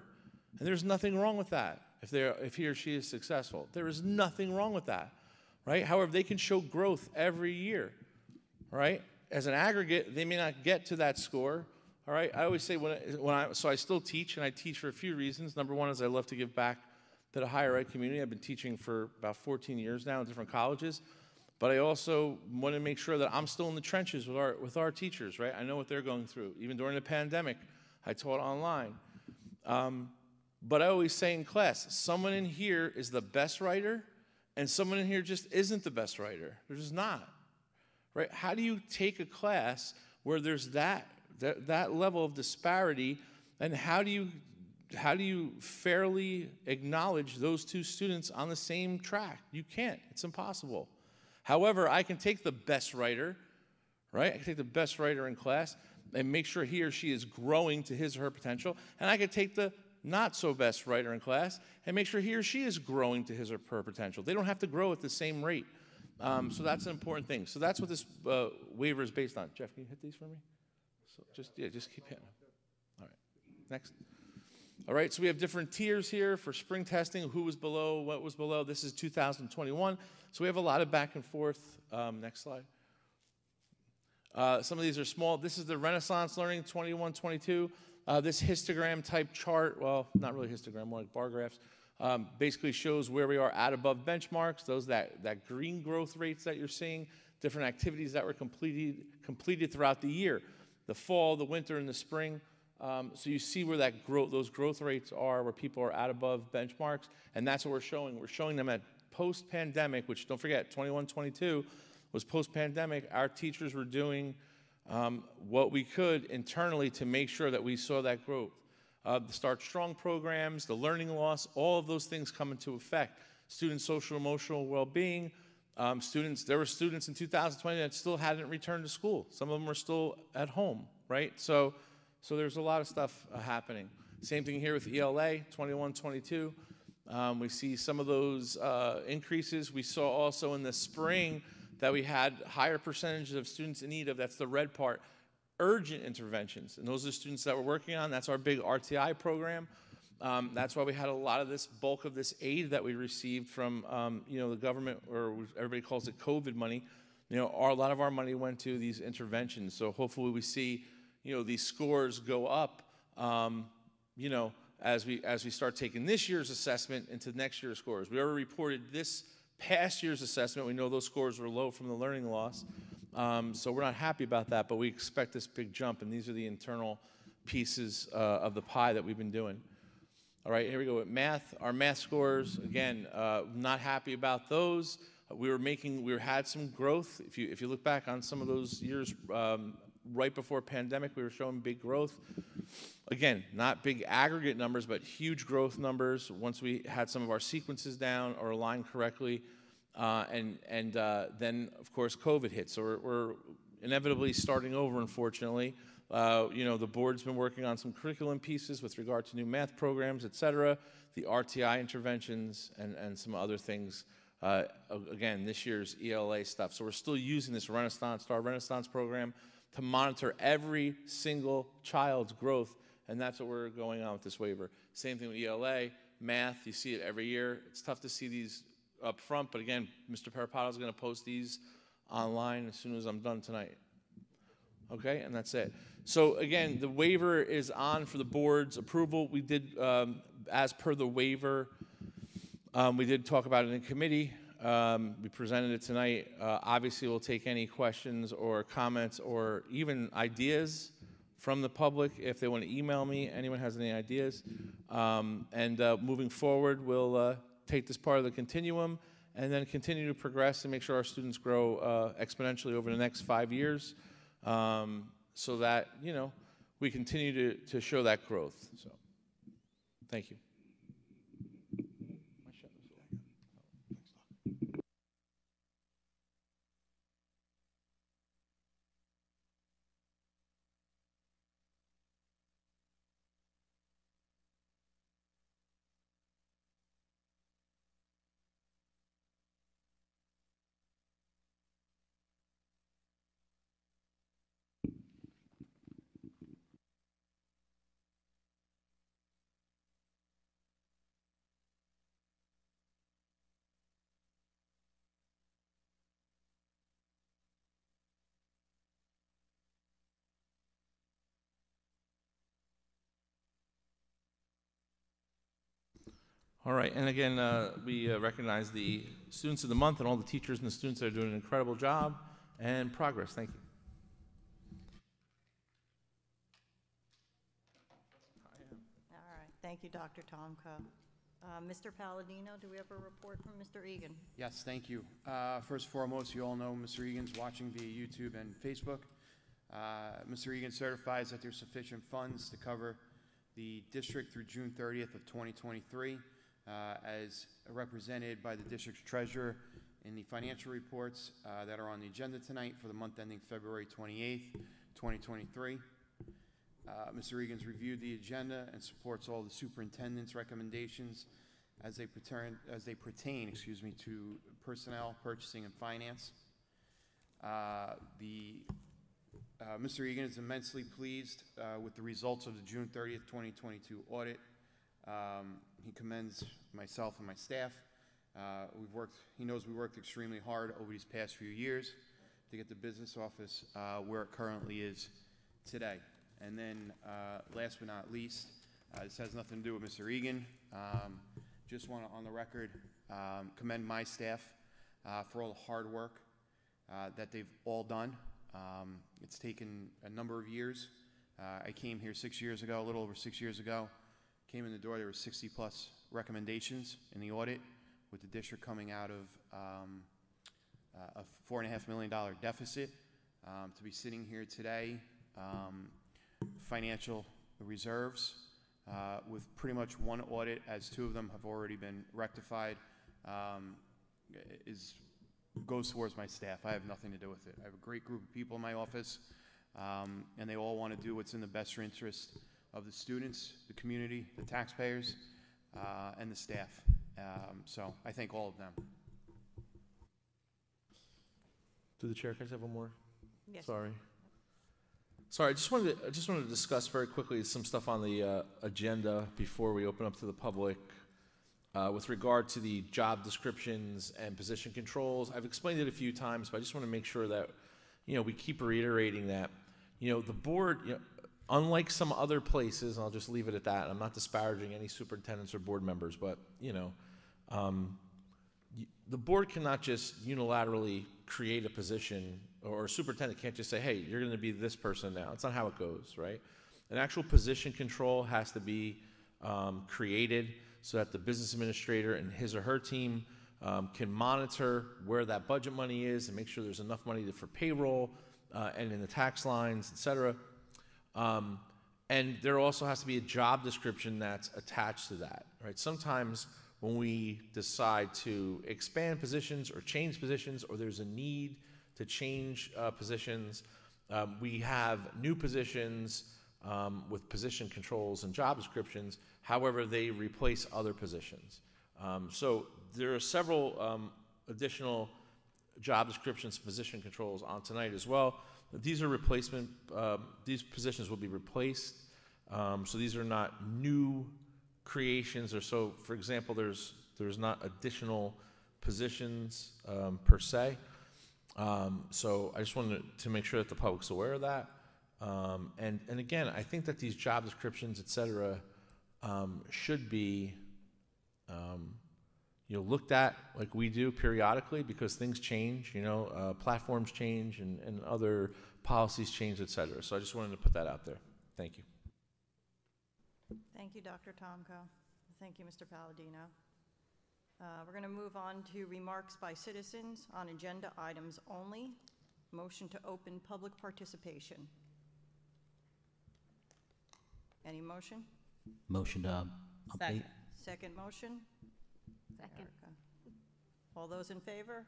and there's nothing wrong with that if he or she is successful. There is nothing wrong with that, right? However, they can show growth every year, right? As an aggregate, they may not get to that score. All right, I always say so I still teach, and I teach for a few reasons. Number one is I love to give back to the higher ed community. I've been teaching for about 14 years now in different colleges, but I also want to make sure that I'm still in the trenches with our teachers, right? I know what they're going through. Even during the pandemic, I taught online. But I always say in class, someone in here is the best writer, and someone in here just isn't the best writer. They're just not, right? How do you take a class where there's that level of disparity, and how do you fairly acknowledge those two students on the same track? You can't. It's impossible. However, I can take the best writer, right? I can take the best writer in class and make sure he or she is growing to his or her potential, and I can take the not so best writer in class and make sure he or she is growing to his or her potential. They don't have to grow at the same rate. So that's an important thing. So that's what this waiver is based on. Jeff, can you hit these for me? So just keep hitting them. All right, next. All right, so we have different tiers here for spring testing, who was below, what was below. This is 2021, so we have a lot of back and forth. Next slide. Some of these are small. This is the Renaissance Learning 21-22. This histogram type chart, well, not really histogram, more like bar graphs, basically shows where we are at above benchmarks, those that green growth rates that you're seeing, different activities that were completed throughout the year, the fall, the winter, and the spring. So you see where those growth rates are, where people are at above benchmarks, and that's what we're showing. We're showing them at post-pandemic, which don't forget, 21-22 was post-pandemic. Our teachers were doing what we could internally to make sure that we saw that growth. The Start Strong programs, the learning loss, all of those things come into effect. Student social emotional well-being. There were students in 2020 that still hadn't returned to school. Some of them were still at home, right? So there's a lot of stuff happening. Same thing here with ELA, 21-22. We see some of those increases. We saw also in the spring that we had higher percentages of students in need of, that's the red part, urgent interventions. And those are the students that we're working on. That's our big RTI program. That's why we had a lot of this, bulk of this aid that we received from the government, or everybody calls it COVID money. A lot of our money went to these interventions. So hopefully we see these scores go up, as we start taking this year's assessment into next year's scores. We already reported this past year's assessment. We know those scores were low from the learning loss. So we're not happy about that, but we expect this big jump, and these are the internal pieces of the pie that we've been doing. All right, here we go with math. Our math scores, again, not happy about those. We had some growth. If you look back on some of those years right before pandemic, we were showing big growth. Again, not big aggregate numbers, but huge growth numbers once we had some of our sequences down or aligned correctly. And then, of course, COVID hit. So we're inevitably starting over, unfortunately. The board's been working on some curriculum pieces with regard to new math programs, et cetera, the RTI interventions, and some other things. Again, this year's ELA stuff. So we're still using this Star Renaissance program to monitor every single child's growth, and that's what we're going on with this waiver. Same thing with ELA, math, you see it every year. It's tough to see these up front, but again, Mr. Parapato is going to post these online as soon as I'm done tonight. Okay, and that's it. So again, the waiver is on for the board's approval. We did, as per the waiver, we did talk about it in committee. We presented it tonight. Obviously, we'll take any questions or comments or even ideas from the public if they want to email me. Anyone has any ideas? Moving forward, we'll take this part of the continuum and then continue to progress and make sure our students grow exponentially over the next 5 years, so that we continue to show that growth. So, thank you. All right, and again, we recognize the students of the month and all the teachers and the students that are doing an incredible job and progress. Thank you. All right, thank you, Dr. Tomko. Mr. Palladino, do we have a report from Mr. Egan? Yes, thank you. First and foremost, you all know Mr. Egan's watching via YouTube and Facebook. Mr. Egan certifies that there's sufficient funds to cover the district through June 30th of 2023. As represented by the district's treasurer in the financial reports that are on the agenda tonight for the month ending February 28th, 2023. Mr. Egan's reviewed the agenda and supports all the superintendent's recommendations as they pertain to personnel, purchasing, and finance. Mr. Egan is immensely pleased with the results of the June 30th, 2022 audit. He commends myself and my staff. He knows we worked extremely hard over these past few years to get the business office where it currently is today. And then last but not least, this has nothing to do with Mr. Egan. Just want to, on the record, commend my staff for all the hard work that they've all done. It's taken a number of years. I came here 6 years ago, a little over 6 years ago. Came in the door, there were 60 plus recommendations in the audit, with the district coming out of a $4.5 million deficit. To be sitting here today, financial reserves with pretty much one audit, as 2 of them have already been rectified, goes towards my staff. I have nothing to do with it. I have a great group of people in my office, and they all want to do what's in the best interest of the students, the community, the taxpayers, and the staff. So I thank all of them. To the chair, can I just have one more? Yes. Sorry, I just wanted to discuss very quickly some stuff on the agenda before we open up to the public with regard to the job descriptions and position controls. I've explained it a few times, but I just want to make sure that we keep reiterating that the board unlike some other places, and I'll just leave it at that. I'm not disparaging any superintendents or board members, but the board cannot just unilaterally create a position, or a superintendent can't just say, hey, you're going to be this person now. It's not how it goes, right? An actual position control has to be created so that the business administrator and his or her team can monitor where that budget money is and make sure there's enough money for payroll and in the tax lines, et cetera. And there also has to be a job description that's attached to that, right? Sometimes when we decide to expand positions or change positions, or there's a need to change positions, we have new positions with position controls and job descriptions. However, they replace other positions. So there are several additional job descriptions, position controls on tonight as well. These are replacement, these positions will be replaced. So these are not new creations, or so, for example, there's not additional positions per se. So I just wanted to make sure that the public's aware of that. And again, I think that these job descriptions, et cetera, should be looked at like we do periodically, because things change, platforms change and other policies change, et cetera. So I just wanted to put that out there. Thank you. Thank you, Dr. Tomko. Thank you, Mr. Palladino. We're going to move on to remarks by citizens on agenda items only. Motion to open public participation. Any motion? Motion to update. Second motion? Second. Erica. All those in favor?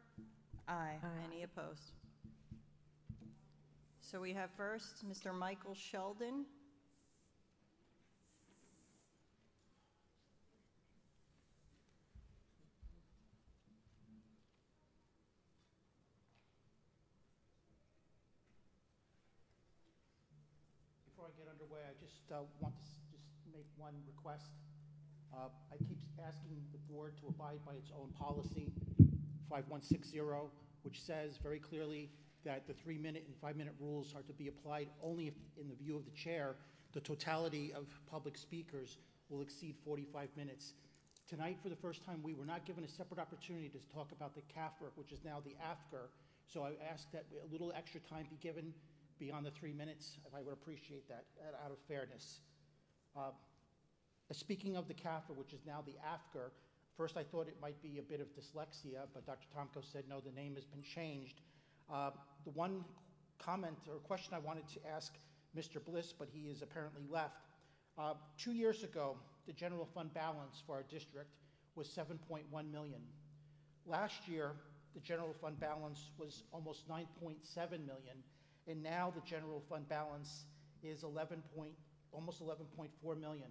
Aye. Any opposed? So we have first Mr. Michael Sheldon. Before I get underway, I just want to make one request. I keep asking the board to abide by its own policy, 5160, which says very clearly that the 3-minute and 5-minute rules are to be applied only if, in the view of the chair, the totality of public speakers will exceed 45 minutes. Tonight, for the first time, we were not given a separate opportunity to talk about the CAFR, which is now the AFGR. So I ask that a little extra time be given beyond the 3 minutes, and I would appreciate that out of fairness. Speaking of the CAFR, which is now the AFGR, first I thought it might be a bit of dyslexia, but Dr. Tomko said no, the name has been changed. The one comment or question I wanted to ask Mr. Bliss, but he is apparently left. 2 years ago, the general fund balance for our district was $7.1 million. Last year, the general fund balance was almost $9.7 million, and now the general fund balance is almost $11.4 million.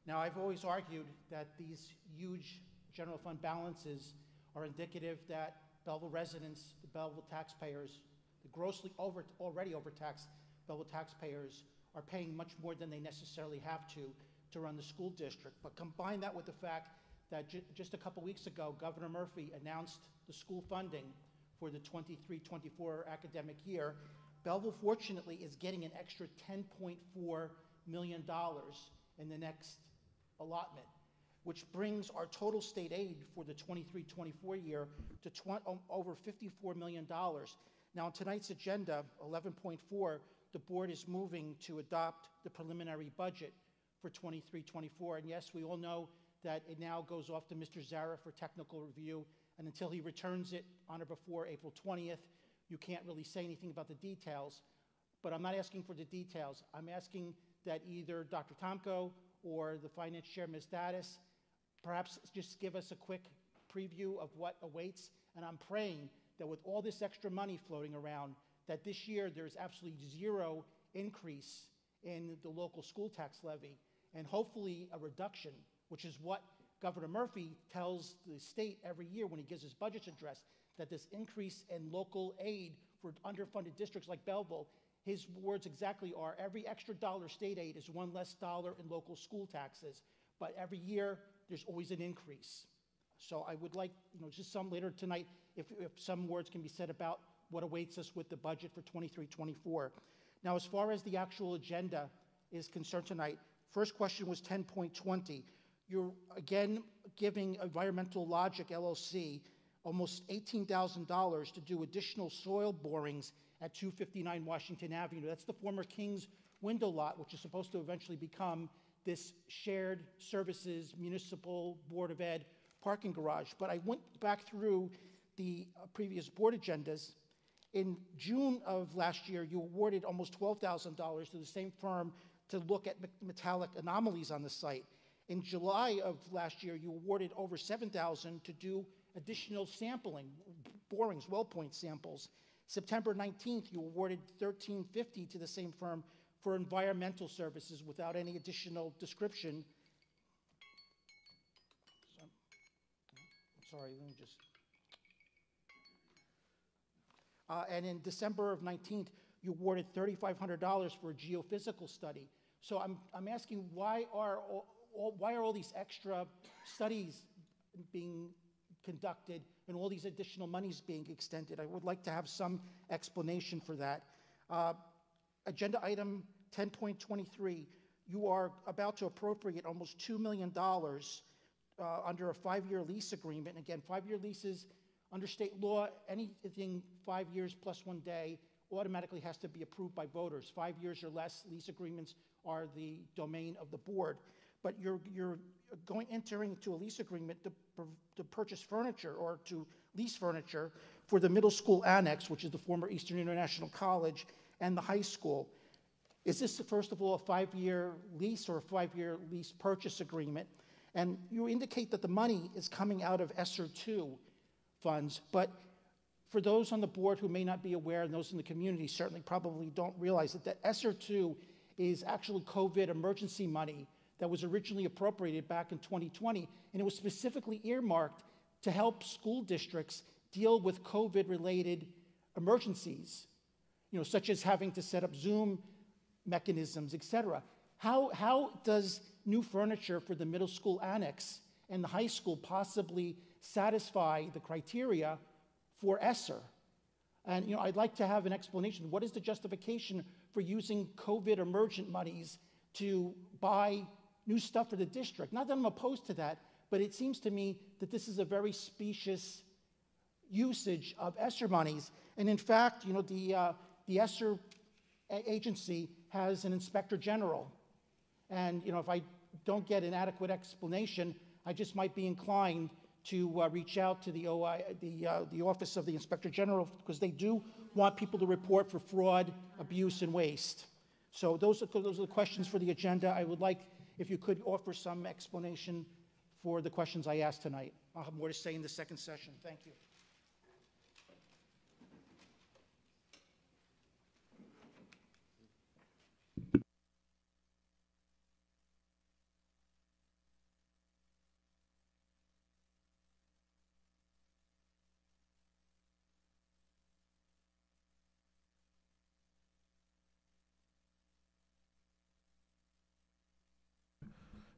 Now, I've always argued that these huge general fund balances are indicative that Belleville residents, the Belleville taxpayers, the grossly already overtaxed Belleville taxpayers are paying much more than they necessarily have to run the school district. But combine that with the fact that just a couple weeks ago, Governor Murphy announced the school funding for the 23-24 academic year. Belleville, fortunately, is getting an extra $10.4 million in the next allotment, which brings our total state aid for the 23-24 year to over $54 million. Now, on tonight's agenda, 11.4, the board is moving to adopt the preliminary budget for 23-24. And yes, we all know that it now goes off to Mr. Zara for technical review, and until he returns it on or before April 20th, you can't really say anything about the details. But I'm not asking for the details. I'm asking that either Dr. Tomko or the finance chair, Ms. Daddis, perhaps just give us a quick preview of what awaits. And I'm praying that with all this extra money floating around, that this year there's absolutely zero increase in the local school tax levy, and hopefully a reduction, which is what Governor Murphy tells the state every year when he gives his budget address, that this increase in local aid for underfunded districts like Belleville, his words exactly are, every extra dollar state aid is one less dollar in local school taxes, but every year there's always an increase. So I would like, just some later tonight, if some words can be said about what awaits us with the budget for 23-24. Now, as far as the actual agenda is concerned tonight, first question was 10.20. You're again giving Environmental Logic LLC almost $18,000 to do additional soil borings at 259 Washington Avenue. That's the former King's window lot, which is supposed to eventually become this shared services municipal Board of Ed parking garage. But I went back through the previous board agendas. In June of last year, you awarded almost $12,000 to the same firm to look at metallic anomalies on the site. In July of last year, you awarded over $7,000 to do additional sampling, borings, well point samples. September 19th, you awarded $1,350 to the same firm for environmental services without any additional description. Sorry, let me just. And in December of 19th, you awarded $3,500 for a geophysical study. So I'm asking, why are all these extra studies being conducted and all these additional monies being extended? I would like to have some explanation for that. Agenda item 10.23, you are about to appropriate almost $2 million under a 5-year lease agreement. Again, 5-year leases, under state law, anything 5 years plus 1 day automatically has to be approved by voters. 5 years or less lease agreements are the domain of the board. But you're entering into a lease agreement to purchase furniture or to lease furniture for the middle school annex, which is the former Eastern International College, and the high school. Is this, first of all, a 5-year lease or a 5-year lease purchase agreement? And you indicate that the money is coming out of ESSER 2 funds, but for those on the board who may not be aware, and those in the community certainly probably don't realize it, that ESSER 2 is actually COVID emergency money that was originally appropriated back in 2020, and it was specifically earmarked to help school districts deal with COVID-related emergencies, such as having to set up Zoom mechanisms, et cetera. How does new furniture for the middle school annex and the high school possibly satisfy the criteria for ESSER? And I'd like to have an explanation. What is the justification for using COVID emergent monies to buy new stuff for the district? Not that I'm opposed to that, but it seems to me that this is a very specious usage of ESSER monies. And in fact, the ESSER agency has an inspector general. And if I don't get an adequate explanation, I just might be inclined to reach out to the Office of the Inspector General, because they do want people to report for fraud, abuse, and waste. So those are the questions for the agenda. I would like if you could offer some explanation for the questions I asked tonight. I'll have more to say in the second session. Thank you.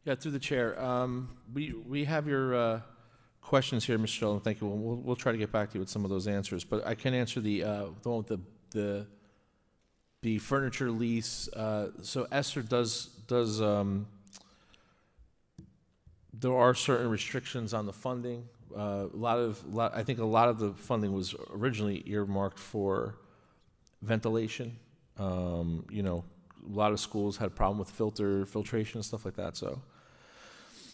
Yeah, through the chair. We have your questions here, Mr. Sheldon. Thank you. We'll try to get back to you with some of those answers. But I can answer the one with the furniture lease. So ESSER does there are certain restrictions on the funding. I think a lot of the funding was originally earmarked for ventilation. A lot of schools had a problem with filtration and stuff like that. So,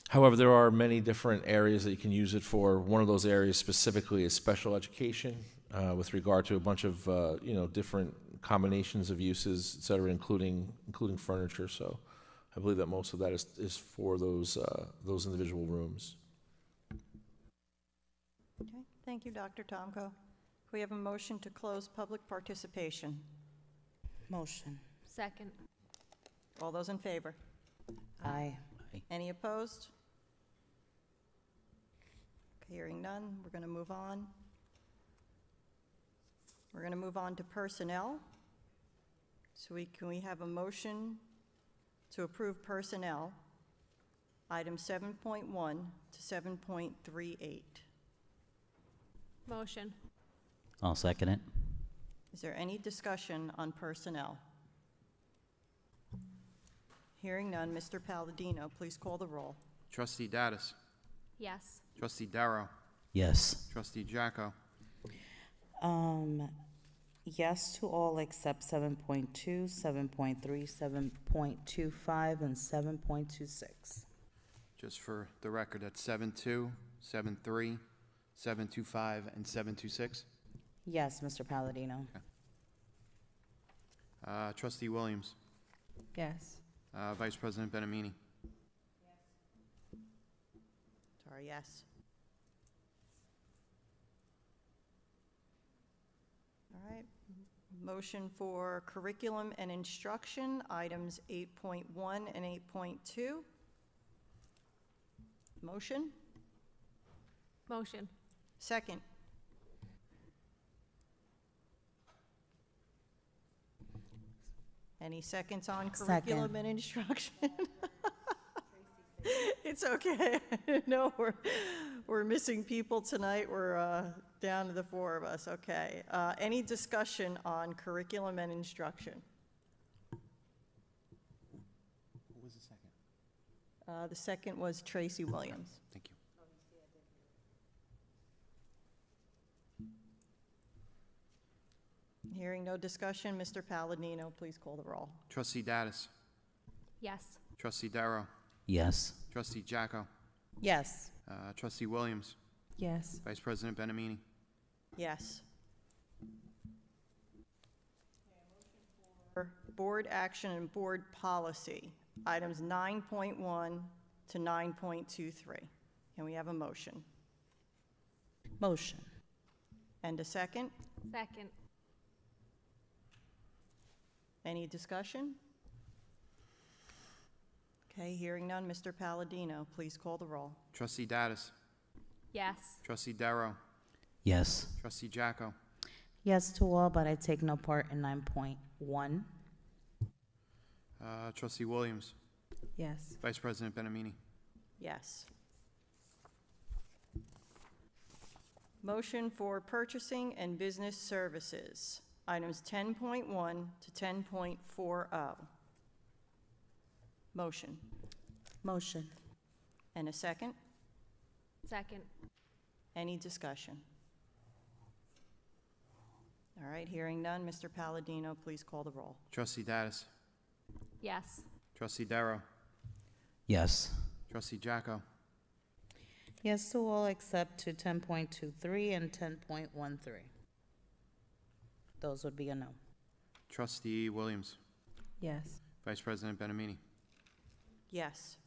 however, there are many different areas that you can use it for. One of those areas specifically is special education, with regard to a bunch of different combinations of uses, et cetera, including furniture. So, I believe that most of that is for those individual rooms. Okay, thank you, Dr. Tomko. We have a motion to close public participation. Motion. Second. All those in favor? Aye. Any opposed? Okay, hearing none, we're going to move on. We're going to move on to personnel. So can we have a motion to approve personnel, items 7.1 to 7.38? Motion. I'll second it. Is there any discussion on personnel? Hearing none, Mr. Palladino, please call the roll. Trustee Dattis. Yes. Trustee Darrow. Yes. Trustee Jacko. Yes to all except 7.2, 7.3, 7.25, and 7.26. Just for the record, that's 7.2, 7.3, 7.25, and 7.26. Yes, Mr. Palladino. Trustee Williams. Yes. Vice President Benamini. Sorry, yes. All right. Motion for curriculum and instruction, items 8.1 and 8.2. Motion? Motion. Second. Any seconds on curriculum Second. and instruction? It's okay. No, we're missing people tonight. We're down to the four of us. Okay. Any discussion on curriculum and instruction? Who was the second? The second was Tracy Williams. Thank you. Hearing no discussion, Mr. Palladino, please call the roll. Trustee Dattis. Yes. Trustee Darrow. Yes. Trustee Jacko. Yes. Trustee Williams. Yes. Vice President Benamini. Yes. For board action and board policy, items 9.1 to 9.23. Can we have a motion? Motion. And a second? Second. Any discussion? Okay, hearing none, Mr. Palladino, please call the roll. Trustee Dattis. Yes. Trustee Darrow. Yes. Trustee Jacko. Yes to all, but I take no part in 9.1. Trustee Williams. Yes. Vice President Benamini. Yes. Motion for purchasing and business services, items 10.1 to 10.40. Motion. Motion. And a second? Second. Any discussion? All right, hearing none, Mr. Palladino, please call the roll. Trustee Dattis. Yes. Trustee Darrow. Yes. Trustee Jacko. Yes to all except to 10.23 and 10.13. Those would be a no. Trustee Williams. Yes. Vice President Benamini. Yes.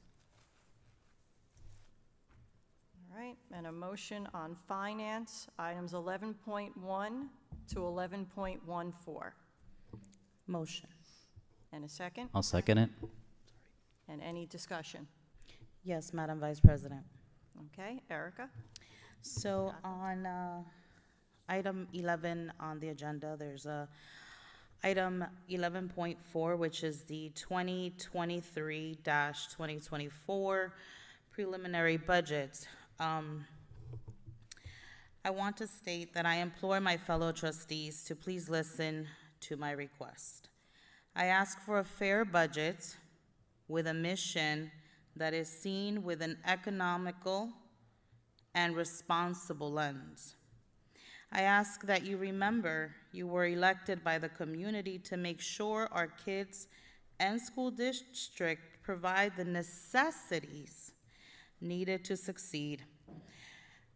All right, and a motion on finance, items 11.1 to 11.14. Motion. And a second? I'll second it. And any discussion? Yes, Madam Vice President. Okay, Erica? So on item 11 on the agenda, there's a item 11.4, which is the 2023-2024 preliminary budget. I want to state that I implore my fellow trustees to please listen to my request. I ask for a fair budget with a mission that is seen with an economical and responsible lens. I ask that you remember you were elected by the community to make sure our kids and school district provide the necessities needed to succeed.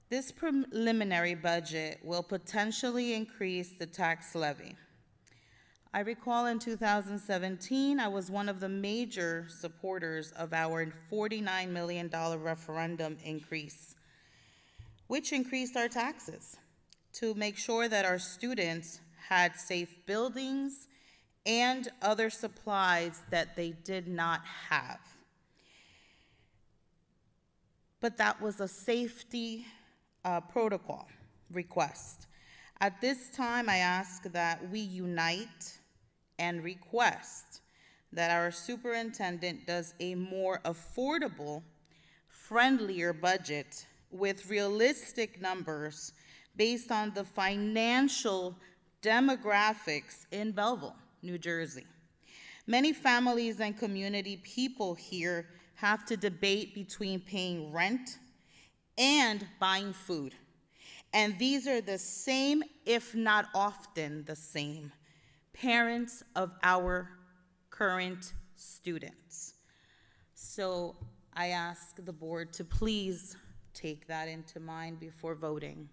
This preliminary budget will potentially increase the tax levy. I recall in 2017, I was one of the major supporters of our $49 million referendum increase, which increased our taxes to make sure that our students had safe buildings and other supplies that they did not have. But that was a safety protocol request. At this time, I ask that we unite and request that our superintendent does a more affordable, friendlier budget with realistic numbers based on the financial demographics in Belleville, New Jersey. Many families and community people here have to debate between paying rent and buying food. And these are the same, if not often the same, parents of our current students. So I ask the board to please take that into mind before voting.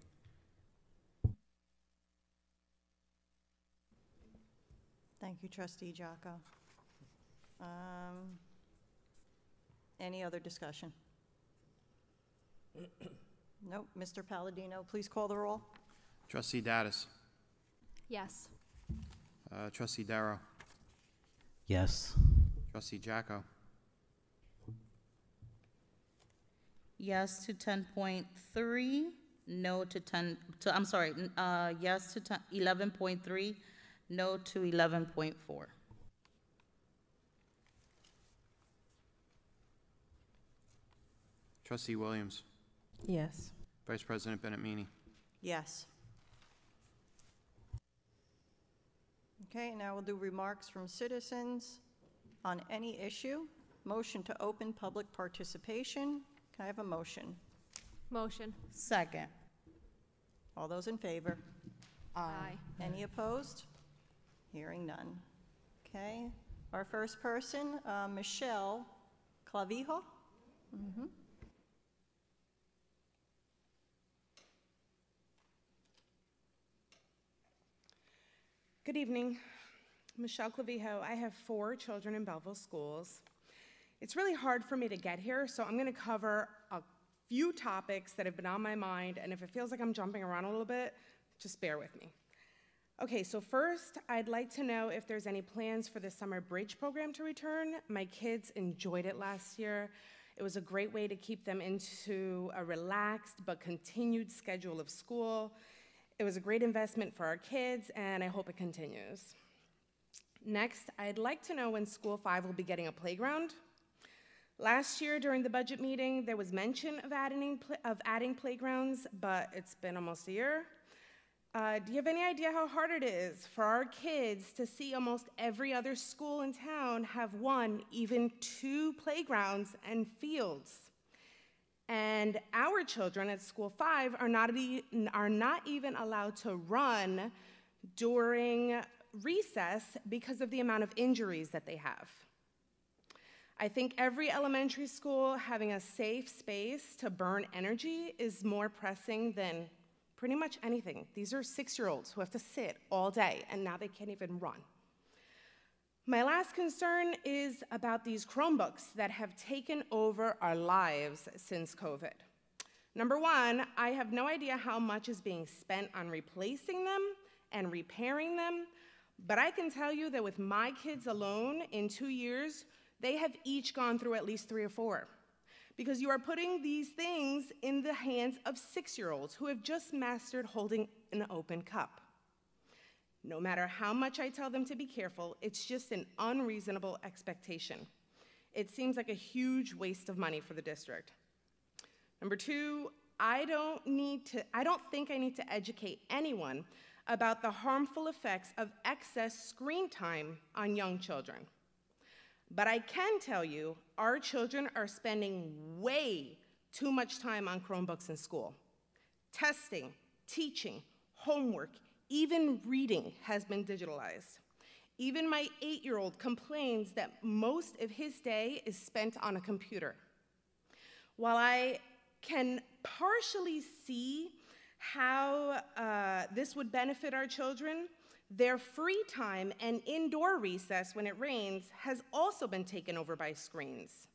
Thank you, Trustee Giacco. Any other discussion? Nope. Mr. Palladino, please call the roll. Trustee Dattis. Yes. Trustee Darrow. Yes. Trustee Jacko. Yes to 10.3, no to 10, I'm sorry, yes to 11.3, no to 11.4. Trustee Williams. Yes. Vice President Bennett Meany. Yes. Okay, now we'll do remarks from citizens on any issue. Motion to open public participation. Can I have a motion? Motion. Second. All those in favor? Aye. Any opposed? Hearing none. Okay, our first person, Michelle Clavijo. Good evening. Michelle Clavijo. I have 4 children in Belleville schools. It's really hard for me to get here, so I'm going to cover a few topics that have been on my mind, and if it feels like I'm jumping around a little bit, just bear with me. Okay, so first, I'd like to know if there's any plans for the summer bridge program to return. My kids enjoyed it last year. It was a great way to keep them into a relaxed but continued schedule of school. It was a great investment for our kids, and I hope it continues. Next, I'd like to know when School 5 will be getting a playground. Last year, during the budget meeting, there was mention of adding playgrounds, but it's been almost a year. Do you have any idea how hard it is for our kids to see almost every other school in town have 1, even 2 playgrounds and fields? And our children at School 5 are not even allowed to run during recess because of the amount of injuries that they have. I think every elementary school having a safe space to burn energy is more pressing than pretty much anything. These are 6-year-olds who have to sit all day, and now they can't even run. My last concern is about these Chromebooks that have taken over our lives since COVID. Number one, I have no idea how much is being spent on replacing them and repairing them, but I can tell you that with my kids alone, in 2 years, they have each gone through at least 3 or 4. Because you are putting these things in the hands of 6-year-olds who have just mastered holding an open cup. No matter how much I tell them to be careful, it's just an unreasonable expectation. It seems like a huge waste of money for the district. Number 2, I don't think I need to educate anyone about the harmful effects of excess screen time on young children. But I can tell you, our children are spending way too much time on Chromebooks in school. Testing, teaching, homework, even reading has been digitalized. Even my 8-year-old complains that most of his day is spent on a computer. While I can partially see how this would benefit our children, their free time and indoor recess when it rains has also been taken over by screens.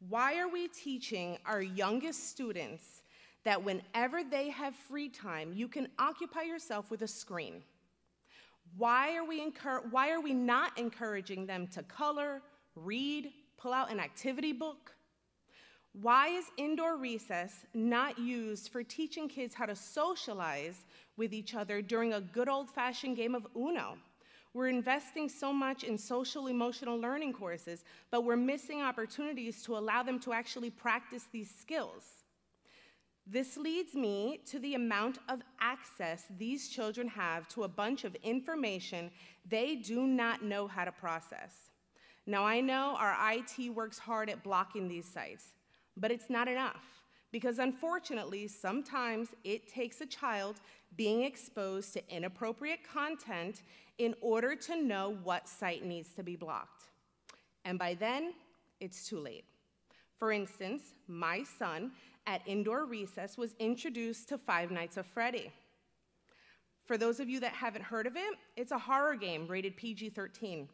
Why are we teaching our youngest students that whenever they have free time, you can occupy yourself with a screen? Why are we not encouraging them to color, read, pull out an activity book? Why is indoor recess not used for teaching kids how to socialize with each other during a good old-fashioned game of Uno? We're investing so much in social emotional learning courses, but we're missing opportunities to allow them to actually practice these skills. This leads me to the amount of access these children have to a bunch of information they do not know how to process. Now, I know our IT works hard at blocking these sites, but it's not enough, because unfortunately, sometimes it takes a child being exposed to inappropriate content in order to know what site needs to be blocked. And by then, it's too late. For instance, my son at indoor recess was introduced to Five Nights at Freddy. For those of you that haven't heard of it, it's a horror game rated PG-13.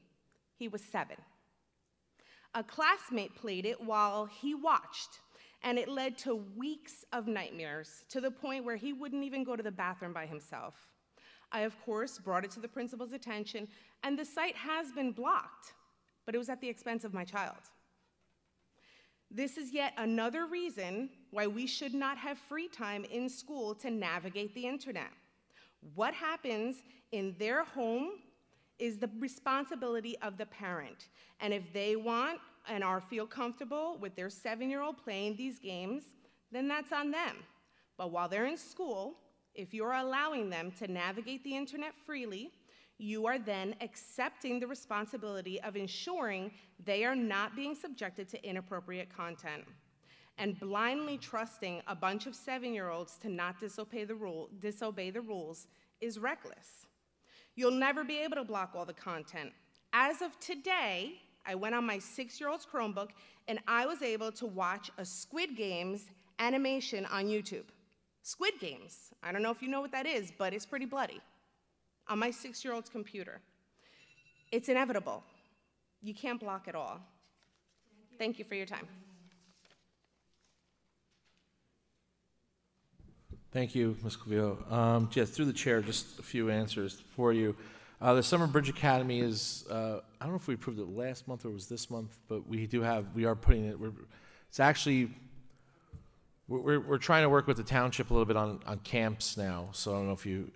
He was 7. A classmate played it while he watched, and it led to weeks of nightmares, to the point where he wouldn't even go to the bathroom by himself. I, of course, brought it to the principal's attention, and the site has been blocked, but it was at the expense of my child. This is yet another reason why we should not have free time in school to navigate the internet. What happens in their home is the responsibility of the parent. And if they want and feel comfortable with their 7-year-old playing these games, then that's on them. But while they're in school, if you're allowing them to navigate the internet freely, you are then accepting the responsibility of ensuring they are not being subjected to inappropriate content. And blindly trusting a bunch of 7-year-olds to not disobey the rules is reckless. You'll never be able to block all the content. As of today, I went on my 6-year-old's Chromebook and I was able to watch a Squid Games animation on YouTube. Squid Games, I don't know if you know what that is, but it's pretty bloody. On my 6-year-old's computer. It's inevitable. You can't block it all. Thank you for your time. Thank you, Ms. Clavio. Yes, through the chair, just a few answers for you. The Summer Bridge Academy is, I don't know if we approved it last month or it was this month, but we are putting it, it's actually, we're trying to work with the township a little bit on camps now. So I don't know if you,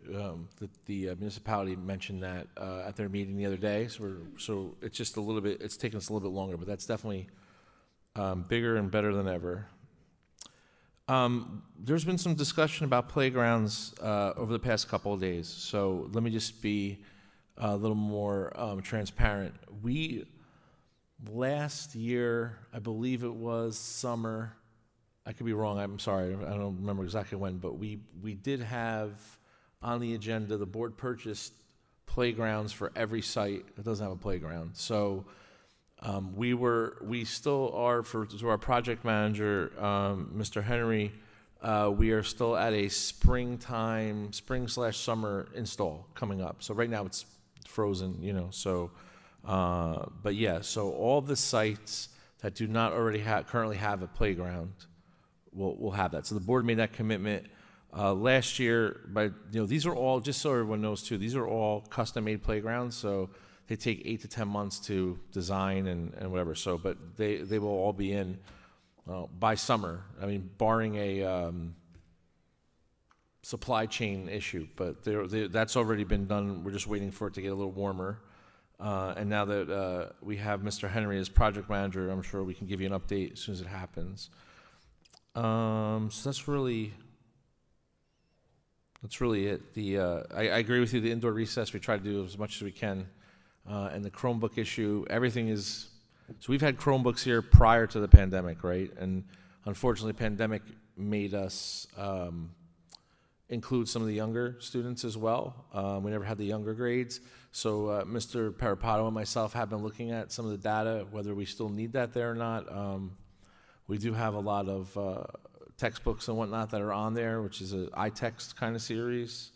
the municipality mentioned that at their meeting the other day. So it's just a little bit, it's taken us a little bit longer, but that's definitely bigger and better than ever. There's been some discussion about playgrounds over the past couple of days. So let me just be a little more transparent. Last year, I believe it was summer, I could be wrong, I'm sorry, I don't remember exactly when, but we did have on the agenda, the board purchased playgrounds for every site that doesn't have a playground. So we still are, to our project manager, Mr. Henry, we are still at a spring/summer install coming up. So right now it's frozen, so, but yeah, so all the sites that do not already currently have a playground will have that. So the board made that commitment last year, but these are all, just so everyone knows too, these are all custom-made playgrounds, so they take 8 to 10 months to design and whatever. So, but they will all be in by summer. I mean, barring a supply chain issue, but that's already been done. We're just waiting for it to get a little warmer. And now that we have Mr. Henry as project manager, I'm sure we can give you an update as soon as it happens. So that's really it. I agree with you. The indoor recess, we try to do as much as we can. And the Chromebook issue, everything is, so we've had Chromebooks here prior to the pandemic, right? And unfortunately, pandemic made us include some of the younger students as well. We never had the younger grades. So Mr. Parapato and myself have been looking at some of the data, whether we still need that there or not. We do have a lot of textbooks and whatnot that are on there, which is an iText kind of series.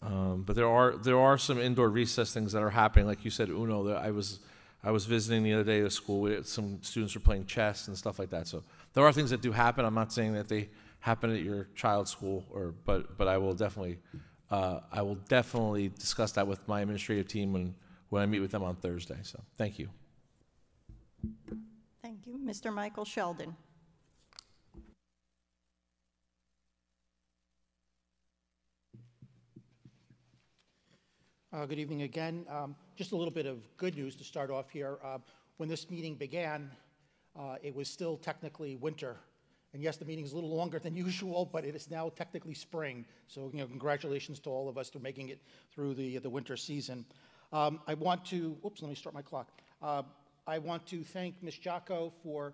But there are some indoor recess things that are happening, like you said, Uno. I was visiting the other day at a school. Some students were playing chess and stuff like that. So there are things that do happen. I'm not saying that they happen at your child's school, but I will definitely discuss that with my administrative team when I meet with them on Thursday. So thank you. Thank you, Mr. Michael Sheldon. Good evening again. Just a little bit of good news to start off here. When this meeting began, it was still technically winter. And yes, the meeting is a little longer than usual, but it is now technically spring. So, congratulations to all of us for making it through the winter season. I want to, oops, let me start my clock. I want to thank Ms. Jocko for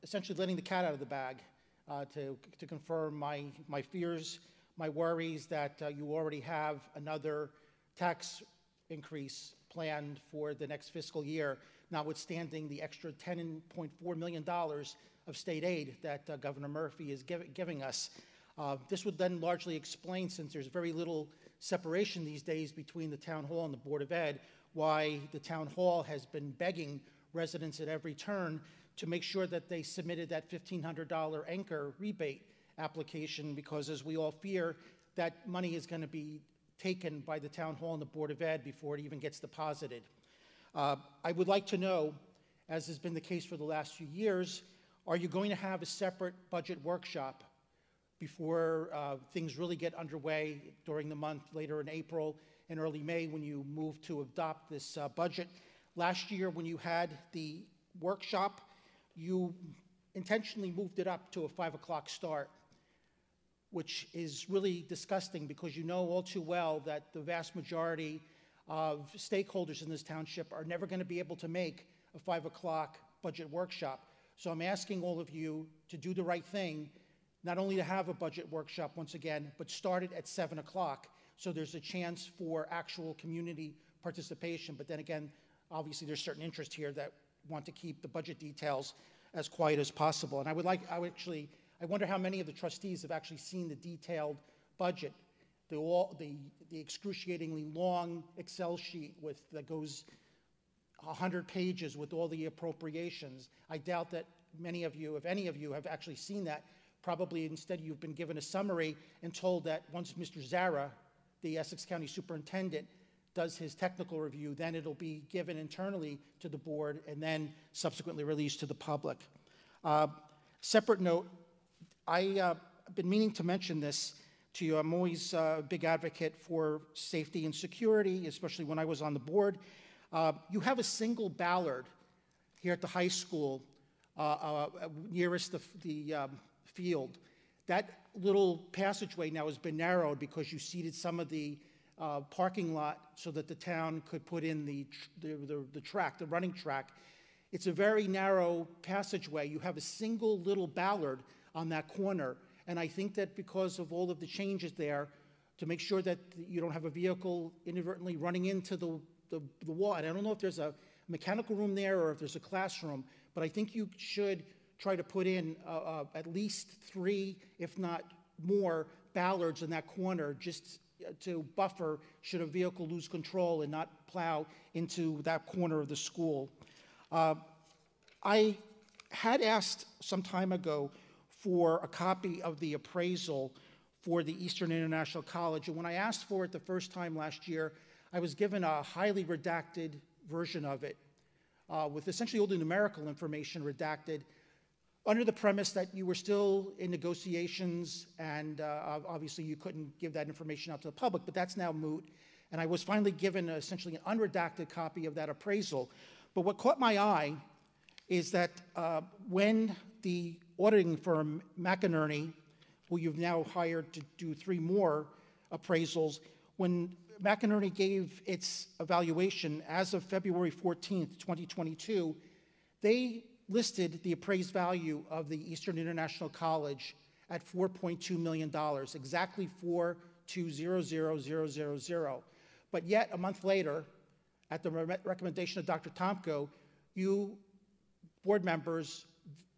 essentially letting the cat out of the bag to confirm my fears, my worries that you already have another tax increase planned for the next fiscal year, notwithstanding the extra $10.4 million of state aid that Governor Murphy is giving us. This would then largely explain, since there's very little separation these days between the Town Hall and the Board of Ed, why the Town Hall has been begging residents at every turn to make sure that they submitted that $1,500 anchor rebate application, because as we all fear, that money is going to be taken by the Town Hall and the Board of Ed before it even gets deposited. I would like to know, as has been the case for the last few years, are you going to have a separate budget workshop before things really get underway during the month, later in April and early May, when you move to adopt this budget? Last year, when you had the workshop, you intentionally moved it up to a 5 o'clock start, which is really disgusting, because you know all too well that the vast majority of stakeholders in this township are never going to be able to make a 5 o'clock budget workshop. So I'm asking all of you to do the right thing, not only to have a budget workshop once again, but start it at 7 o'clock, so there's a chance for actual community participation. But then again, obviously there's certain interest here that want to keep the budget details as quiet as possible. And I wonder how many of the trustees have actually seen the detailed budget, the excruciatingly long Excel sheet that goes 100 pages with all the appropriations. I doubt that many of you, if any of you, have actually seen that. Probably instead you've been given a summary and told that once Mr. Zara, the Essex County Superintendent, does his technical review, then it'll be given internally to the board and then subsequently released to the public. Separate note, I've been meaning to mention this to you. I'm always a big advocate for safety and security, especially when I was on the board. You have a single ballard here at the high school nearest the field. That little passageway now has been narrowed because you seeded some of the parking lot so that the town could put in the track, the running track. It's a very narrow passageway. You have a single little ballard on that corner, and I think that because of all of the changes there, to make sure that you don't have a vehicle inadvertently running into the wall, and I don't know if there's a mechanical room there or if there's a classroom, but I think you should try to put in at least 3, if not more, ballards in that corner, just to buffer should a vehicle lose control and not plow into that corner of the school. I had asked some time ago for a copy of the appraisal for the Eastern International College, and when I asked for it the first time last year, I was given a highly redacted version of it with essentially all the numerical information redacted, under the premise that you were still in negotiations and obviously you couldn't give that information out to the public, but that's now moot. And I was finally given essentially an unredacted copy of that appraisal. But what caught my eye is that when the auditing firm McInerney, who you've now hired to do 3 more appraisals, when McInerney gave its evaluation as of February 14th, 2022, they listed the appraised value of the Eastern International College at $4.2 million, exactly 4200000. But yet, a month later, at the recommendation of Dr. Tomko, you board members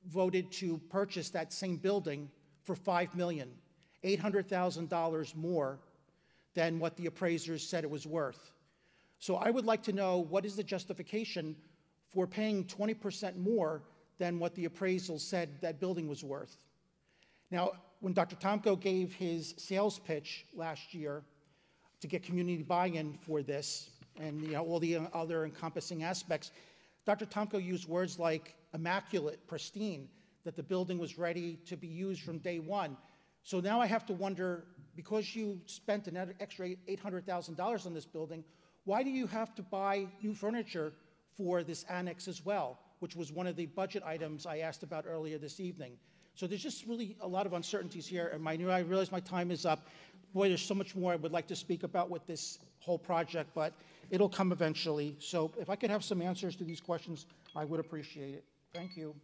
voted to purchase that same building for $5,800,000 more than what the appraisers said it was worth. So I would like to know, what is the justification for paying 20% more than what the appraisal said that building was worth? Now, when Dr. Tomko gave his sales pitch last year to get community buy-in for this and all the other encompassing aspects, Dr. Tomko used words like immaculate, pristine, that the building was ready to be used from day one. So now I have to wonder, because you spent an extra $800,000 on this building, why do you have to buy new furniture for this annex as well, which was one of the budget items I asked about earlier this evening? So there's just really a lot of uncertainties here, and I realize my time is up. Boy, there's so much more I would like to speak about with this whole project, but it'll come eventually. So if I could have some answers to these questions, I would appreciate it. Thank you.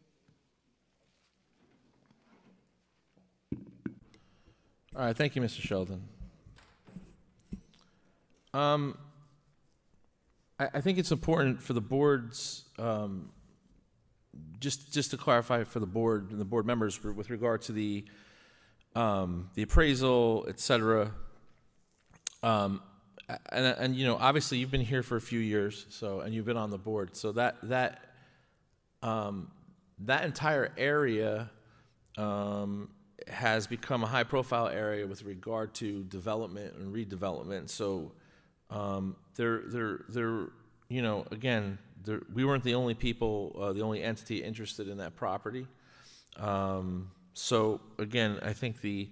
All right, thank you, Mr. Sheldon. I think it's important for the boards, just to clarify for the board and the board members with regard to the appraisal, et cetera. And you know, obviously you've been here for a few years, so, and you've been on the board, so that entire area has become a high-profile area with regard to development and redevelopment. So you know, again, we weren't the only people, the only entity interested in that property. So again, I think the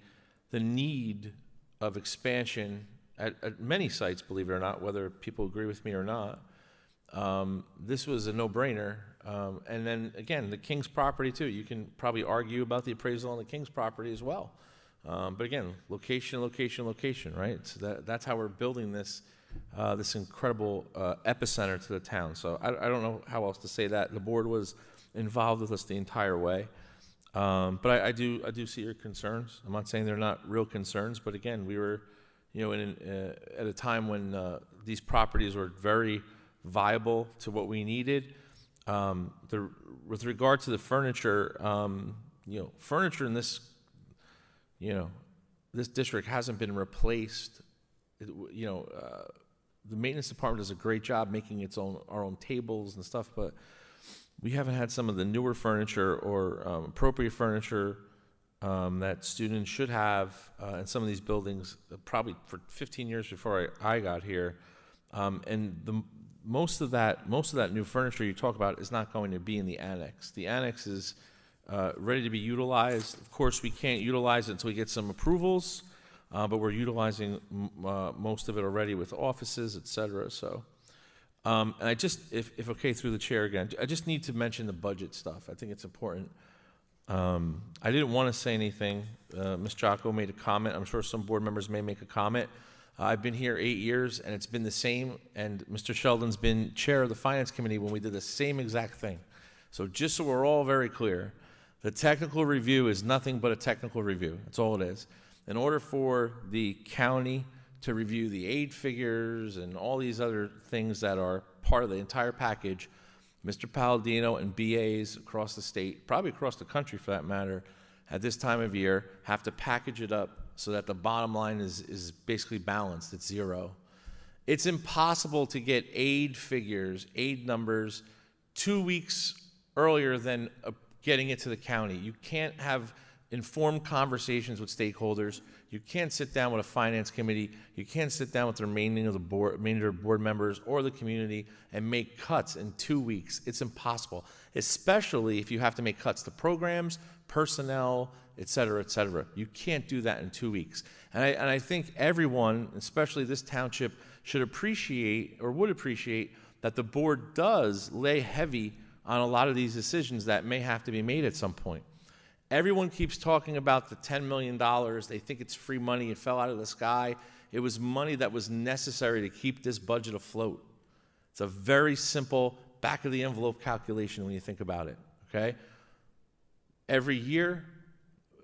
need of expansion at many sites, believe it or not, whether people agree with me or not, this was a no-brainer. And then again, the King's property too. You can probably argue about the appraisal on the King's property as well. But again, location, location, location, right? So that's how we're building this this incredible epicenter to the town. So I don't know how else to say that. The board was involved with us the entire way. But I do see your concerns. I'm not saying they're not real concerns, but again, we were, you know, at a time when these properties were very viable to what we needed. With regard to the furniture, you know, furniture in this, you know, this district hasn't been replaced. You know, the maintenance department does a great job making our own tables and stuff, but we haven't had some of the newer furniture or appropriate furniture that students should have in some of these buildings, probably for 15 years before I got here. And most of that new furniture you talk about is not going to be in the annex. The annex is ready to be utilized. Of course, we can't utilize it until we get some approvals, but we're utilizing most of it already with offices, et cetera. So, and I just, if okay, through the chair again, I just need to mention the budget stuff. I think it's important. I didn't want to say anything. Ms. Jocko made a comment. I'm sure some board members may make a comment. I've been here 8 years, and it's been the same, and Mr. Sheldon's been chair of the Finance Committee when we did the same exact thing. So just so we're all very clear, the technical review is nothing but a technical review. That's all it is. In order for the county to review the aid figures and all these other things that are part of the entire package, Mr. Palladino and BAs across the state, probably across the country for that matter, at this time of year, have to package it up so that the bottom line is basically balanced. It's zero. It's impossible to get aid figures, aid numbers, 2 weeks earlier than getting it to the county. You can't have informed conversations with stakeholders. You can't sit down with a finance committee. You can't sit down with the remainder of board members or the community and make cuts in 2 weeks. It's impossible, especially if you have to make cuts to programs, personnel, et cetera, et cetera. You can't do that in 2 weeks. And I think everyone, especially this township, should appreciate or would appreciate that the board does lay heavy on a lot of these decisions that may have to be made at some point. Everyone keeps talking about the $10 million. They think it's free money. It fell out of the sky. It was money that was necessary to keep this budget afloat. It's a very simple back-of-the-envelope calculation when you think about it, okay? Every year,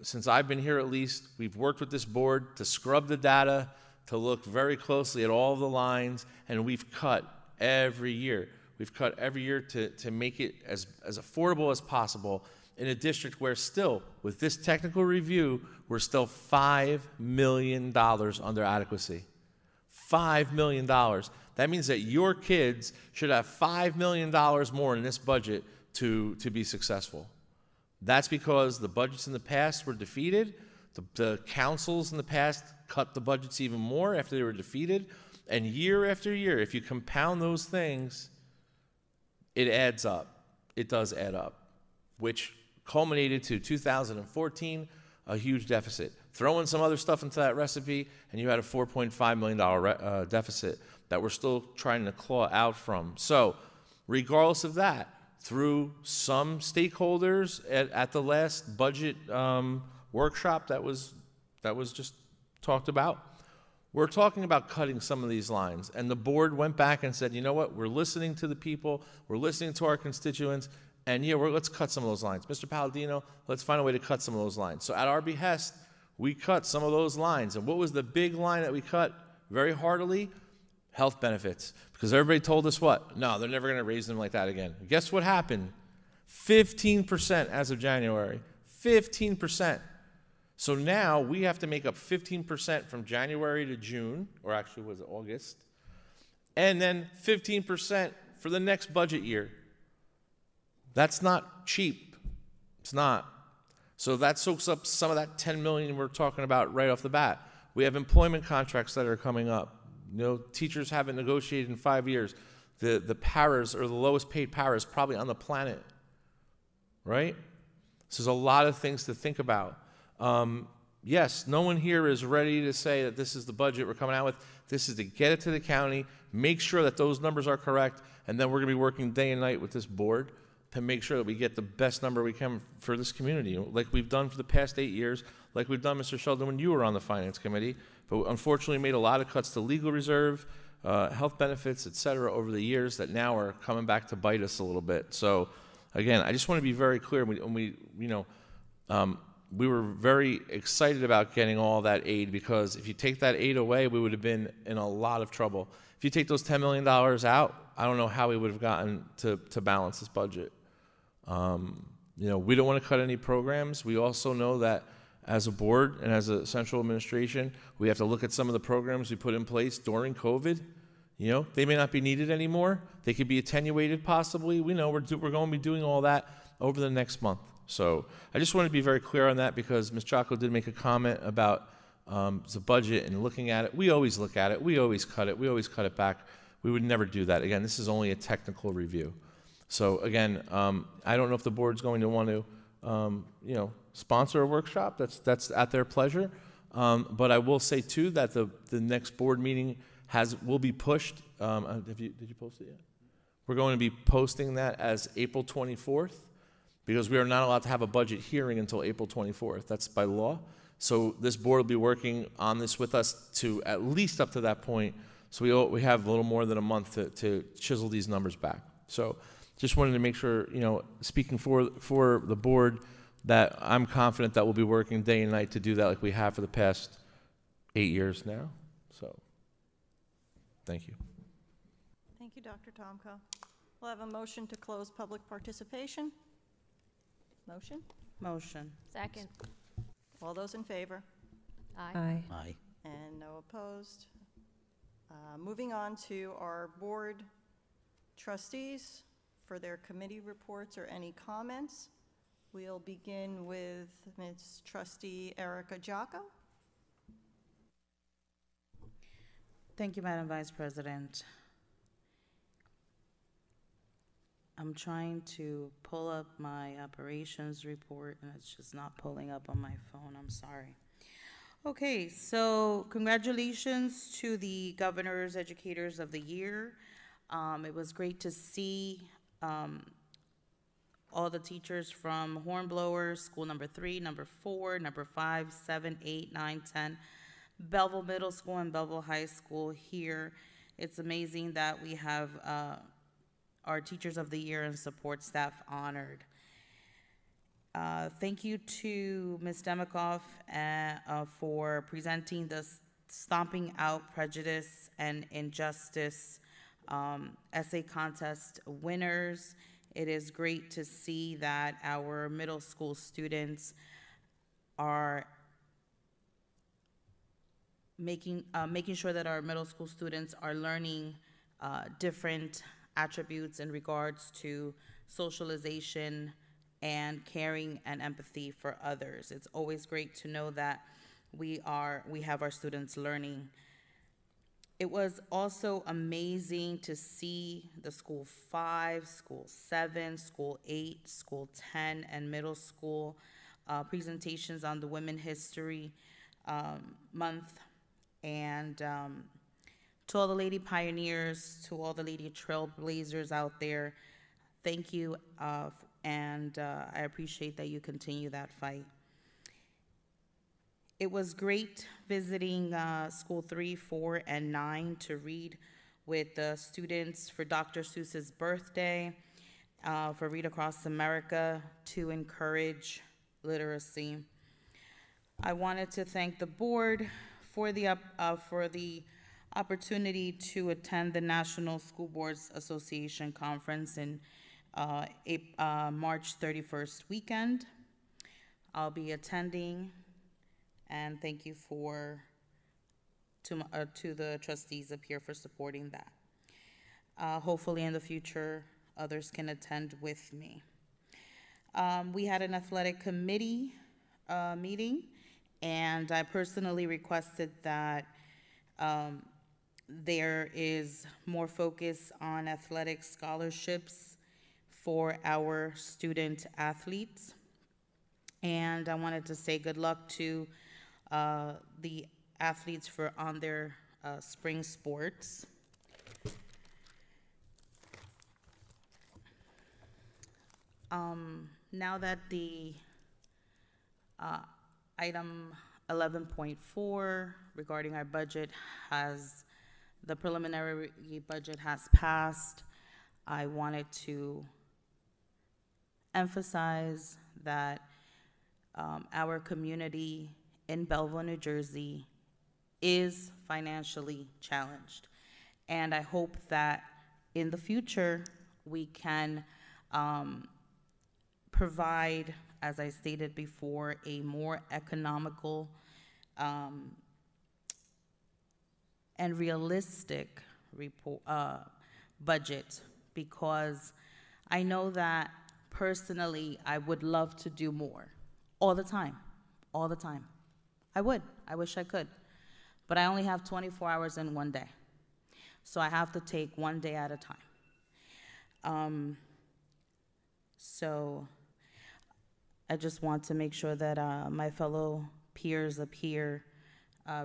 since I've been here at least, we've worked with this board to scrub the data, to look very closely at all the lines, and we've cut every year. We've cut every year to make it as affordable as possible in a district where still, with this technical review, we're still $5 million under adequacy. $5 million. That means that your kids should have $5 million more in this budget to be successful. That's because the budgets in the past were defeated. The councils in the past cut the budgets even more after they were defeated. And year after year, if you compound those things, it adds up. It does add up, which culminated to 2014, a huge deficit. Throw in some other stuff into that recipe, and you had a $4.5 million deficit that we're still trying to claw out from. So regardless of that, through some stakeholders at the last budget workshop that was just talked about, We're talking about cutting some of these lines. And the board went back and said, you know what, we're listening to the people, we're listening to our constituents, and yeah, let's cut some of those lines. Mr. Palladino, let's find a way to cut some of those lines. So at our behest, we cut some of those lines. And what was the big line that we cut very heartily? Health benefits. Because everybody told us what? No, they're never going to raise them like that again. Guess what happened? 15% as of January. 15%. So now we have to make up 15% from January to June, or actually was it August, and then 15% for the next budget year. That's not cheap. It's not. So that soaks up some of that $10 million we're talking about right off the bat. We have employment contracts that are coming up. You know, teachers haven't negotiated in 5 years. The paras, or the lowest paid paras, probably on the planet, right? So there's a lot of things to think about. Yes, no one here is ready to say that this is the budget we're coming out with. This is to get it to the county, make sure that those numbers are correct, and then we're going to be working day and night with this board to make sure that we get the best number we can for this community, like we've done for the past 8 years, like we've done, Mr. Sheldon, when you were on the Finance Committee, but unfortunately made a lot of cuts to legal reserve, health benefits, et cetera, over the years that now are coming back to bite us a little bit. So, again, I just want to be very clear. We were very excited about getting all that aid, because if you take that aid away, we would have been in a lot of trouble. If you take those $10 million out, I don't know how we would have gotten to balance this budget. We don't want to cut any programs. We also know that as a board and as a central administration, we have to look at some of the programs we put in place during COVID. They may not be needed anymore. They could be attenuated possibly. We know we're going to be doing all that over the next month. So I just wanted to be very clear on that, because Ms. Jocko did make a comment about the budget and looking at it. We always look at it. We always cut it. We always cut it back. We would never do that. Again, this is only a technical review. So again, I don't know if the board's going to want to, sponsor a workshop. That's at their pleasure. But I will say too that the next board meeting will be pushed. Did you post it yet? We're going to be posting that as April 24th. Because we are not allowed to have a budget hearing until April 24th. That's by law. So this board will be working on this with us to at least up to that point. So we have a little more than a month to chisel these numbers back. So just wanted to make sure, speaking for the board, that I'm confident that we'll be working day and night to do that like we have for the past 8 years now. So thank you. Thank you, Dr. Tomko. We'll have a motion to close public participation. Motion? Motion. Second. All those in favor? Aye. Aye. And no opposed. Moving on to our board trustees for their committee reports or any comments. We'll begin with Ms. Trustee Erica Jocko. Thank you, Madam Vice President. I'm trying to pull up my operations report, and it's just not pulling up on my phone. I'm sorry. Okay, so congratulations to the Governor's Educators of the Year. It was great to see all the teachers from Hornblowers, school number 3, number 4, number 5, 7, 8, 9, 10, Belleville Middle School and Belleville High School here. It's amazing that we have our Teachers of the Year and support staff honored. Thank you to Ms. Demikoff for presenting the Stomping Out Prejudice and Injustice essay contest winners. It is great to see that our middle school students are making sure that our middle school students are learning different attributes in regards to socialization and caring and empathy for others. It's always great to know that we have our students learning. It was also amazing to see the School 5, School 7, School 8, School 10, and middle school presentations on the Women History Month. And to all the lady pioneers, to all the lady trailblazers out there, thank you, and I appreciate that you continue that fight. It was great visiting School 3, 4, and 9 to read with the students for Dr. Seuss's birthday, for Read Across America, to encourage literacy. I wanted to thank the board for the opportunity to attend the National School Boards Association Conference in March 31st weekend. I'll be attending, and thank you to the trustees up here for supporting that. Hopefully in the future, others can attend with me. We had an athletic committee meeting, and I personally requested that there is more focus on athletic scholarships for our student athletes. And I wanted to say good luck to the athletes on their spring sports. Now that the item 11.4 regarding our budget the preliminary budget has passed, I wanted to emphasize that our community in Belleville, New Jersey is financially challenged. And I hope that in the future we can provide, as I stated before, a more economical and realistic budget, because I know that personally I would love to do more all the time. I wish I could, but I only have 24 hours in one day, so I have to take one day at a time. So I just want to make sure that my fellow peers up here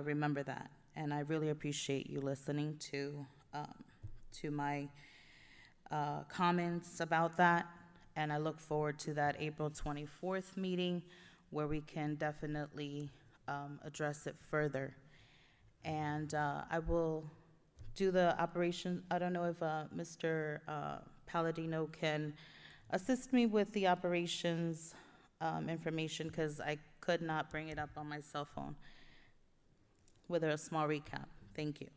remember that. And I really appreciate you listening to my comments about that. And I look forward to that April 24th meeting where we can definitely address it further. And I will do the operation. I don't know if Mr. Palladino can assist me with the operations information, because I could not bring it up on my cell phone, with a small recap. Thank you.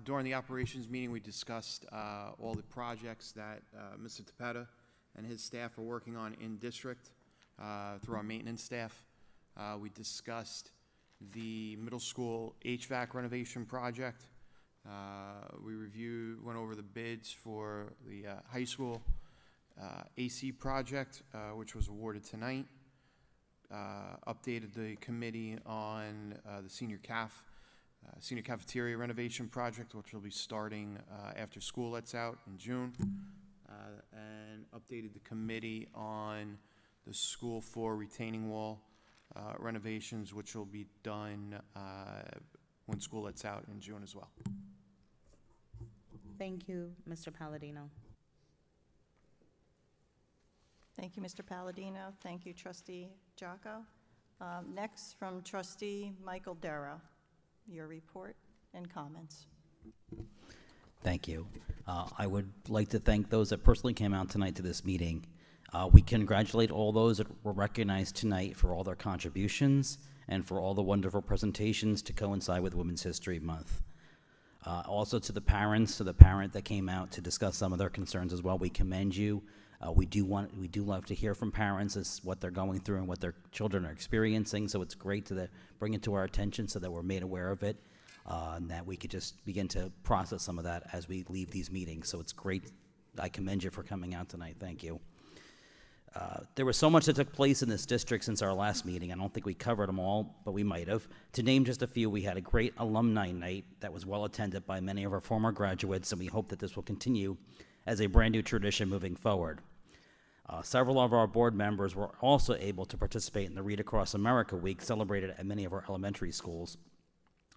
During the operations meeting, we discussed all the projects that Mr. Tepeta and his staff are working on in district through our maintenance staff. We discussed the middle school HVAC renovation project. We went over the bids for the high school AC project, which was awarded tonight. Updated the committee on the senior cafeteria renovation project, which will be starting after school lets out in June. And updated the committee on the school floor retaining wall renovations, which will be done when school lets out in June as well. Thank you, Mr. Palladino. Thank you, Mr. Palladino. Thank you, Trustee Jocko. Next, from Trustee Michael Dara, your report and comments. Thank you. I would like to thank those that personally came out tonight to this meeting. We congratulate all those that were recognized tonight for all their contributions and for all the wonderful presentations to coincide with Women's History Month. Also to the parents, to the parent that came out to discuss some of their concerns as well, we commend you. We do love to hear from parents as what they're going through and what their children are experiencing, so it's great to bring it to our attention so that we're made aware of it, and that we could just begin to process some of that as we leave these meetings. So it's great. I commend you for coming out tonight. Thank you. There was so much that took place in this district since our last meeting. I don't think we covered them all, but we might have. To name just a few, we had a great alumni night that was well attended by many of our former graduates, and we hope that this will continue as a brand new tradition moving forward. Several of our board members were also able to participate in the Read Across America Week celebrated at many of our elementary schools.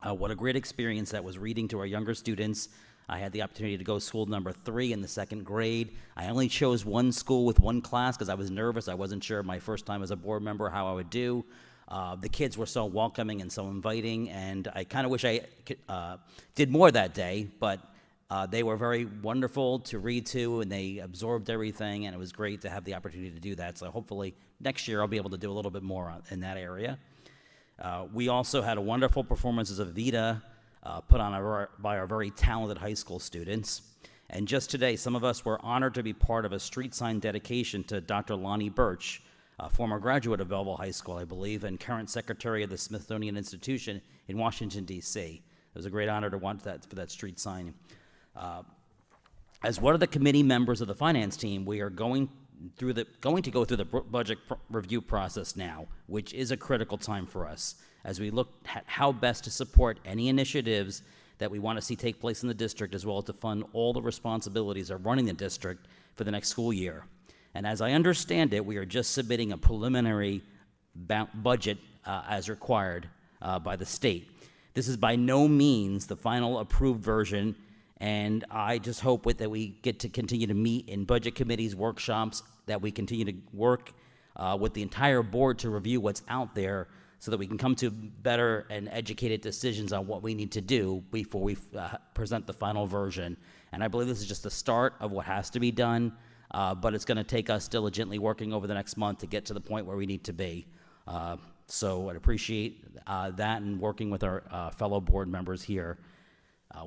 What a great experience that was reading to our younger students. I had the opportunity to go school number 3 in the 2nd grade. I only chose one school with one class because I was nervous. I wasn't sure my first time as a board member how I would do. The kids were so welcoming and so inviting, and I kind of wish I did more that day, but they were very wonderful to read to, and they absorbed everything, and it was great to have the opportunity to do that. So hopefully next year I'll be able to do a little bit more in that area. We also had a wonderful performances of Vita put on by our very talented high school students. And just today, some of us were honored to be part of a street sign dedication to Dr. Lonnie Birch, a former graduate of Belleville High School, I believe, and current secretary of the Smithsonian Institution in Washington, D.C. It was a great honor to want that for that street sign. As one of the committee members of the finance team, we are going to go through the budget review process now, which is a critical time for us as we look at how best to support any initiatives that we want to see take place in the district, as well as to fund all the responsibilities of running the district for the next school year. And as I understand it, we are just submitting a preliminary budget as required by the state. This is by no means the final approved version, and I just hope that we get to continue to meet in budget committees, workshops, that we continue to work with the entire board to review what's out there so that we can come to better and educated decisions on what we need to do before we present the final version. And I believe this is just the start of what has to be done, but it's going to take us diligently working over the next month to get to the point where we need to be. So I'd appreciate that and working with our fellow board members here.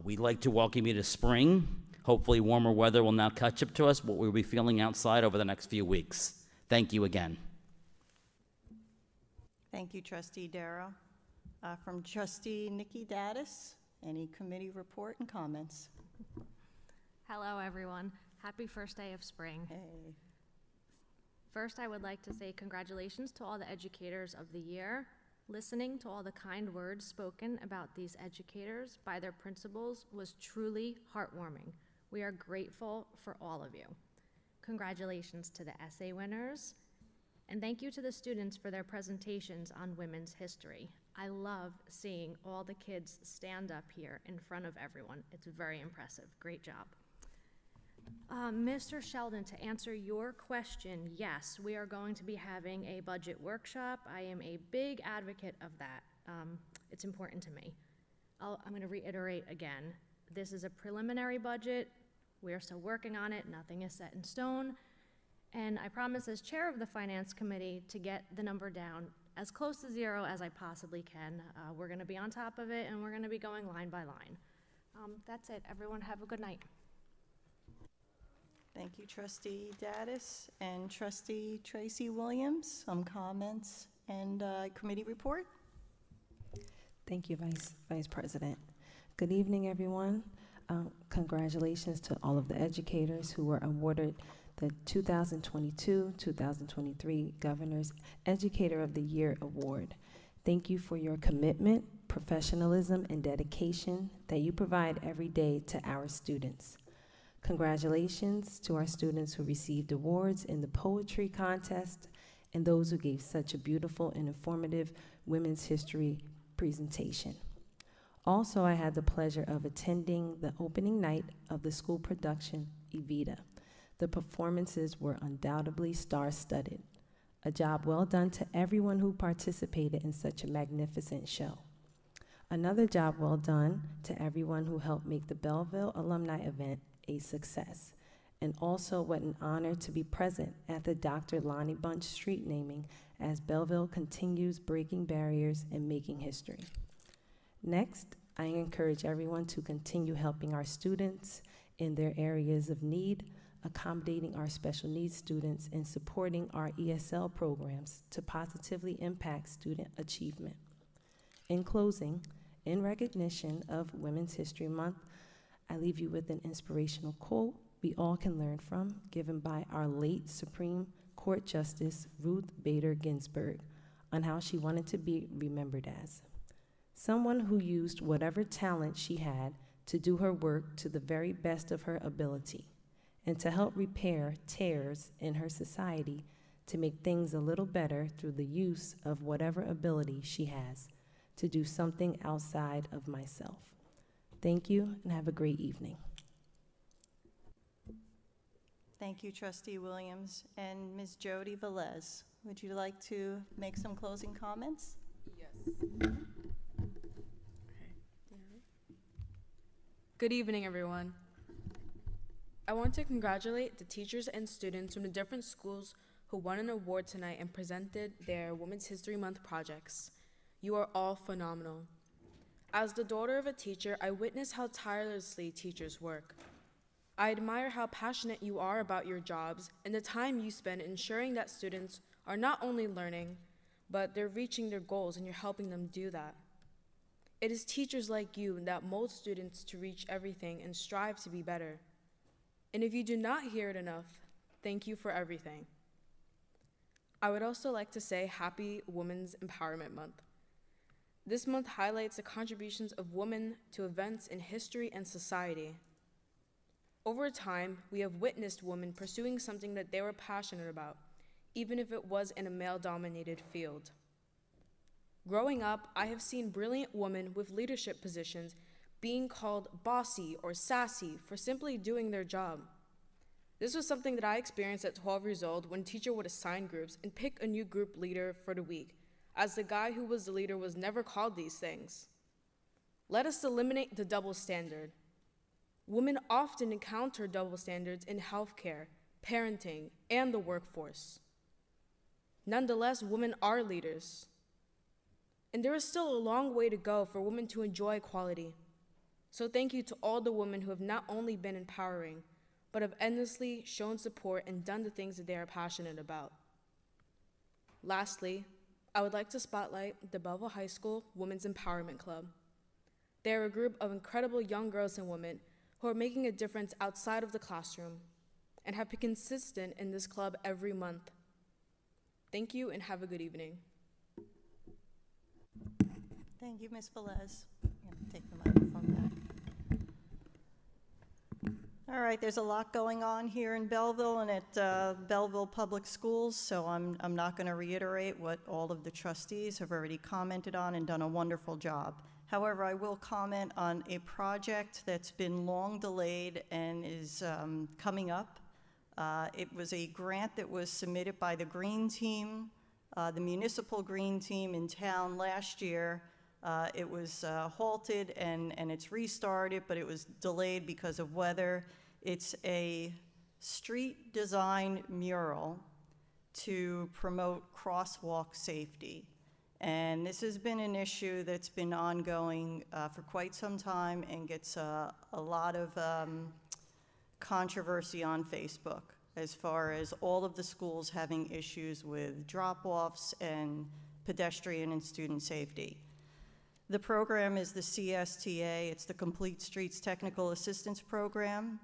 We'd like to welcome you to spring. Hopefully warmer weather will now catch up to us, what we'll be feeling outside over the next few weeks. Thank you again. Thank you, Trustee Darrow. From Trustee Nikki Daddis, any committee report and comments? Hello, everyone. Happy first day of spring. Hey. First, I would like to say congratulations to all the educators of the year. Listening to all the kind words spoken about these educators by their principals was truly heartwarming. We are grateful for all of you. Congratulations to the essay winners, and thank you to the students for their presentations on women's history. I love seeing all the kids stand up here in front of everyone. It's very impressive. Great job. Mr. Sheldon, to answer your question, yes, we are going to be having a budget workshop. I am a big advocate of that. It's important to me. I'm going to reiterate again. This is a preliminary budget. We are still working on it. Nothing is set in stone. And I promise as chair of the Finance Committee to get the number down as close to 0 as I possibly can. We're going to be on top of it, and we're going to be going line by line. That's it. Everyone have a good night. Thank you, Trustee Daddis. And Trustee Tracy Williams, some comments and committee report. Thank you, Vice President. Good evening, everyone. Congratulations to all of the educators who were awarded the 2022-2023 Governor's Educator of the Year Award. Thank you for your commitment, professionalism, and dedication that you provide every day to our students. Congratulations to our students who received awards in the poetry contest and those who gave such a beautiful and informative women's history presentation. Also, I had the pleasure of attending the opening night of the school production, Evita. The performances were undoubtedly star-studded. A job well done to everyone who participated in such a magnificent show. Another job well done to everyone who helped make the Belleville alumni event a success. And also what an honor to be present at the Dr. Lonnie Bunch street naming as Belleville continues breaking barriers and making history. Next, I encourage everyone to continue helping our students in their areas of need, accommodating our special needs students, and supporting our ESL programs to positively impact student achievement. In closing, in recognition of Women's History Month, I leave you with an inspirational quote we all can learn from, given by our late Supreme Court Justice Ruth Bader Ginsburg, on how she wanted to be remembered as someone who used whatever talent she had to do her work to the very best of her ability and to help repair tears in her society to make things a little better through the use of whatever ability she has. to do something outside of myself. Thank you and have a great evening. Thank you, Trustee Williams. And Ms. Jody Velez, would you like to make some closing comments? Yes. Good evening, everyone. I want to congratulate the teachers and students from the different schools who won an award tonight and presented their Women's History Month projects. You are all phenomenal. As the daughter of a teacher, I witness how tirelessly teachers work. I admire how passionate you are about your jobs and the time you spend ensuring that students are not only learning, but they're reaching their goals and you're helping them do that. It is teachers like you that mold students to reach everything and strive to be better. And if you do not hear it enough, thank you for everything. I would also like to say Happy Women's Empowerment Month. This month highlights the contributions of women to events in history and society. Over time, we have witnessed women pursuing something that they were passionate about, even if it was in a male-dominated field. Growing up, I have seen brilliant women with leadership positions being called bossy or sassy for simply doing their job. This was something that I experienced at 12 years old when a teacher would assign groups and pick a new group leader for the week, as the guy who was the leader was never called these things. Let us eliminate the double standard. Women often encounter double standards in healthcare, parenting, and the workforce. Nonetheless, women are leaders. And there is still a long way to go for women to enjoy equality. So thank you to all the women who have not only been empowering, but have endlessly shown support and done the things that they are passionate about. Lastly, I would like to spotlight the Belleville High School Women's Empowerment Club. They are a group of incredible young girls and women who are making a difference outside of the classroom and have been consistent in this club every month. Thank you and have a good evening. Thank you, Ms. Velez. I'm going to take the microphone back. All right, there's a lot going on here in Belleville and at Belleville Public Schools, so I'm not going to reiterate what all of the trustees have already commented on and done a wonderful job. However, I will comment on a project that's been long delayed and is coming up. It was a grant that was submitted by the Green Team, the municipal Green Team in town last year. It was halted and it's restarted, but it was delayed because of weather. It's a street design mural to promote crosswalk safety. And this has been an issue that's been ongoing for quite some time and gets a lot of controversy on Facebook as far as all of the schools having issues with drop-offs and pedestrian and student safety. The program is the CSTA. It's the Complete Streets Technical Assistance Program.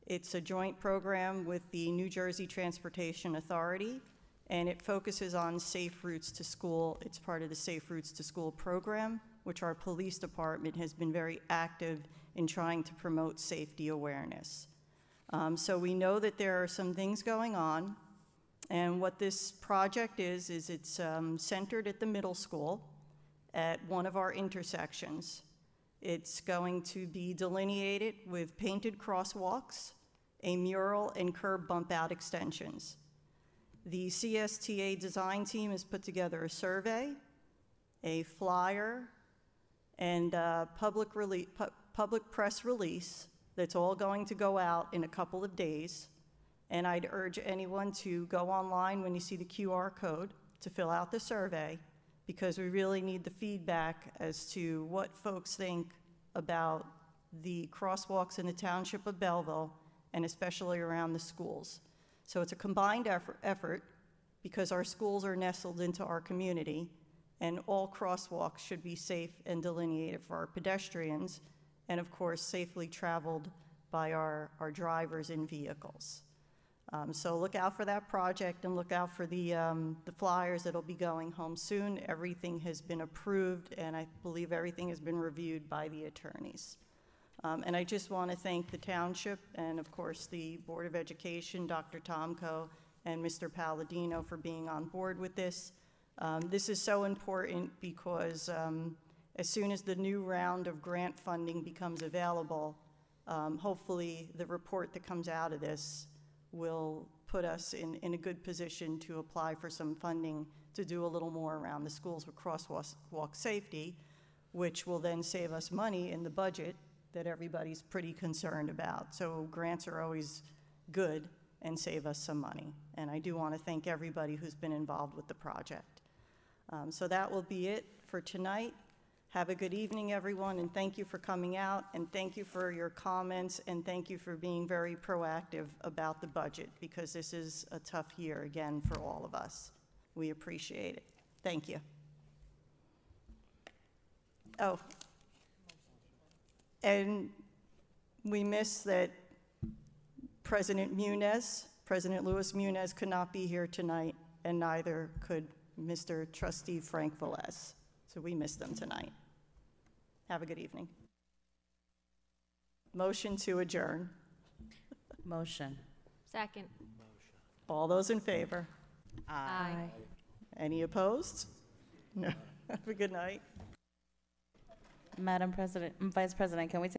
It's a joint program with the New Jersey Transportation Authority, and it focuses on safe routes to school. It's part of the Safe Routes to School program, which our police department has been very active in trying to promote safety awareness. So we know that there are some things going on, and what this project is it's centered at the middle school at one of our intersections. It's going to be delineated with painted crosswalks, a mural, and curb bump out extensions. The CSTA design team has put together a survey, a flyer, and a public press release that's all going to go out in a couple of days. And I'd urge anyone to go online when you see the QR code to fill out the survey, because we really need the feedback as to what folks think about the crosswalks in the township of Belleville, and especially around the schools. So it's a combined effort because our schools are nestled into our community, and all crosswalks should be safe and delineated for our pedestrians, and of course safely traveled by our drivers in vehicles. So look out for that project and look out for the flyers that'll be going home soon. Everything has been approved, and I believe everything has been reviewed by the attorneys. And I just want to thank the township and, of course, the Board of Education, Dr. Tomko, and Mr. Palladino for being on board with this. This is so important because as soon as the new round of grant funding becomes available, hopefully the report that comes out of this will put us in a good position to apply for some funding to do a little more around the schools with crosswalk safety, which will then save us money in the budget that everybody's pretty concerned about. So grants are always good and save us some money. And I do want to thank everybody who's been involved with the project. So that will be it for tonight. Have a good evening, everyone, and thank you for coming out, and thank you for your comments, and thank you for being very proactive about the budget, because this is a tough year, again, for all of us. We appreciate it. Thank you. Oh, and we miss that President Louis Muniz could not be here tonight, and neither could Mr. Trustee Frank Velez. So we miss them tonight. Have a good evening. Motion to adjourn. Motion. Second. All those in favor? Aye. Any opposed? No. Have a good night. Madam President, Vice President, can we take